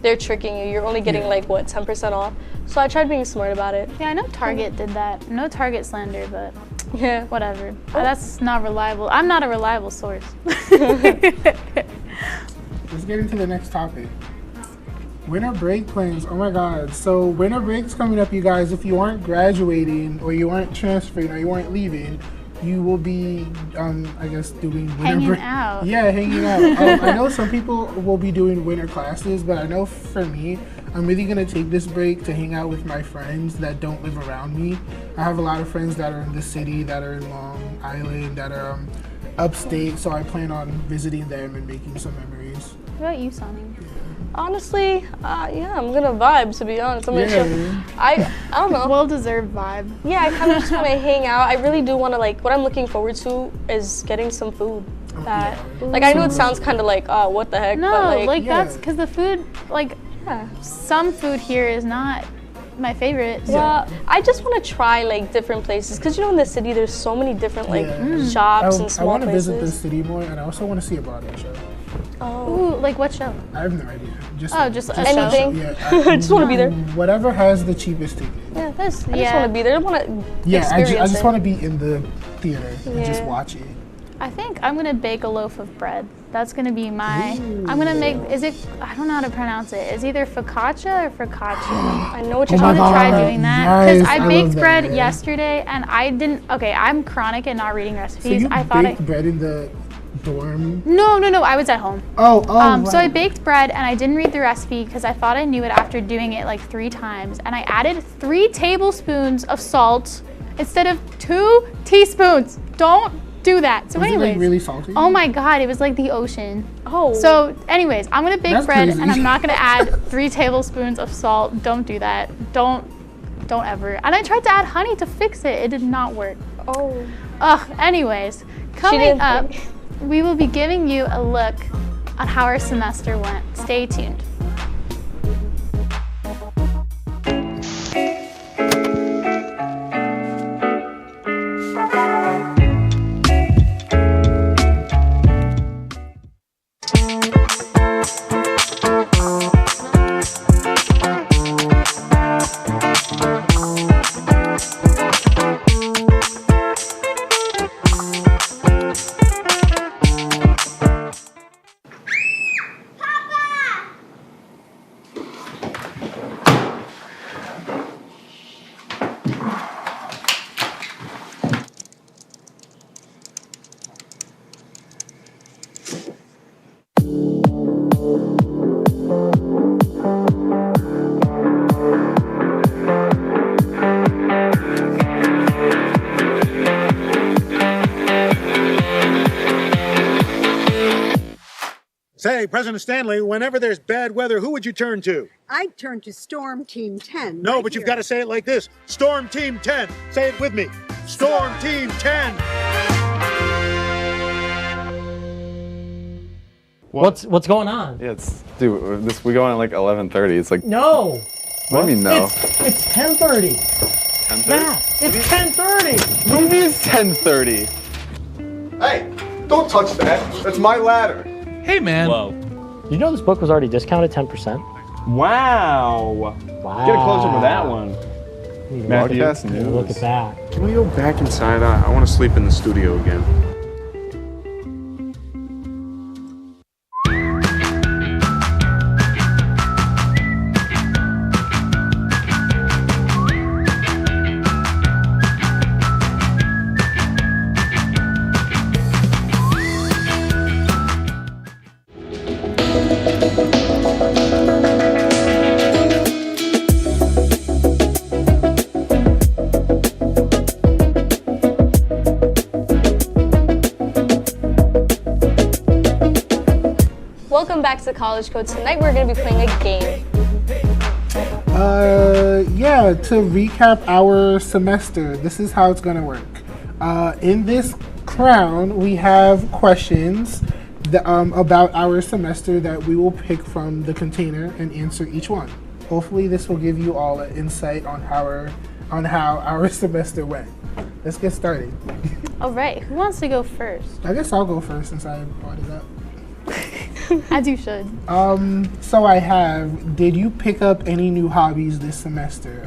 they're tricking you. You're only getting like what 10% off. So I tried being smart about it. Yeah, I know Target did that. No Target slander, but yeah, whatever. That's not reliable. I'm not a reliable source. Let's get into the next topic. Winter break plans. Oh my God. So winter break's coming up, you guys. If you aren't graduating or you aren't transferring or you aren't leaving, you will be, I guess, doing winter Hanging break. out. Yeah, hanging out. I know some people will be doing winter classes, but I know for me, I'm really gonna take this break to hang out with my friends that don't live around me. I have a lot of friends that are in the city, that are in Long Island, that are upstate, so I plan on visiting them and making some memories. What about you, Sonny? honestly, yeah, I'm gonna vibe, to be honest. I'm gonna chill. I don't know. Well-deserved vibe. Yeah, I kind of just want to hang out. I really do want to, like, what I'm looking forward to is getting some food. That, like, I know it sounds kind of like, oh, what the heck, No, but like that's because the food, like, some food here is not my favorite. So. Well, I just want to try like different places because you know in the city there's so many different like shops and small I want to places. visit the city more, and I also want to see a Broadway show. Oh, ooh, like what show? I have no idea. Just anything. Yeah, I just want to be there. Whatever has the cheapest ticket. Yeah, I just want to be there. I want to I just want to be in the theater and just watch it. I think I'm gonna bake a loaf of bread. That's gonna be my. I'm gonna make. Is it? I don't know how to pronounce it. It's either focaccia or focaccia. I know what you're talking about. I'm gonna try doing that because I baked bread that. yesterday and I didn't. Okay, I'm chronic at not reading recipes. So you I thought baked bread in the dorm? No, I was at home. Oh, right. So I baked bread and I didn't read the recipe because I thought I knew it after doing it like 3 times. And I added 3 tablespoons of salt instead of 2 teaspoons. Don't do that. So Was it, anyways. like, really salty? Oh my God, it was like the ocean. Oh. So anyways, I'm gonna bake That's bread crazy. and I'm not gonna add 3 tablespoons of salt. Don't do that. Don't ever. And I tried to add honey to fix it. It did not work. Oh. Ugh, anyways, coming up, we will be giving you a look at how our semester went. Stay tuned. Say, President Stanley, whenever there's bad weather, who would you turn to? I'd turn to Storm Team 10. No, right but you've here. got to say it like this. Storm Team 10. Say it with me. Storm Team 10. What's going on? Yeah, dude, we go on at like 11:30. It's like No. What do you mean no? It's 10:30. 10:30? Yeah, it's 10:30. What do you mean it's 10:30? Hey, don't touch that. That's my ladder. Hey, man. Whoa. You know this book was already discounted 10%? Wow. Wow. Get a close up with that one. Matthew. Look at that. Can we go back inside? I want to sleep in the studio again. Welcome back to College Code. Tonight we're going to be playing a game. Yeah, to recap our semester, this is how it's gonna work. In this crown, we have questions that, about our semester that we will pick from the container and answer each one. Hopefully this will give you all an insight on how our semester went. Let's get started. All right, who wants to go first? I guess I'll go first since I brought it up. As you should. So I have, did you pick up any new hobbies this semester?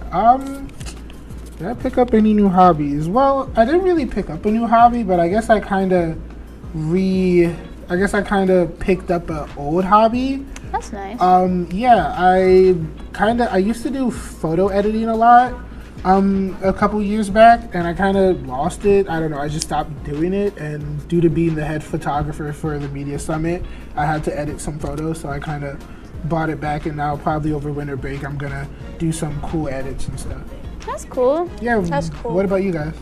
Did I pick up any new hobbies? Well, I didn't really pick up a new hobby, but I guess I kind of picked up an old hobby. That's nice. Yeah, I used to do photo editing a lot. A couple years back, and I kind of lost it. I don't know, I just stopped doing it, and due to being the head photographer for the media summit, I had to edit some photos, so I kind of bought it back, and now probably over winter break, I'm gonna do some cool edits and stuff. That's cool. Yeah, That's cool. What about you guys?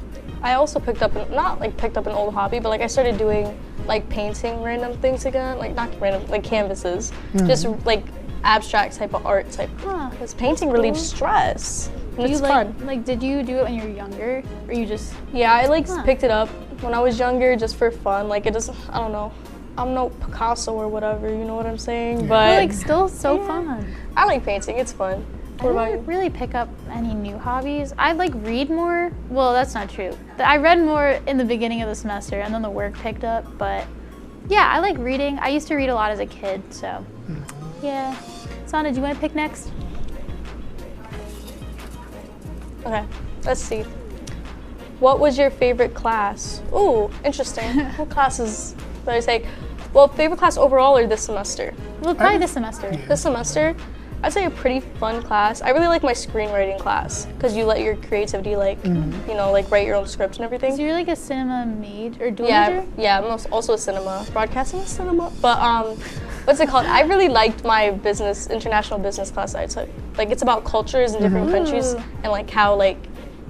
I also picked up, not like picked up an old hobby, but like I started doing like painting random things again, like not random, like canvases, just like abstract type of art type. Because painting relieves stress. And it's fun. Like, did you do it when you were younger, or you just? Yeah, I like picked it up when I was younger just for fun. Like it doesn't, I don't know. I'm no Picasso or whatever, you know what I'm saying? But like still so fun. I like painting, it's fun. I didn't really pick up any new hobbies. I like read more. Well, that's not true. I read more in the beginning of the semester, and then the work picked up. But yeah, I like reading. I used to read a lot as a kid, so yeah. Sana, do you want to pick next? Okay, let's see. What was your favorite class? Ooh, interesting. What classes did I take? Well, favorite class overall or this semester? Well, probably this semester. This semester, I'd say a pretty fun class. I really like my screenwriting class because you let your creativity, like, you know, like write your own scripts and everything. So you're like a cinema major or dual major? Yeah, I'm also a cinema, broadcasting is cinema. But what's it called? I really liked my international business class I took. Like it's about cultures in different countries and like how like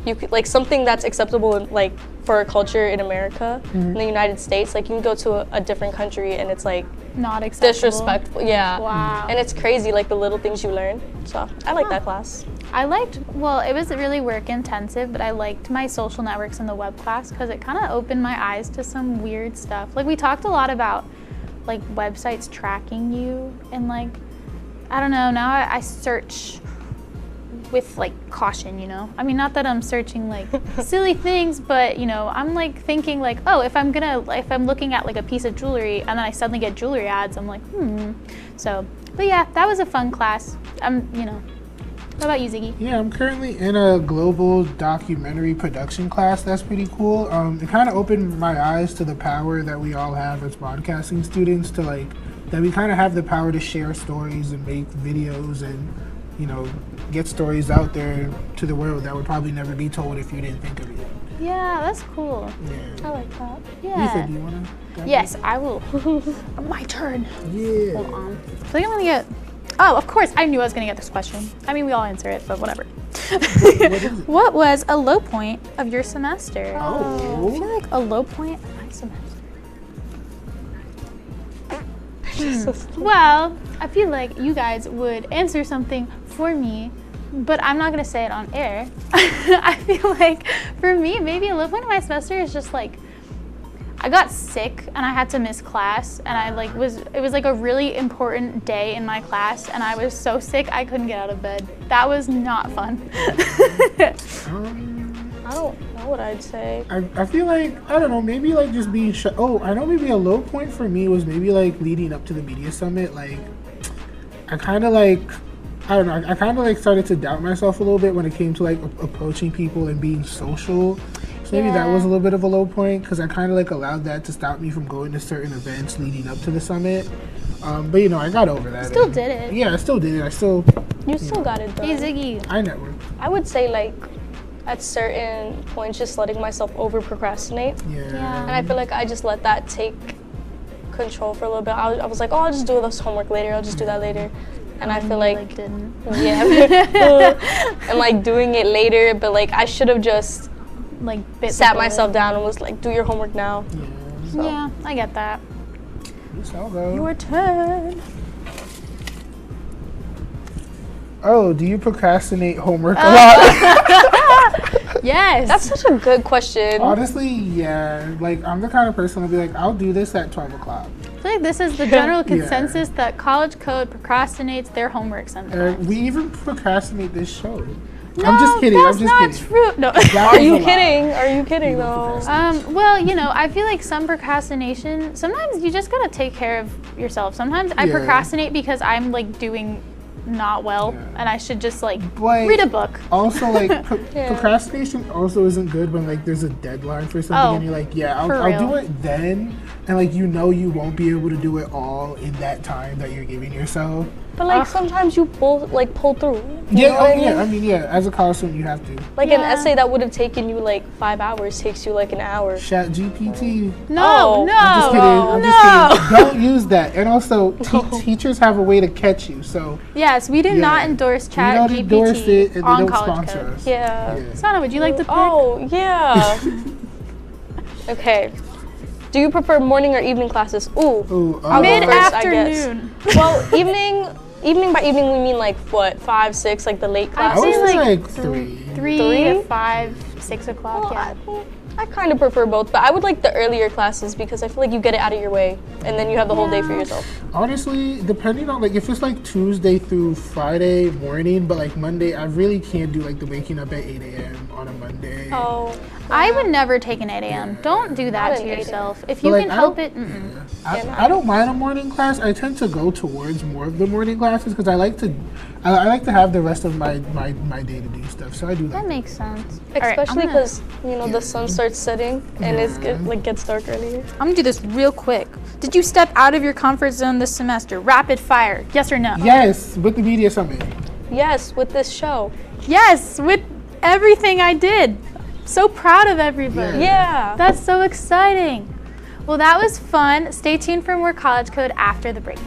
you could, like something that's acceptable in, like for a culture in America, in the United States, like you can go to a different country and it's like not acceptable. Disrespectful, yeah. Wow. And it's crazy, like the little things you learn. So I like that class. I liked, well, it was really work intensive, but I liked my social networks in the web class because it kind of opened my eyes to some weird stuff. Like we talked a lot about like websites tracking you and like, I don't know, now I search with like caution, you know? I mean, not that I'm searching like silly things, but you know, I'm like thinking like, oh, if I'm looking at like a piece of jewelry and then I suddenly get jewelry ads, I'm like, So, but yeah, that was a fun class. You know, what about you, Ziggy? Yeah, I'm currently in a global documentary production class. That's pretty cool. It kind of opened my eyes to the power that we all have as broadcasting students to like, that we kind of have the power to share stories and make videos and, you know, get stories out there to the world that would probably never be told if you didn't think of it. Yeah, that's cool. Yeah. I like that. Yeah. Lisa, do you want to? Yes, I will. My turn. Yeah. Hold on. I think I'm going to get... Oh, of course. I knew I was going to get this question. I mean, we all answer it, but whatever. What was a low point of your semester? Oh. I feel like a low point of my semester. Well, I feel like you guys would answer something for me, but I'm not gonna say it on air. I feel like for me, maybe a low point of my semester is just like, I got sick and I had to miss class, and it was like a really important day in my class, and I was so sick I couldn't get out of bed. That was not fun. I don't know what I'd say. I feel like, I don't know, maybe like just being shut. Oh, I know maybe a low point for me was maybe like leading up to the media summit. Like, I kind of like, I don't know, I kind of like started to doubt myself a little bit when it came to like approaching people and being social. So maybe that was a little bit of a low point, because I kind of like allowed that to stop me from going to certain events leading up to the summit. But you know, I got over that. Still did it. Yeah, I still did it. You still got it done. Hey, Ziggy. I networked. I would say like, at certain points, just letting myself over procrastinate. Yeah. And I feel like I just let that take control for a little bit. I was like, oh, I'll just do this homework later. I'll just do that later. And I feel like didn't. Yeah. And like doing it later, but like I should have just like sat myself down and was like, do your homework now. Yeah, I get that. Your turn. Oh, do you procrastinate homework a lot? Yes. That's such a good question. Honestly, yeah. Like, I'm the kind of person that'll be like, I'll do this at 12 o'clock. I feel like this is the general consensus that College Code procrastinates their homework sometimes. We even procrastinate this show. No, I'm just kidding. That's I'm just not kidding. true. No. Are you kidding? Are you kidding though? Well, you know, I feel like some procrastination, sometimes you just gotta take care of yourself. Sometimes I procrastinate because I'm like doing not well, and I should just like read a book. Also, like procrastination also isn't good when like there's a deadline for something and you're like, yeah, I'll do it then, and like you know you won't be able to do it all in that time that you're giving yourself. But like sometimes you pull through. I mean, as a college student you have to. Like an essay that would have taken you like 5 hours takes you like an hour. Chat GPT. No, I'm just kidding. Don't use that. And also, teachers have a way to catch you. So yes, we do not endorse Chat GPT endorse it, and on they don't College sponsor Code. us. Yeah. Sana, would you like to pick? Oh yeah. Okay. Do you prefer morning or evening classes? I'll go first, mid-afternoon. I guess. Well, evening by evening we mean like what, 5, 6, like the late classes? I'd say like 3 to 5, 6 o'clock. Well, I kind of prefer both, but I would like the earlier classes because I feel like you get it out of your way, and then you have the whole day for yourself. Honestly, depending on like if it's like Tuesday through Friday morning, but like Monday, I really can't do like the waking up at 8 a.m. on a Monday. Oh. I would never take an 8 a.m. Don't do that to yourself. If you But, like, can I help don't- it. I don't mind a morning class. I tend to go towards more of the morning classes because I like to have the rest of my day to do stuff. So I do that. That makes sense. Especially because the sun starts setting and it gets dark earlier. I'm gonna do this real quick. Did you step out of your comfort zone this semester? Rapid fire. Yes or no? Yes, with the media summit. Yes, with this show. Yes, with everything I did. So proud of everybody. Yeah. That's so exciting. Well, that was fun. Stay tuned for more College Code after the break.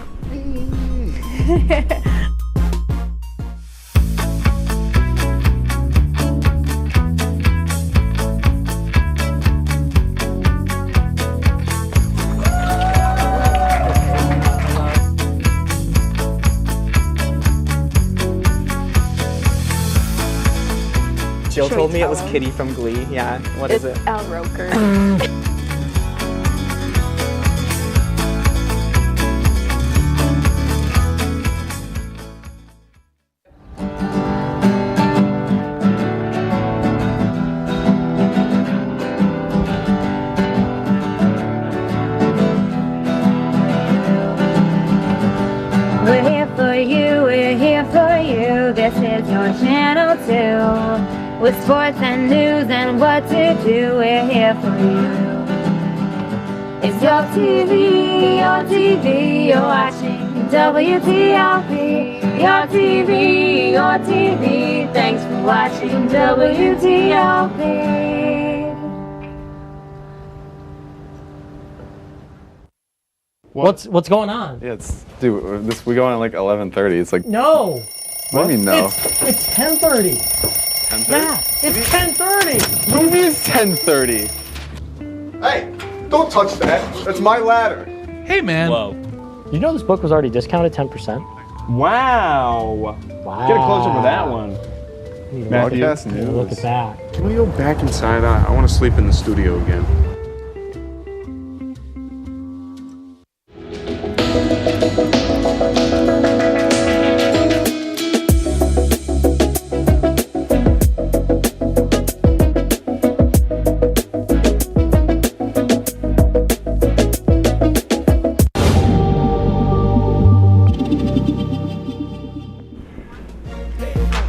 Jill told me it was Kitty from Glee. Yeah, what is it? Al Roker. We're here for you, we're here for you. This is your channel too. With sports and news and what to do, we're here for you. It's your TV, you're watching WTOP. Your TV, thanks for watching WTOP. What's going on? Yeah, we go on at like 11:30. It's like No. What do you mean no? It's 10:30. 10:30? Yeah, it's 10:30. What do you mean it's 10:30? Hey, don't touch that. That's my ladder. Hey, man. Whoa. You know this book was already discounted 10%? Wow. Wow. Get a close up of that one. Matthew. Broadcast news. Look at that. Can we go back inside? I want to sleep in the studio again.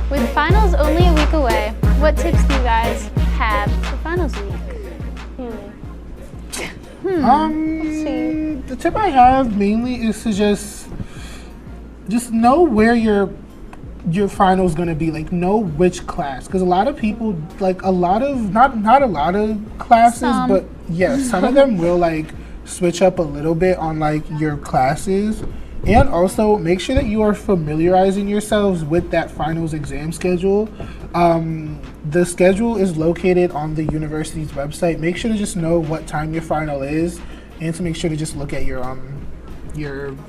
With finals only a week away, what tips do you guys have for finals week? The tip I have mainly is to just know where your final is gonna be. Like, know which class, because a lot of people, like not a lot of classes, Some. but yeah, some of them will like switch up a little bit on like your classes. And also make sure that you are familiarizing yourselves with that finals exam schedule. The schedule is located on the university's website. Make sure to just know what time your final is, and to make sure to just look at your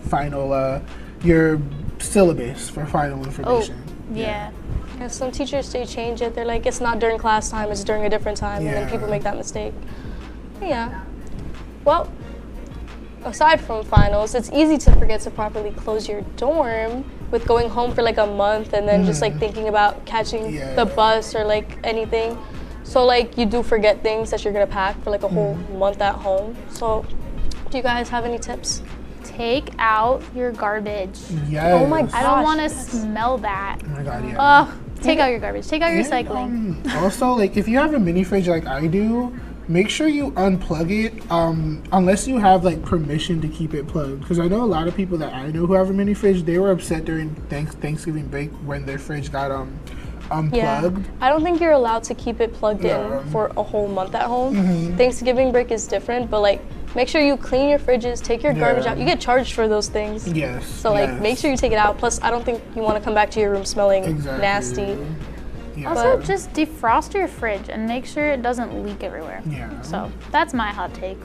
final your syllabus for final information. Yeah. Yeah, some teachers, they change it. They're like, it's not during class time, it's during a different time, and then Yeah. people make that mistake. Yeah. Well, aside from finals, it's easy to forget to properly close your dorm with going home for like a month and then just like thinking about catching the bus or like anything. So like you do forget things that you're gonna pack for like a whole month at home. So do you guys have any tips? Take out your garbage. Yes. Oh my gosh. I don't want to smell that. Oh my god, yeah. Oh, take out your garbage. Take out your recycling. Also, like if you have a mini fridge like I do, make sure you unplug it unless you have like permission to keep it plugged. Because I know a lot of people that I know who have a mini fridge, they were upset during Thanksgiving break when their fridge got unplugged. Yeah. I don't think you're allowed to keep it plugged in for a whole month at home. Thanksgiving break is different, but like make sure you clean your fridges, take your garbage out. You get charged for those things. Yes. So like make sure you take it out. Plus I don't think you want to come back to your room smelling nasty. Also, just defrost your fridge and make sure it doesn't leak everywhere. Yeah. So that's my hot take.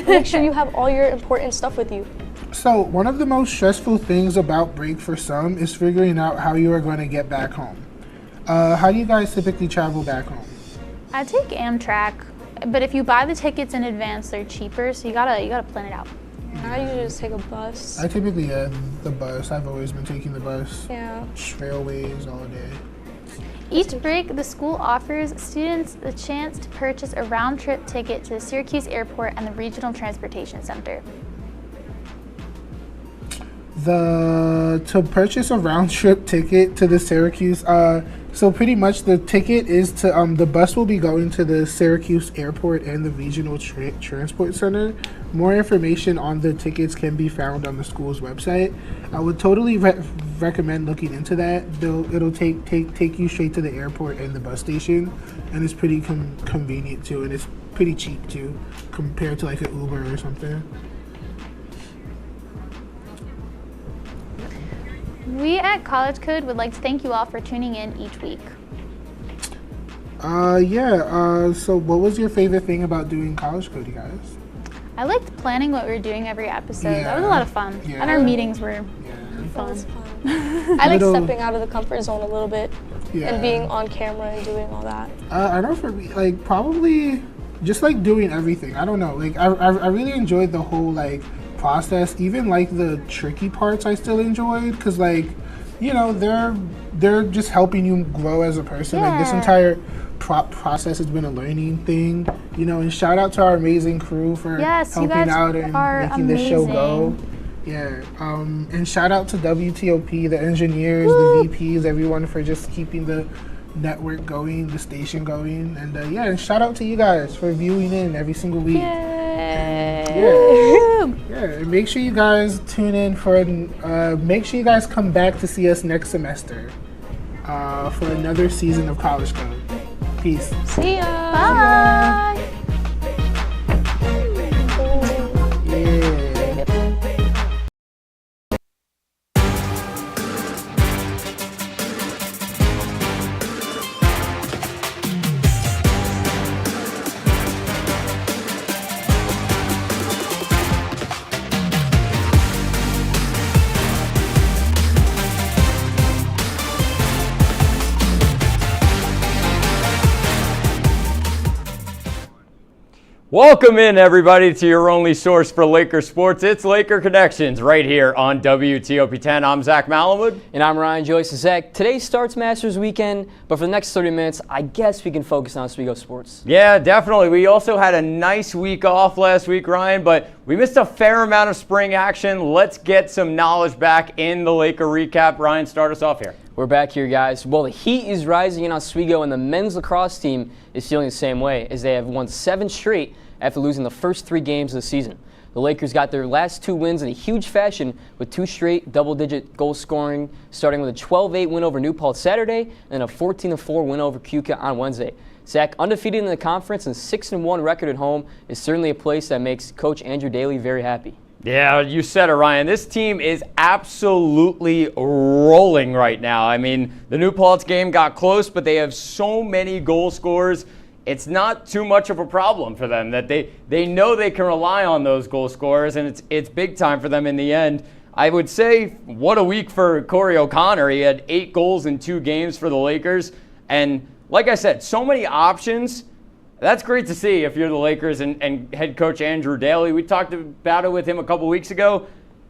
Make sure you have all your important stuff with you. So one of the most stressful things about break for some is figuring out how you are going to get back home. How do you guys typically travel back home? I take Amtrak, but if you buy the tickets in advance, they're cheaper. So you gotta plan it out. I usually just take a bus. I typically the bus. I've always been taking the bus. Yeah. Trailways all day. Each break, the school offers students the chance to purchase a round-trip ticket to the Syracuse Airport and the Regional Transportation Center. To purchase a round-trip ticket to the Syracuse, so pretty much the ticket is to the bus will be going to the Syracuse Airport and the Regional Transport Center. More information on the tickets can be found on the school's website. I would totally recommend looking into that. It'll take you straight to the airport and the bus station, and it's pretty convenient too, and it's pretty cheap too compared to like an Uber or something. We at College Code would like to thank you all for tuning in each week. So what was your favorite thing about doing College Code, you guys? I liked planning what we were doing every episode. Yeah. That was a lot of fun. Yeah. And our meetings were fun. I like stepping out of the comfort zone a little bit Yeah. and being on camera and doing all that. I know for me, like probably just like doing everything. I don't know. Like I really enjoyed the whole like process. Even like the tricky parts I still enjoyed, because like, you know, they're just helping you grow as a person. Like this entire process has been a learning thing, you know. And shout out to our amazing crew for helping out and making this show go. Yeah. And shout out to WTOP, the engineers, the VPs, everyone for just keeping the network going, the station going. And and shout out to you guys for viewing in every single week. And make sure you guys tune in for make sure you guys come back to see us next semester for another season of College Code. Peace. See ya. Bye. Welcome in, everybody, to your only source for Laker sports. It's Laker Connections right here on WTOP-10. I'm Zach Malamud. And I'm Ryan Joyce. Zach, today starts Masters weekend, but for the next 30 minutes, I guess we can focus on Oswego sports. Yeah, definitely. We also had a nice week off last week, Ryan, but we missed a fair amount of spring action. Let's get some knowledge back in the Laker recap. Ryan, start us off here. We're back here, guys. Well, the heat is rising in Oswego, and the men's lacrosse team is feeling the same way, as they have won 7 straight after losing the first 3 games of the season. The Lakers got their last 2 wins in a huge fashion with 2 straight double-digit goal scoring, starting with a 12-8 win over New Paltz Saturday and a 14-4 win over Keuka on Wednesday. Zach, undefeated in the conference and 6-1 record at home is certainly a place that makes Coach Andrew Daly very happy. Yeah, you said it, Ryan. This team is absolutely rolling right now. I mean, the New Paltz game got close, but they have so many goal scorers. It's not too much of a problem for them that they know they can rely on those goal scorers, and it's big time for them in the end. I would say what a week for Corey O'Connor. He had 8 goals in 2 games for the Lakers. And like I said, so many options. That's great to see if you're the Lakers and head coach Andrew Daly. We talked about it with him a couple weeks ago.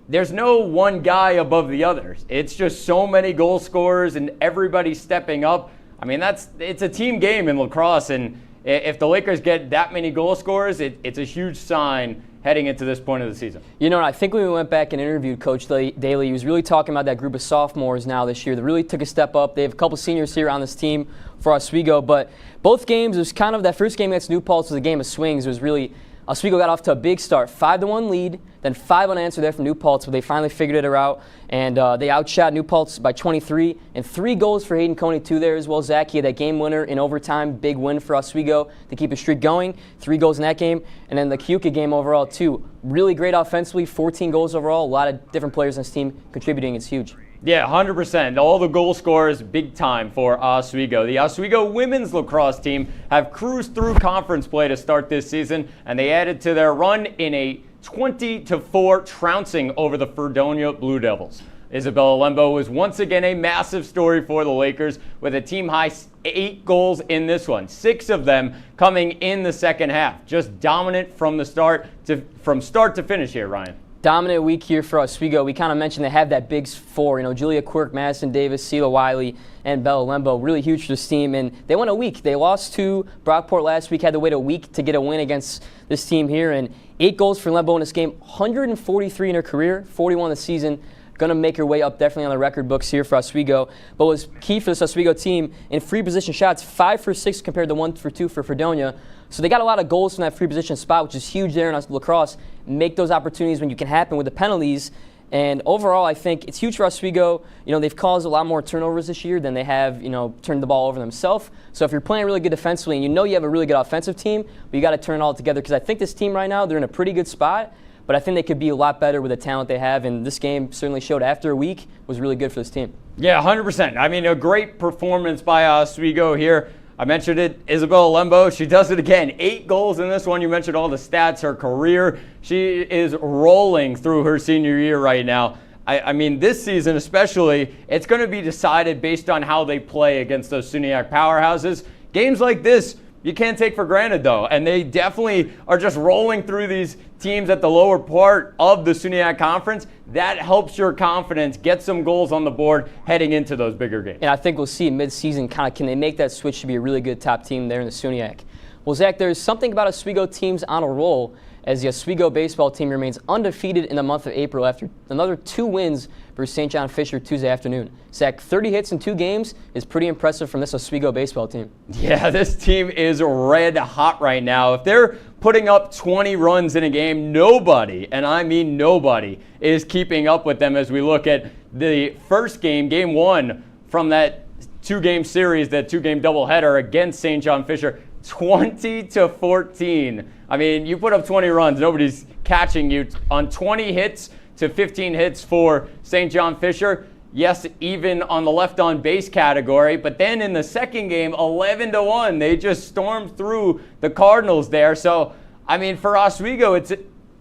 There's no one guy above the others. It's just so many goal scorers and everybody stepping up. I mean, it's a team game in lacrosse, and if the Lakers get that many goal scorers, it's a huge sign heading into this point of the season. You know, I think when we went back and interviewed Coach Daly, he was really talking about that group of sophomores now this year that really took a step up. They have a couple seniors here on this team for Oswego, but both games, it was kind of that first game against New Paltz was a game of swings. It was really, Oswego got off to a big start, 5-1 lead, then 5 unanswered there from New Paltz, but they finally figured it out, and they outshot New Paltz by 23, and 3 goals for Hayden Coney, 2 there as well. Zach, he had that game winner in overtime, big win for Oswego to keep a streak going, 3 goals in that game, and then the Keuka game overall too. Really great offensively, 14 goals overall, a lot of different players on this team contributing. It's huge. Yeah, 100%. All the goal scorers, big time for Oswego. The Oswego women's lacrosse team have cruised through conference play to start this season, and they added to their run in a 20-4 trouncing over the Fredonia Blue Devils. Isabella Lembo was once again a massive story for the Lakers with a team-high 8 goals in this one, 6 of them coming in the second half. Just dominant from start to finish here, Ryan. Dominant week here for Oswego. We kind of mentioned they have that big 4, you know, Julia Quirk, Madison Davis, Celia Wiley, and Bella Lembo. Really huge for this team, and they went a week. They lost to Brockport last week, had to wait a week to get a win against this team here, and 8 goals for Lembo in this game, 143 in her career, 41 this season. Going to make her way up definitely on the record books here for Oswego. But what was key for this Oswego team in free position shots, 5 for 6 compared to 1 for 2 for Fredonia. So they got a lot of goals from that free position spot, which is huge there in lacrosse. Make those opportunities when you can happen with the penalties. And overall, I think it's huge for Oswego. You know, they've caused a lot more turnovers this year than they have, you know, turned the ball over themselves. So if you're playing really good defensively and you know you have a really good offensive team, but you got to turn it all together, because I think this team right now, they're in a pretty good spot. But I think they could be a lot better with the talent they have, and this game certainly showed after a week was really good for this team. Yeah, 100%. I mean, a great performance by Oswego here. I mentioned it, Isabella Lembo, she does it again. 8 goals in this one. You mentioned all the stats, her career. She is rolling through her senior year right now. I mean, this season especially, it's going to be decided based on how they play against those SUNY powerhouses. Games like this, you can't take for granted, though, and they definitely are just rolling through these teams at the lower part of the SUNY Conference. That helps your confidence get some goals on the board heading into those bigger games. And I think we'll see mid-season can they make that switch to be a really good top team there in the SUNY. Well, Zach, there's something about Oswego teams on a roll as the Oswego baseball team remains undefeated in the month of April after another 2 wins versus St. John Fisher Tuesday afternoon. Zach, 30 hits in 2 games is pretty impressive from this Oswego baseball team. Yeah, this team is red hot right now. If they're putting up 20 runs in a game, nobody, and I mean nobody, is keeping up with them as we look at the first game, game 1, from that 2-game series, that 2-game doubleheader against St. John Fisher. 20-14. I mean, you put up 20 runs, nobody's catching you. On 20 hits to 15 hits for St. John Fisher. Yes, even on the left on base category, but then in the second game, 11-1. They just stormed through the Cardinals there. So, I mean, for Oswego,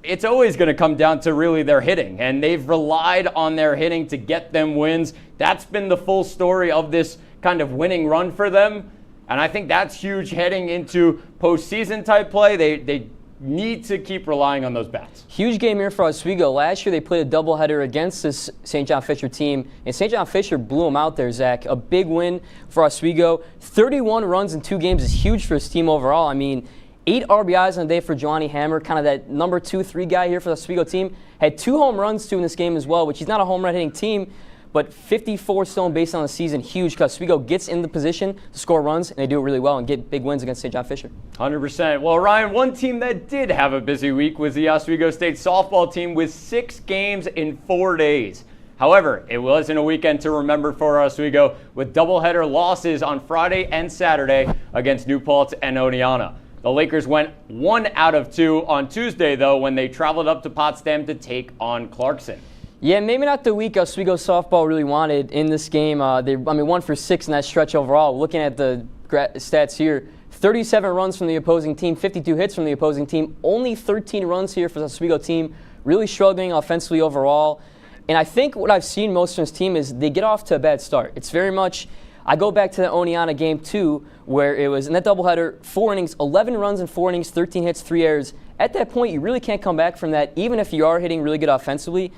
it's always going to come down to really their hitting, and they've relied on their hitting to get them wins. That's been the full story of this kind of winning run for them. And I think that's huge heading into postseason type play. They need to keep relying on those bats. Huge game here for Oswego. Last year they played a doubleheader against this St. John Fisher team, and St. John Fisher blew them out there, Zach. A big win for Oswego. 31 runs in 2 games is huge for his team overall. I mean, 8 RBIs on the day for Johnny Hammer, kind of that number 2, 3 guy here for the Oswego team. Had 2 home runs too in this game as well, which he's not a home run hitting team, but 54 stolen base on the season, huge, because Oswego gets in the position to score runs, and they do it really well and get big wins against St. John Fisher. 100%. Well, Ryan, one team that did have a busy week was the Oswego State softball team with 6 games in 4 days. However, it wasn't a weekend to remember for Oswego with doubleheader losses on Friday and Saturday against New Paltz and Oneonta. The Lakers went 1 out of 2 on Tuesday, though, when they traveled up to Potsdam to take on Clarkson. Yeah, maybe not the week Oswego softball really wanted in this game. They 1 for 6 in that stretch overall. Looking at the stats here, 37 runs from the opposing team, 52 hits from the opposing team, only 13 runs here for the Oswego team. Really struggling offensively overall. And I think what I've seen most from this team is they get off to a bad start. It's very much, I go back to the Oneonta game too, where it was in that doubleheader, 4 innings, 11 runs in 4 innings, 13 hits, 3 errors. At that point, you really can't come back from that, even if you are hitting really good offensively.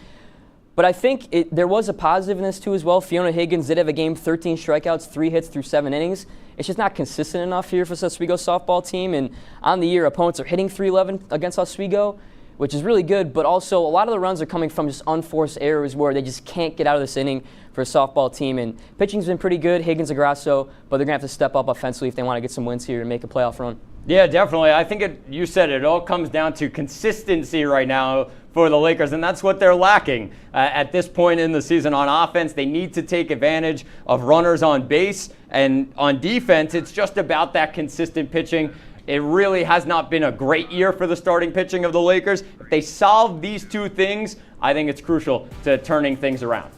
But I think there was a positive in this too as well. Fiona Higgins did have a game, 13 strikeouts, 3 hits through 7 innings. It's just not consistent enough here for the Oswego softball team. And on the year, opponents are hitting .311 against Oswego, which is really good. But also, a lot of the runs are coming from just unforced errors where they just can't get out of this inning for a softball team. And pitching's been pretty good, Higgins and Grasso, but they're going to have to step up offensively if they want to get some wins here and make a playoff run. Yeah, definitely. I think you said it all comes down to consistency right now for the Lakers, and that's what they're lacking at this point in the season on offense. They need to take advantage of runners on base, and on defense, it's just about that consistent pitching. It really has not been a great year for the starting pitching of the Lakers. If they solve these 2 things, I think it's crucial to turning things around.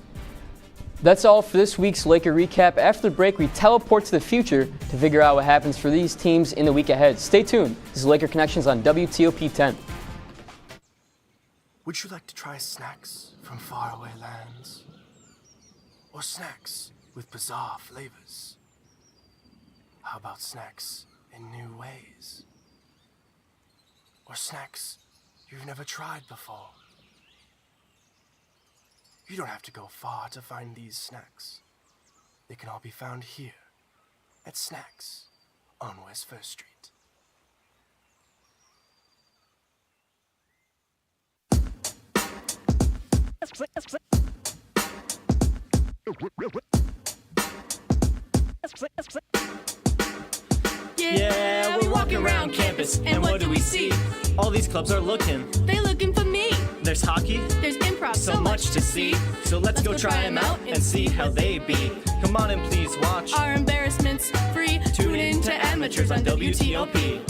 That's all for this week's Laker recap. After the break, we teleport to the future to figure out what happens for these teams in the week ahead. Stay tuned. This is Laker Connections on WTOP-10. Would you like to try snacks from faraway lands? Or snacks with bizarre flavors? How about snacks in new ways? Or snacks you've never tried before? You don't have to go far to find these snacks. They can all be found here at Snacks on West 1st Street. Yeah, we're walking around campus, and what do we see? All these clubs are looking. They looking for me. There's hockey. There's improv, so much to see. So let's go try them out and see how they be. Come on and please watch. Our embarrassments free. Tune in to Amateurs on WTOP.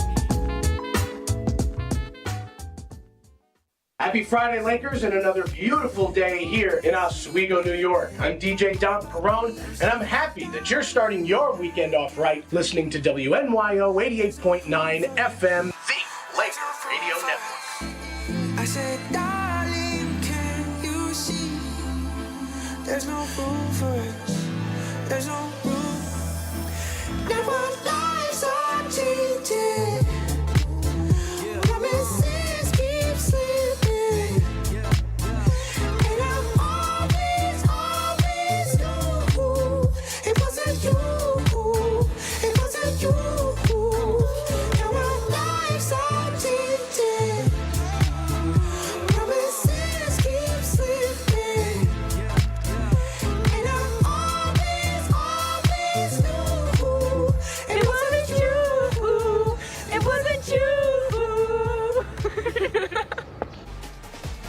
Happy Friday, Lakers, and another beautiful day here in Oswego, New York. I'm DJ Don Perone, and I'm happy that you're starting your weekend off right listening to WNYO 88.9 FM, the Laker Radio Network. I said, darling, can you see? There's no room for us. There's no room. Now our lives are changing. Promises keep slipping. And I always knew it wasn't you. It wasn't you. Now our lives are changing. Promises keep slipping. And I always knew it wasn't you. It wasn't you.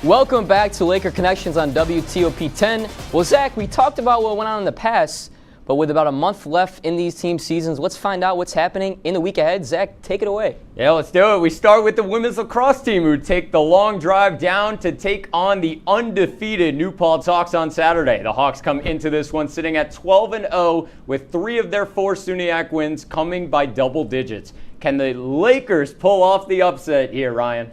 Welcome back to Laker Connections on WTOP-10. Well, Zach, we talked about what went on in the past, but with about a month left in these team seasons, let's find out what's happening in the week ahead. Zach, take it away. Yeah, let's do it. We start with the women's lacrosse team, who take the long drive down to take on the undefeated New Paltz Hawks on Saturday. The Hawks come into this one sitting at 12-0 with 3 of their 4 SUNY wins coming by double digits. Can the Lakers pull off the upset here, Ryan?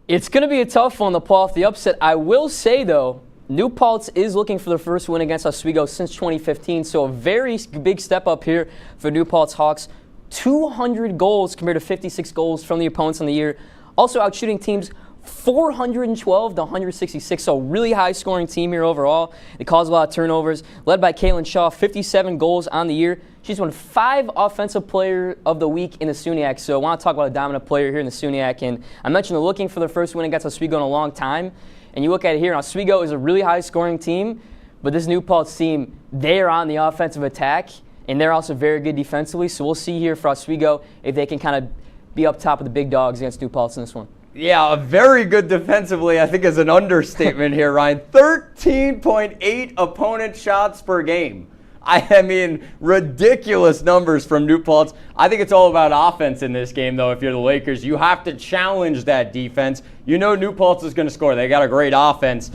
It's going to be a tough one to pull off the upset. I will say, though, New Paltz is looking for their first win against Oswego since 2015, so a very big step up here for New Paltz Hawks. 200 goals compared to 56 goals from the opponents on the year. Also out shooting teams 412 to 166, so really high scoring team here overall. They cause a lot of turnovers, led by Caitlin Shaw, 57 goals on the year. She's won 5 Offensive Player of the Week in the SUNYAC, so I want to talk about a dominant player here in the SUNYAC. And I mentioned they're looking for their first win against Oswego in a long time. And you look at it here, and Oswego is a really high scoring team, but this New Paltz team, they are on the offensive attack, and they're also very good defensively. So we'll see here for Oswego if they can kind of be up top of the big dogs against New Paltz in this one. Yeah, very good defensively, I think, is an understatement here, Ryan. 13.8 opponent shots per game. I mean, ridiculous numbers from New Paltz. I think it's all about offense in this game, though, if you're the Lakers. You have to challenge that defense. You know New Paltz is going to score. They got a great offense.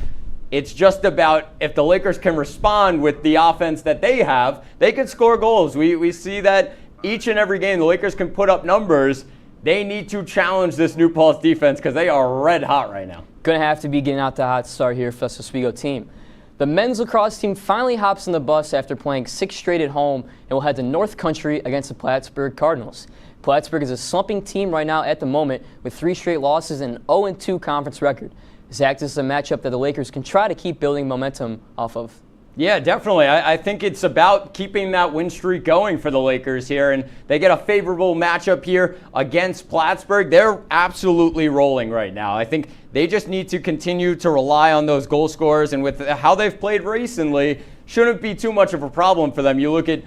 It's just about if the Lakers can respond with the offense that they have, they can score goals. We see that each and every game. The Lakers can put up numbers. They need to challenge this New Paltz defense because they are red hot right now. Going to have to be getting out the hot start here for the Oswego team. The men's lacrosse team finally hops on the bus after playing 6 straight at home and will head to North Country against the Plattsburgh Cardinals. Plattsburgh is a slumping team right now at the moment with 3 straight losses and an 0-2 conference record. Zach, this is a matchup that the Lakers can try to keep building momentum off of. Yeah, definitely. I think it's about keeping that win streak going for the Lakers here, and they get a favorable matchup here against Plattsburgh. They're absolutely rolling right now. I think they just need to continue to rely on those goal scorers, and with how they've played recently, shouldn't be too much of a problem for them. You look at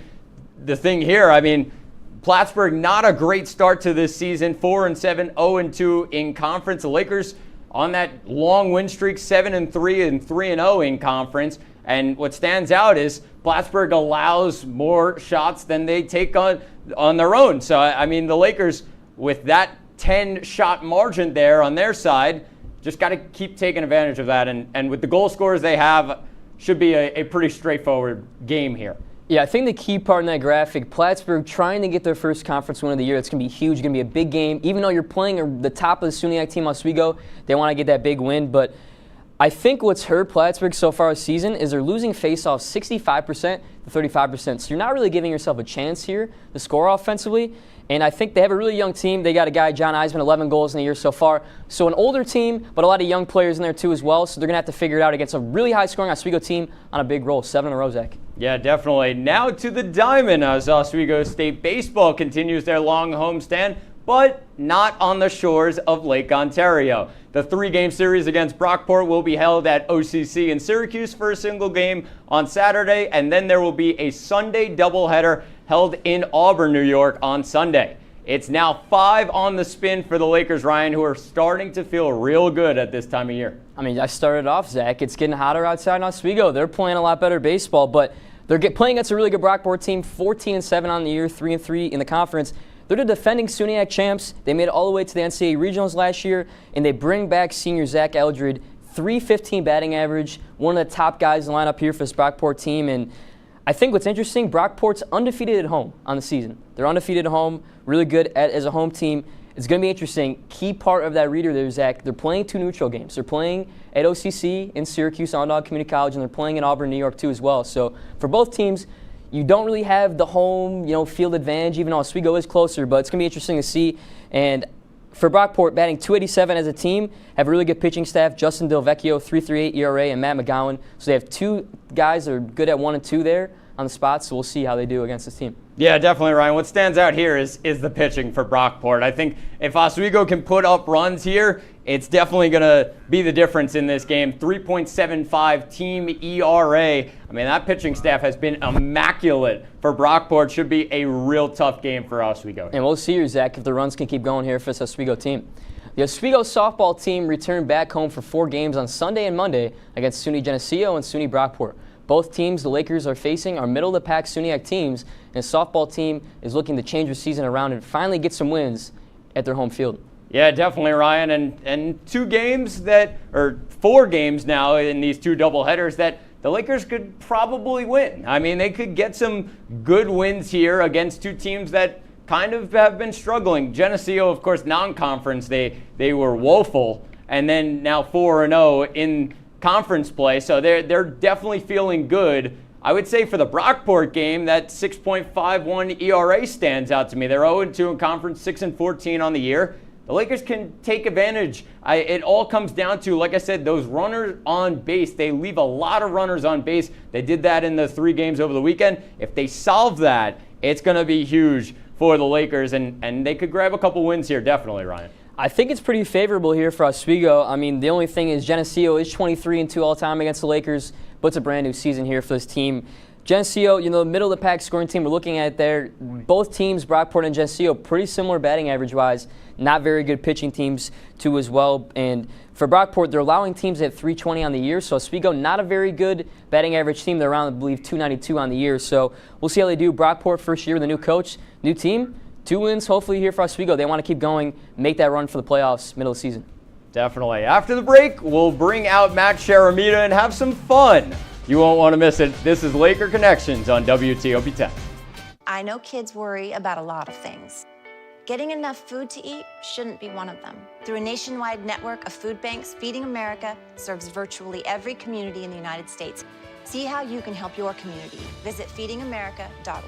the thing here, I mean, Plattsburgh, not a great start to this season, 4-7, 0-2 in conference. The Lakers on that long win streak, 7-3 and 3-0 in conference. And what stands out is Plattsburgh allows more shots than they take on their own. So, I mean, the Lakers, with that 10-shot margin there on their side, just got to keep taking advantage of that. And with the goal scorers they have, should be a pretty straightforward game here. Yeah, I think the key part in that graphic, Plattsburgh trying to get their first conference win of the year. It's going to be huge, going to be a big game. Even though you're playing the top of the SUNYAC team, Oswego, they want to get that big win. But I think what's hurt Plattsburgh so far this season is they're losing faceoffs 65% to 35%. So you're not really giving yourself a chance here to score offensively. And I think they have a really young team. They got a guy, John Eisman, 11 goals in the year so far. So an older team, but a lot of young players in there too as well. So they're going to have to figure it out against a really high-scoring Oswego team on a big roll. 7 in a row, Zach. Yeah, definitely. Now to the diamond as Oswego State baseball continues their long homestand, but not on the shores of Lake Ontario. The 3-game series against Brockport will be held at OCC in Syracuse for a single game on Saturday, and then there will be a Sunday doubleheader held in Auburn, New York on Sunday. It's now 5 on the spin for the Lakers, Ryan, who are starting to feel real good at this time of year. I mean, I started off, Zach. It's getting hotter outside in Oswego. They're playing a lot better baseball, but they're playing against a really good Brockport team, 14-7 on the year, 3-3 in the conference. They're the defending SUNYAC champs. They made it all the way to the NCAA regionals last year, and they bring back senior Zach Eldred, .315 batting average, one of the top guys in the lineup here for this Brockport team. And I think what's interesting, Brockport's undefeated at home on the season. They're undefeated at home, really good as a home team. It's going to be interesting. Key part of that reader there, Zach, they're playing 2 neutral games. They're playing at OCC in Syracuse, Onondaga Community College, and they're playing in Auburn, New York, too, as well. So for both teams, you don't really have the home, field advantage, even though Oswego is closer, but it's going to be interesting to see. And for Brockport, batting .287 as a team, have a really good pitching staff. Justin Delvecchio, 3.38 ERA, and Matt McGowan. So they have 2 guys that are good at 1 and 2 there on the spot, so we'll see how they do against this team. Yeah, definitely, Ryan. What stands out here is the pitching for Brockport. I think if Oswego can put up runs here, it's definitely going to be the difference in this game. 3.75 team ERA. I mean, that pitching staff has been immaculate for Brockport. Should be a real tough game for Oswego. And we'll see here, Zach, if the runs can keep going here for this Oswego team. The Oswego softball team returned back home for 4 games on Sunday and Monday against SUNY Geneseo and SUNY Brockport. Both teams the Lakers are facing are middle-of-the-pack SUNYAC teams, and the softball team is looking to change their season around and finally get some wins at their home field. Yeah, definitely, Ryan. And 2 games or 4 games now in these 2 doubleheaders that the Lakers could probably win. I mean, they could get some good wins here against 2 teams that kind of have been struggling. Geneseo, of course, non-conference, they were woeful, and then now 4-0 in conference play, so they're definitely feeling good. I would say for the Brockport game, that 6.51 ERA stands out to me. They're 0-2 in conference, 6-14 on the year. the Lakers can take advantage. It all comes down to, like I said, those runners on base. They leave a lot of runners on base. They did that in the 3 games over the weekend. If they solve that, it's going to be huge for the Lakers, and they could grab a couple wins here, definitely, Ryan. I think it's pretty favorable here for Oswego. I mean, the only thing is Geneseo is 23-2 all-time against the Lakers, but it's a brand new season here for this team. Geneseo, you know, middle of the pack scoring team we're looking at there. Both teams, Brockport and Geneseo, pretty similar batting average-wise. Not very good pitching teams, too, as well. And for Brockport, they're allowing teams at 320 on the year. So Oswego, not a very good batting average team. They're around, I believe, 292 on the year. So we'll see how they do. Brockport, first year with a new coach, new team. 2 wins, hopefully, here for Oswego. They want to keep going, make that run for the playoffs, middle of the season. Definitely. After the break, we'll bring out Matt Sharamita and have some fun. You won't want to miss it. This is Laker Connections on WTOP-10. I know kids worry about a lot of things. Getting enough food to eat shouldn't be one of them. Through a nationwide network of food banks, Feeding America serves virtually every community in the United States. See how you can help your community. Visit feedingamerica.org.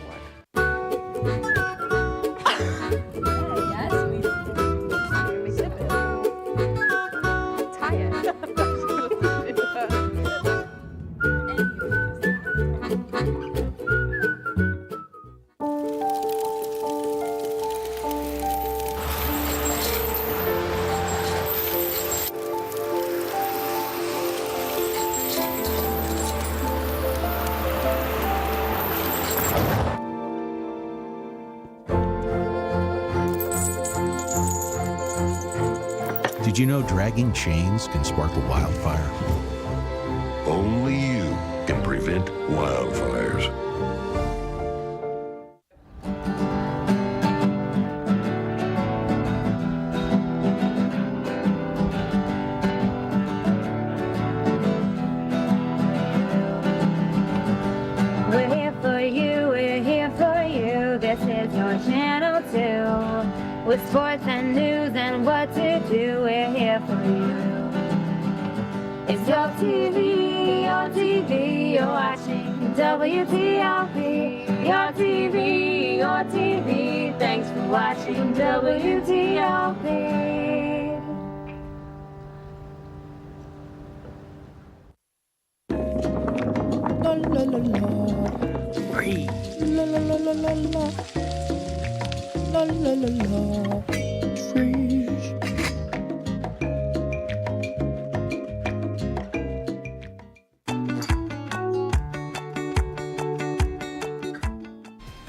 Did you know dragging chains can spark a wildfire? Only you can prevent wildfires. We're here for you, we're here for you. This is your channel 2. With sports and news and what to do, we're here for you. It's your TV, you're watching WTOP. Your TV, thanks for watching WTOP. La la la la. Free. La la la la la la. La la la la. Freeze.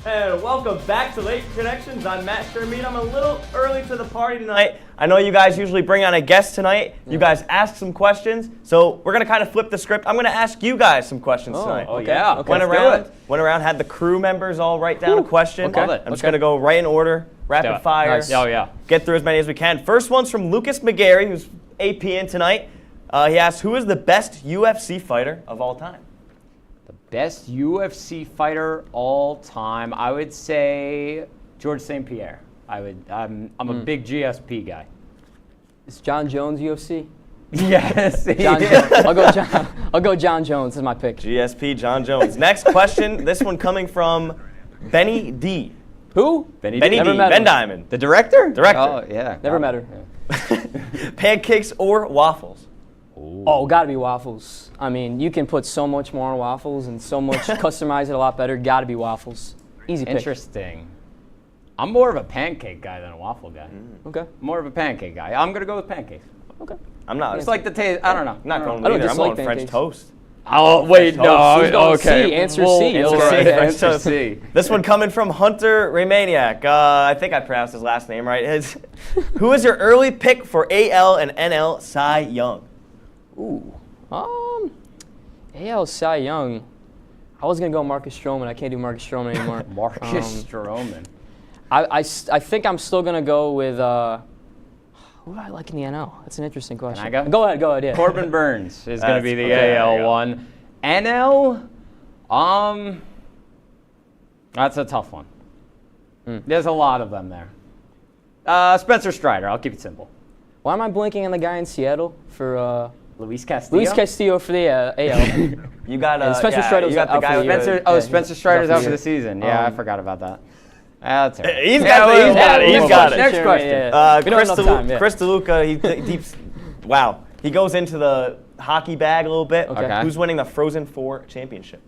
And welcome back to Lake Connections. I'm Matt Shermead. I'm a little early to the party tonight. I know you guys usually bring on a guest tonight. You guys ask some questions, so we're gonna kind of flip the script. I'm gonna ask you guys some questions tonight. Okay. Yeah. Went around, had the crew members all write down a question. Okay. I'm just gonna go right in order, rapid fire. Nice. Oh yeah. Get through as many as we can. First one's from Lucas McGarry, who's AP in tonight. He asks, who is the best UFC fighter of all time? Best UFC fighter all time, I would say George St. Pierre. I'm a big GSP guy. Is John Jones UFC? Yes. John Jones. I'll go John Jones is my pick. GSP, John Jones. Next question, this one coming from Benny D. Who? Benny D. Ben Diamond. The director? Director. Oh, yeah. Never met her. Pancakes or waffles? Oh, gotta be waffles. I mean, you can put so much more on waffles and so much customize it a lot better. Gotta be waffles. Easy pick. Interesting. I'm more of a pancake guy than a waffle guy. Okay. More of a pancake guy. I'm gonna go with pancakes. Okay. I'm not. It's like the taste. I don't know. I'm not going I don't with either. I'm dislike going French pancakes. toast. Oh wait, no. Okay. Answer C. Answer C. This one coming from Hunter Raymaniak. I think I pronounced his last name right. Who is your early pick for AL and NL Cy Young? Ooh. AL Cy Young. I was gonna go Marcus Stroman. I can't do Marcus Stroman anymore. Marcus Stroman. I think I'm still gonna go with who do I like in the NL? That's an interesting question. Can I go? Go ahead. Yeah. Corbin Burns is gonna be the AL one. NL, that's a tough one. There's a lot of them there. Spencer Strider. I'll keep it simple. Why am I blinking on the guy in Seattle for Luis Castillo? Luis Castillo for the AL. You got Spencer Strider's you got the out guy for the year. Spencer Strider's out for the season. Yeah, I forgot about that. That's all right. He's got it. Next question. Chris DeLuca, wow. He goes into the hockey bag a little bit. Okay. Who's winning the Frozen 4 championship?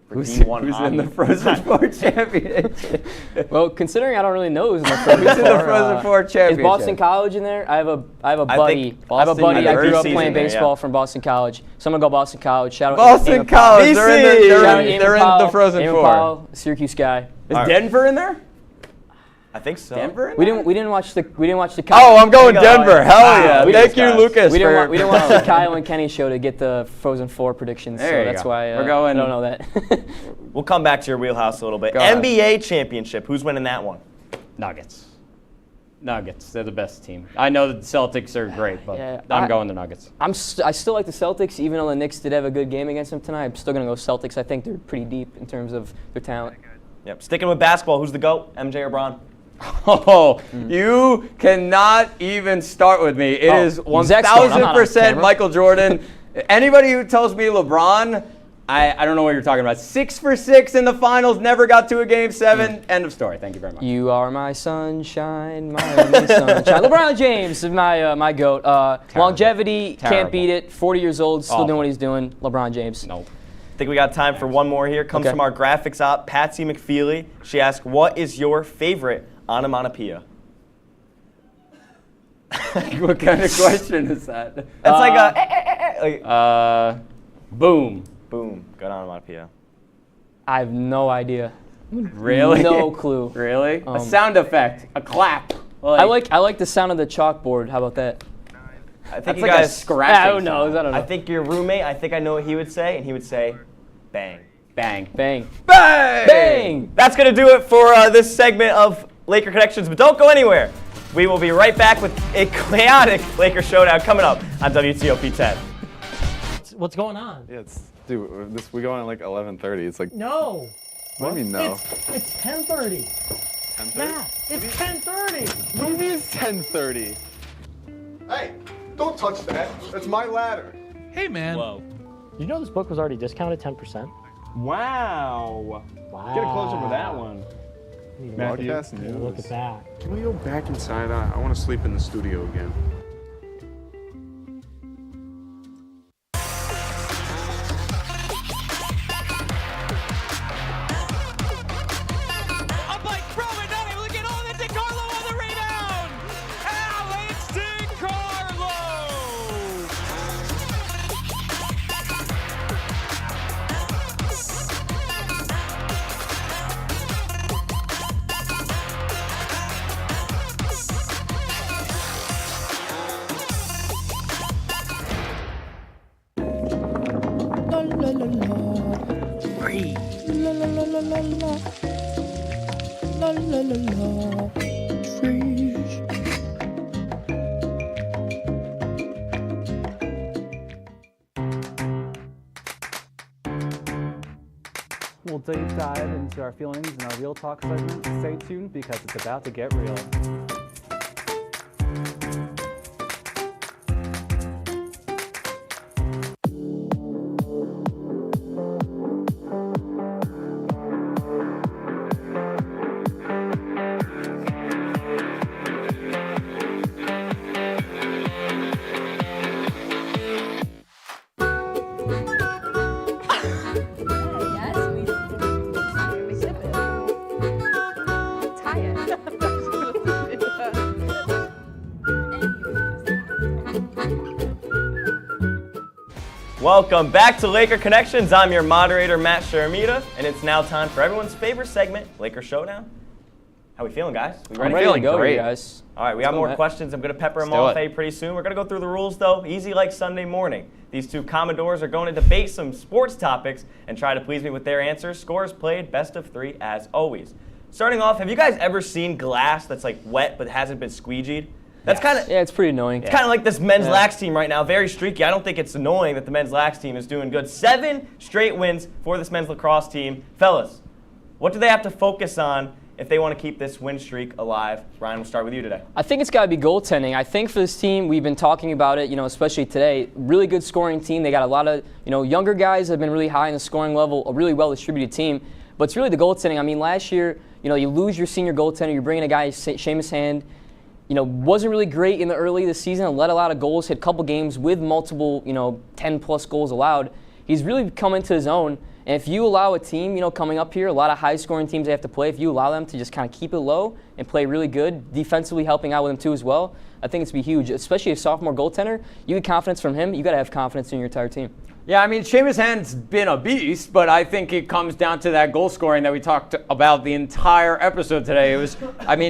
Who's in the Frozen 4 championship? Well, considering I don't really know who's in the Frozen 4. Who's in the Frozen 4 championship? Is Boston College in there? I have a buddy. I grew up playing baseball from Boston College. So I'm gonna go Boston College. Shout out Boston College. They're in the Frozen Eamon 4. Powell, Syracuse guy. Is Denver in there? I think so. Denver? We didn't watch the Oh, I'm going Denver. Hell yeah! Thank you, Lucas. We didn't watch the Kyle and Kenny show to get the Frozen 4 predictions. There so that's go. why We're going. I don't know that. We'll come back to your wheelhouse a little bit. Go ahead. NBA championship. Who's winning that one? Nuggets. They're the best team. I know the Celtics are great, but Yeah, I'm going the Nuggets. I still like the Celtics, even though the Knicks did have a good game against them tonight. I'm still gonna go Celtics. I think they're pretty deep in terms of their talent. Yep. Sticking with basketball, who's the GOAT? MJ or Bron? Oh, you cannot even start with me. It is 1,000% Michael Jordan. Anybody who tells me LeBron, I don't know what you're talking about. 6 for 6 in the finals, never got to a Game 7. End of story. Thank you very much. You are my sunshine, my only sunshine. LeBron James is my GOAT. Longevity, can't beat it. 40 years old, still doing what he's doing. LeBron James. Nope. I think we got time for one more here. Comes from our graphics op, Patsy McFeely. She asked, what is your favorite onomatopoeia? What kind of question is that? That's boom. Boom. Good onomatopoeia. I have no idea. Really? No clue. Really? A sound effect. A clap. I like the sound of the chalkboard. How about that? I think That's you like a guys scratching Who knows? I don't know. I think your roommate, I think I know what he would say, and he would say, bang. Bang. Bang. Bang! Bang! That's going to do it for this segment of Laker Connections, but don't go anywhere. We will be right back with a chaotic Laker showdown coming up on WTOP-10. What's going on? Yeah, we go on at like 11:30. It's like No. What do you mean no? It's 10:30. 10:30? Yeah, it's 10:30. What do you mean it's 10:30? Hey, don't touch that. That's my ladder. Hey, man. Whoa. You know this book was already discounted 10%? Wow. Wow. Get a close-up of that one. Matthew. Broadcast news. Look at that. Can we go back inside? I want to sleep in the studio again. We'll deep dive into our feelings in our Real Talk segment. Stay tuned because it's about to get real. Welcome back to Laker Connections. I'm your moderator, Matt Sharamita, and it's now time for everyone's favorite segment, Laker Showdown. How we feeling, guys? We ready? I'm ready to go, you guys. All right, we got more questions. I'm going to pepper them all off pretty soon. We're going to go through the rules, though, easy like Sunday morning. These two Commodores are going to debate some sports topics and try to please me with their answers. Scores played, best of 3 as always. Starting off, have you guys ever seen glass that's like wet but hasn't been squeegeed? That's kind of it's pretty annoying. It's kind of like this men's lax team right now, very streaky. I don't think it's annoying that the men's lax team is doing good. 7 straight wins for this men's lacrosse team. Fellas, what do they have to focus on if they want to keep this win streak alive? Ryan, we'll start with you today. I think it's got to be goaltending. I think for this team, we've been talking about it, especially today. Really good scoring team. They got a lot of, younger guys have been really high in the scoring level, a really well-distributed team. But it's really the goaltending. I mean, last year, you lose your senior goaltender. You're bringing a guy, Seamus Hand, wasn't really great in the early of the season and let a lot of goals, hit a couple games with multiple, 10-plus goals allowed. He's really come into his own. And if you allow a team, coming up here, a lot of high-scoring teams they have to play, if you allow them to just kind of keep it low and play really good, defensively helping out with them too as well, I think it's be huge. Especially a sophomore goaltender, you get confidence from him, you got to have confidence in your entire team. Yeah, I mean, Seamus Hand's been a beast, but I think it comes down to that goal scoring that we talked about the entire episode today. It was,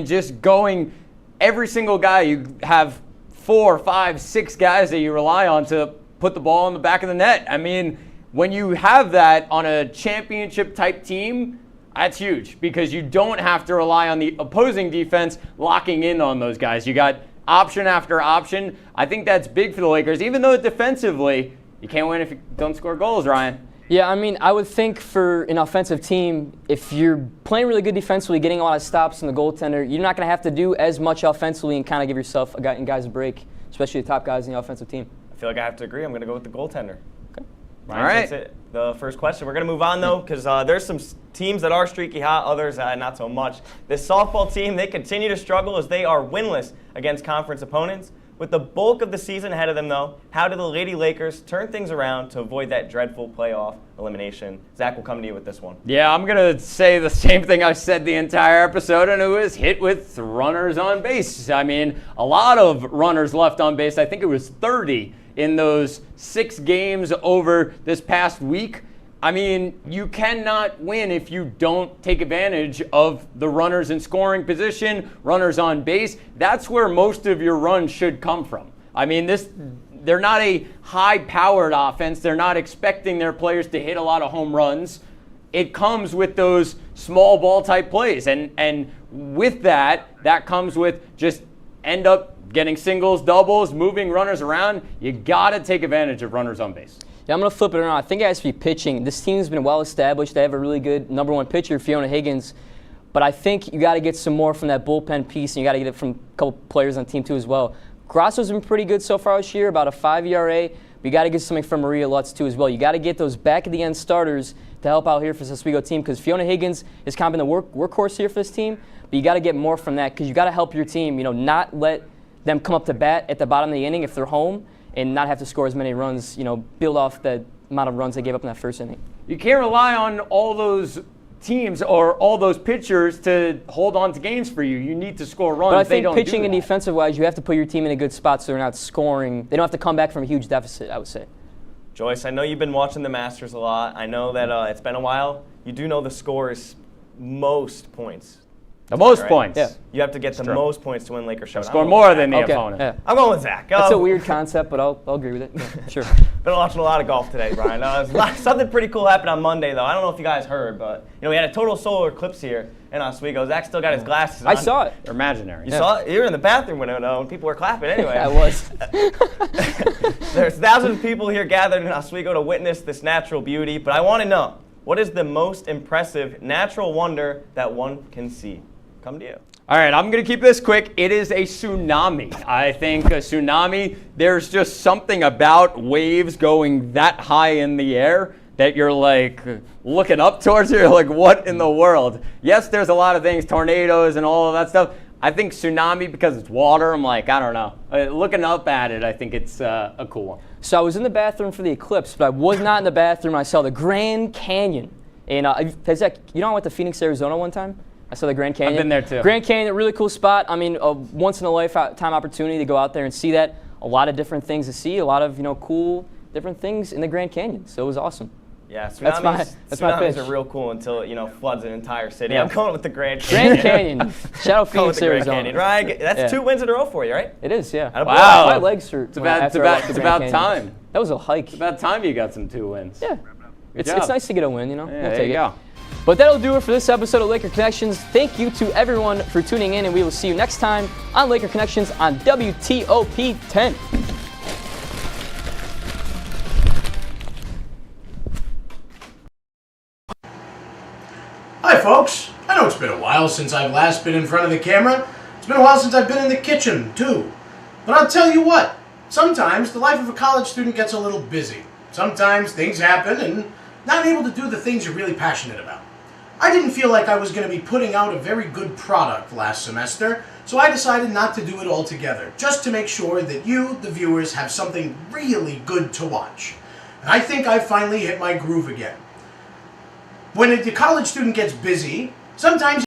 just going every single guy. You have 4, 5, 6 guys that you rely on to put the ball in the back of the net. I mean, when you have that on a championship-type team, that's huge because you don't have to rely on the opposing defense locking in on those guys. You got option after option. I think that's big for the Lakers, even though defensively, you can't win if you don't score goals, Ryan. Yeah, I would think for an offensive team, if you're playing really good defensively, getting a lot of stops from the goaltender, you're not going to have to do as much offensively and kind of give yourself guys a break, especially the top guys in the offensive team. I feel like I have to agree. I'm going to go with the goaltender. All right. That's it. The first question. We're going to move on, though, because there's some teams that are streaky hot, others not so much. This softball team, they continue to struggle as they are winless against conference opponents. With the bulk of the season ahead of them, though, how do the Lady Lakers turn things around to avoid that dreadful playoff elimination? Zach will come to you with this one. Yeah, I'm going to say the same thing I said the entire episode, and it was hit with runners on base. I mean, a lot of runners left on base. I think it was 30 in those 6 games over this past week. I mean, you cannot win if you don't take advantage of the runners in scoring position, runners on base. That's where most of your runs should come from. I mean, they're not a high-powered offense. They're not expecting their players to hit a lot of home runs. It comes with those small ball type plays. And with that comes with just end up getting singles, doubles, moving runners around. You got to take advantage of runners on base. Yeah, I'm going to flip it around. I think it has to be pitching. This team's been well established. They have a really good number 1 pitcher, Fiona Higgins. But I think you got to get some more from that bullpen piece, and you got to get it from a couple players on the team too as well. Grasso's been pretty good so far this year, about a 5 ERA. But you got to get something from Maria Lutz too as well. You got to get those back at the end starters to help out here for this Oswego team because Fiona Higgins is kind of been the workhorse here for this team. But you got to get more from that because you got to help your team. Not let them come up to bat at the bottom of the inning if they're home and not have to score as many runs, build off the amount of runs they gave up in that first inning. You can't rely on all those teams or all those pitchers to hold on to games for you. You need to score runs. But I think pitching and defensive-wise, you have to put your team in a good spot so they're not scoring. They don't have to come back from a huge deficit, I would say. Joyce, I know you've been watching the Masters a lot. I know that it's been a while. You do know the score is most points. The most points. Yeah. You have to get the most points to win Lakers Showdown. Score more than the opponent. Yeah. I'm going with Zach. That's a weird concept, but I'll agree with it. Yeah, sure. Been watching a lot of golf today, Brian. Something pretty cool happened on Monday, though. I don't know if you guys heard, but we had a total solar eclipse here in Oswego. Zach still got his glasses on. I saw it. They're imaginary. You saw it? You were in the bathroom window, and people were clapping anyway. I was. There's thousands of people here gathered in Oswego to witness this natural beauty, but I want to know, what is the most impressive natural wonder that one can see? Come to you. All right, I'm going to keep this quick. It is a tsunami. I think a tsunami, there's just something about waves going that high in the air that you're like looking up towards it. You're like, what in the world? Yes, there's a lot of things, tornadoes and all of that stuff. I think tsunami because it's water. I'm like, I don't know. Looking up at it, I think it's a cool one. So I was in the bathroom for the eclipse, but I was not in the bathroom. I saw the Grand Canyon. And Zach, I went to Phoenix, Arizona one time? I saw the Grand Canyon. I've been there too. Grand Canyon, a really cool spot. I mean, a once-in-a-lifetime opportunity to go out there and see that. A lot of different things to see, a lot of cool different things in the Grand Canyon. So it was awesome. Yeah, tsunamis are real cool until it floods an entire city. Yeah. I'm going with the Grand Canyon. Grand Canyon. Shout out Phoenix, Arizona. Right, that's 2 wins in a row for you, right? It is, yeah. Wow. My legs hurt. It's about time. That was a hike. It's about time you got some 2 wins. Yeah. It's nice to get a win, Yeah, we'll there take you go. But that'll do it for this episode of Laker Connections. Thank you to everyone for tuning in, and we will see you next time on Laker Connections on WTOP-10. Hi folks, I know it's been a while since I've last been in front of the camera. It's been a while since I've been in the kitchen too. But I'll tell you what, sometimes the life of a college student gets a little busy. Sometimes things happen and not able to do the things you're really passionate about. I didn't feel like I was going to be putting out a very good product last semester, so I decided not to do it all together, just to make sure that you, the viewers, have something really good to watch. And I think I've finally hit my groove again. When a college student gets busy, sometimes